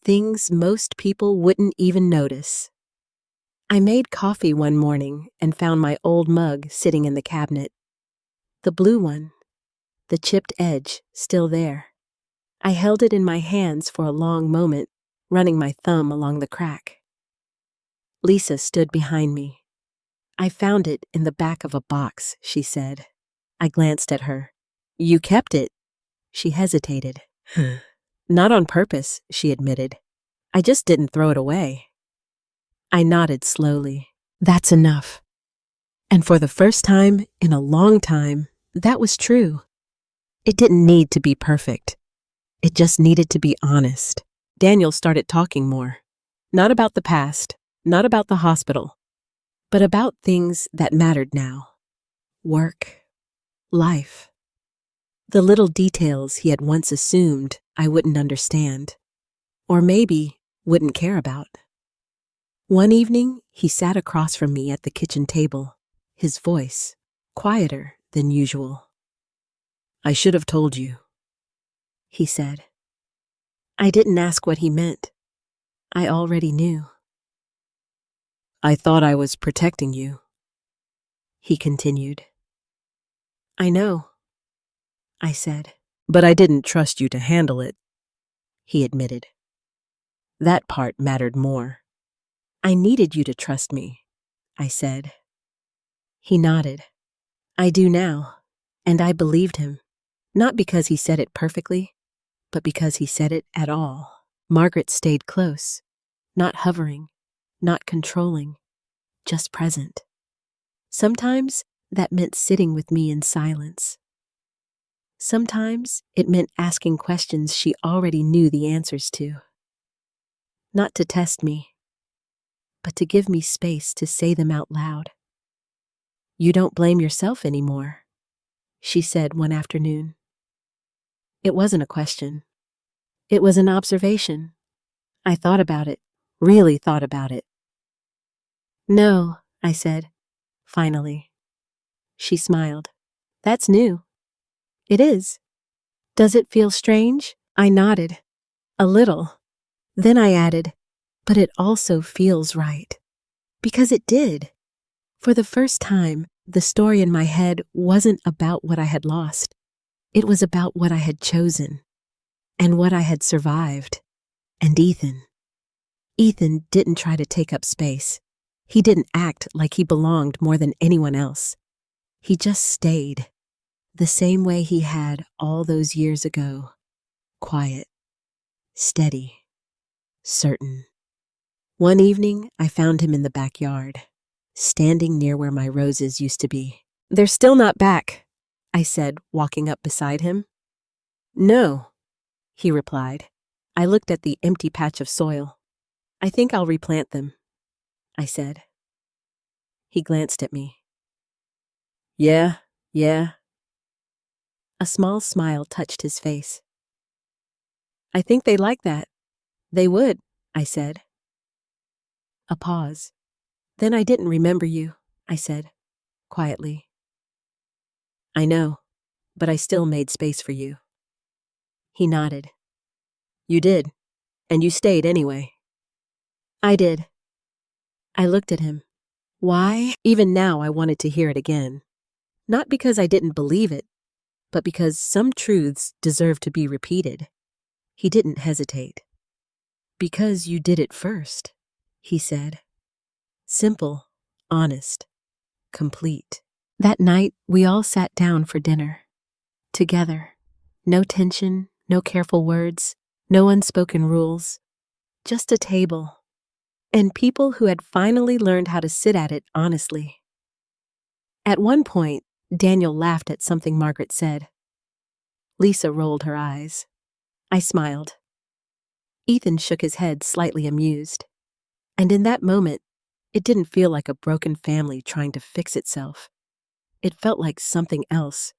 things most people wouldn't even notice. I made coffee one morning and found my old mug sitting in the cabinet. The blue one, the chipped edge, still there. I held it in my hands for a long moment, running my thumb along the crack. Lisa stood behind me. "I found it in the back of a box," she said. I glanced at her. "You kept it?" She hesitated. "Not on purpose," she admitted. "I just didn't throw it away." I nodded slowly. "That's enough." And for the first time in a long time, that was true. It didn't need to be perfect. It just needed to be honest. Daniel started talking more. Not about the past, not about the hospital, but about things that mattered now. Work, life. The little details he had once assumed I wouldn't understand, or maybe wouldn't care about. One evening, he sat across from me at the kitchen table, his voice quieter than usual. "I should have told you," he said. I didn't ask what he meant. I already knew. "I thought I was protecting you," he continued. "I know," I said. "But I didn't trust you to handle it," he admitted. That part mattered more. "I needed you to trust me," I said. He nodded. "I do now," and I believed him. Not because he said it perfectly, but because he said it at all. Margaret stayed close, not hovering, not controlling, just present. Sometimes that meant sitting with me in silence. Sometimes it meant asking questions she already knew the answers to. Not to test me, but to give me space to say them out loud. "You don't blame yourself anymore," she said one afternoon. It wasn't a question. It was an observation. I thought about it, really thought about it. "No," I said, finally. She smiled. "That's new." "It is." "Does it feel strange?" I nodded. "A little." Then I added, "But it also feels right." Because it did. For the first time, the story in my head wasn't about what I had lost. It was about what I had chosen, and what I had survived, and Ethan. Ethan didn't try to take up space. He didn't act like he belonged more than anyone else. He just stayed, the same way he had all those years ago. Quiet, steady, certain. One evening, I found him in the backyard, standing near where my roses used to be. "They're still not back," I said, walking up beside him. "No," he replied. I looked at the empty patch of soil. I think I'll replant them, I said. He glanced at me. Yeah. A small smile touched his face. I think they like that. They would, I said. A pause. Then I didn't remember you, I said, quietly. I know, but I still made space for you. He nodded. You did, and you stayed anyway. I did. I looked at him. Why? Even now I wanted to hear it again. Not because I didn't believe it, but because some truths deserve to be repeated. He didn't hesitate. Because you did it first, he said. Simple, honest, complete. That night, we all sat down for dinner. Together. No tension, no careful words, no unspoken rules. Just a table. And people who had finally learned how to sit at it honestly. At one point, Daniel laughed at something Margaret said. Lisa rolled her eyes. I smiled. Ethan shook his head, slightly amused. And in that moment, it didn't feel like a broken family trying to fix itself. It felt like something else,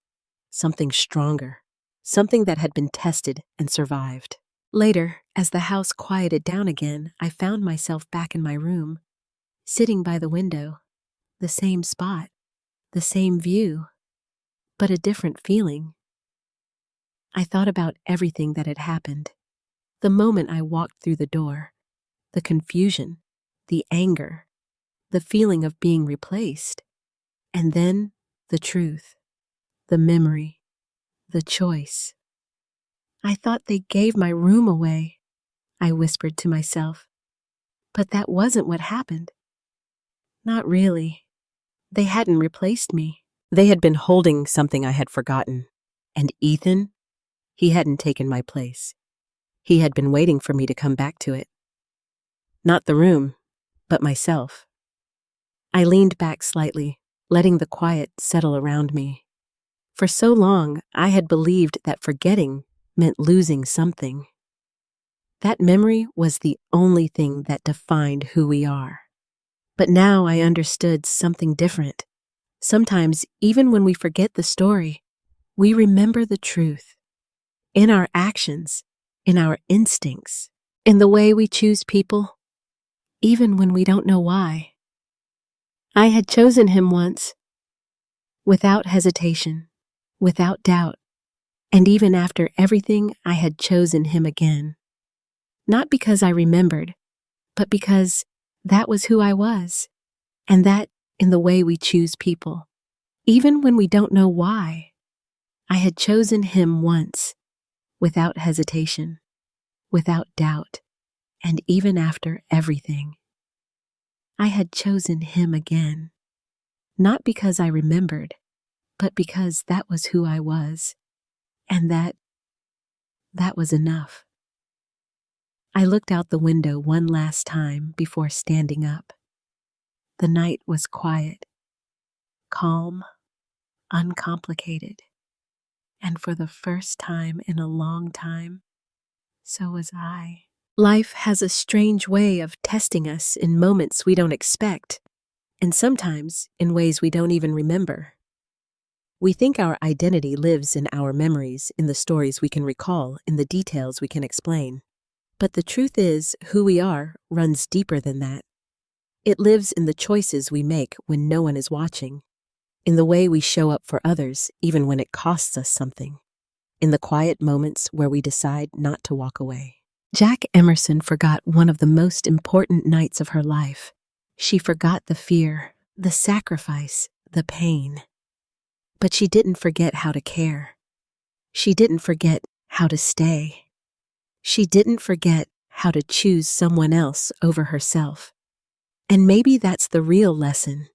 something stronger, something that had been tested and survived. Later, as the house quieted down again, I found myself back in my room, sitting by the window, the same spot, the same view, but a different feeling. I thought about everything that had happened. The moment I walked through the door, the confusion, the anger, the feeling of being replaced, and then the truth, the memory, the choice. I thought they gave my room away, I whispered to myself. But that wasn't what happened. Not really. They hadn't replaced me. They had been holding something I had forgotten. And Ethan, he hadn't taken my place. He had been waiting for me to come back to it. Not the room, but myself. I leaned back slightly, letting the quiet settle around me. For so long, I had believed that forgetting meant losing something. That memory was the only thing that defined who we are. But now I understood something different. Sometimes, even when we forget the story, we remember the truth. In our actions, in our instincts, in the way we choose people, even when we don't know why. I had chosen him once, without hesitation, without doubt, and even after everything, I had chosen him again. Not because I remembered, but because that was who I was, and that in the way we choose people, even when we don't know why. I had chosen him once, without hesitation, without doubt, and even after everything. I had chosen him again, not because I remembered, but because that was who I was, and that was enough. I looked out the window one last time before standing up. The night was quiet, calm, uncomplicated, and for the first time in a long time, so was I. Life has a strange way of testing us in moments we don't expect, and sometimes in ways we don't even remember. We think our identity lives in our memories, in the stories we can recall, in the details we can explain. But the truth is, who we are runs deeper than that. It lives in the choices we make when no one is watching, in the way we show up for others even when it costs us something, in the quiet moments where we decide not to walk away. Jack Emerson forgot one of the most important nights of her life. She forgot the fear, the sacrifice, the pain. But she didn't forget how to care. She didn't forget how to stay. She didn't forget how to choose someone else over herself. And maybe that's the real lesson.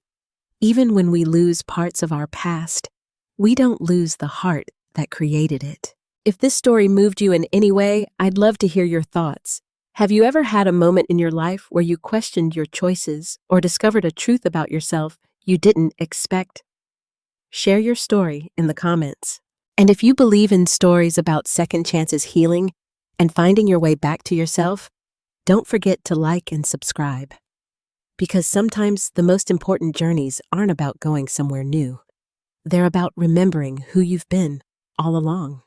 Even when we lose parts of our past, we don't lose the heart that created it. If this story moved you in any way, I'd love to hear your thoughts. Have you ever had a moment in your life where you questioned your choices or discovered a truth about yourself you didn't expect? Share your story in the comments. And if you believe in stories about second chances healing, and finding your way back to yourself, don't forget to like and subscribe. Because sometimes the most important journeys aren't about going somewhere new. They're about remembering who you've been all along.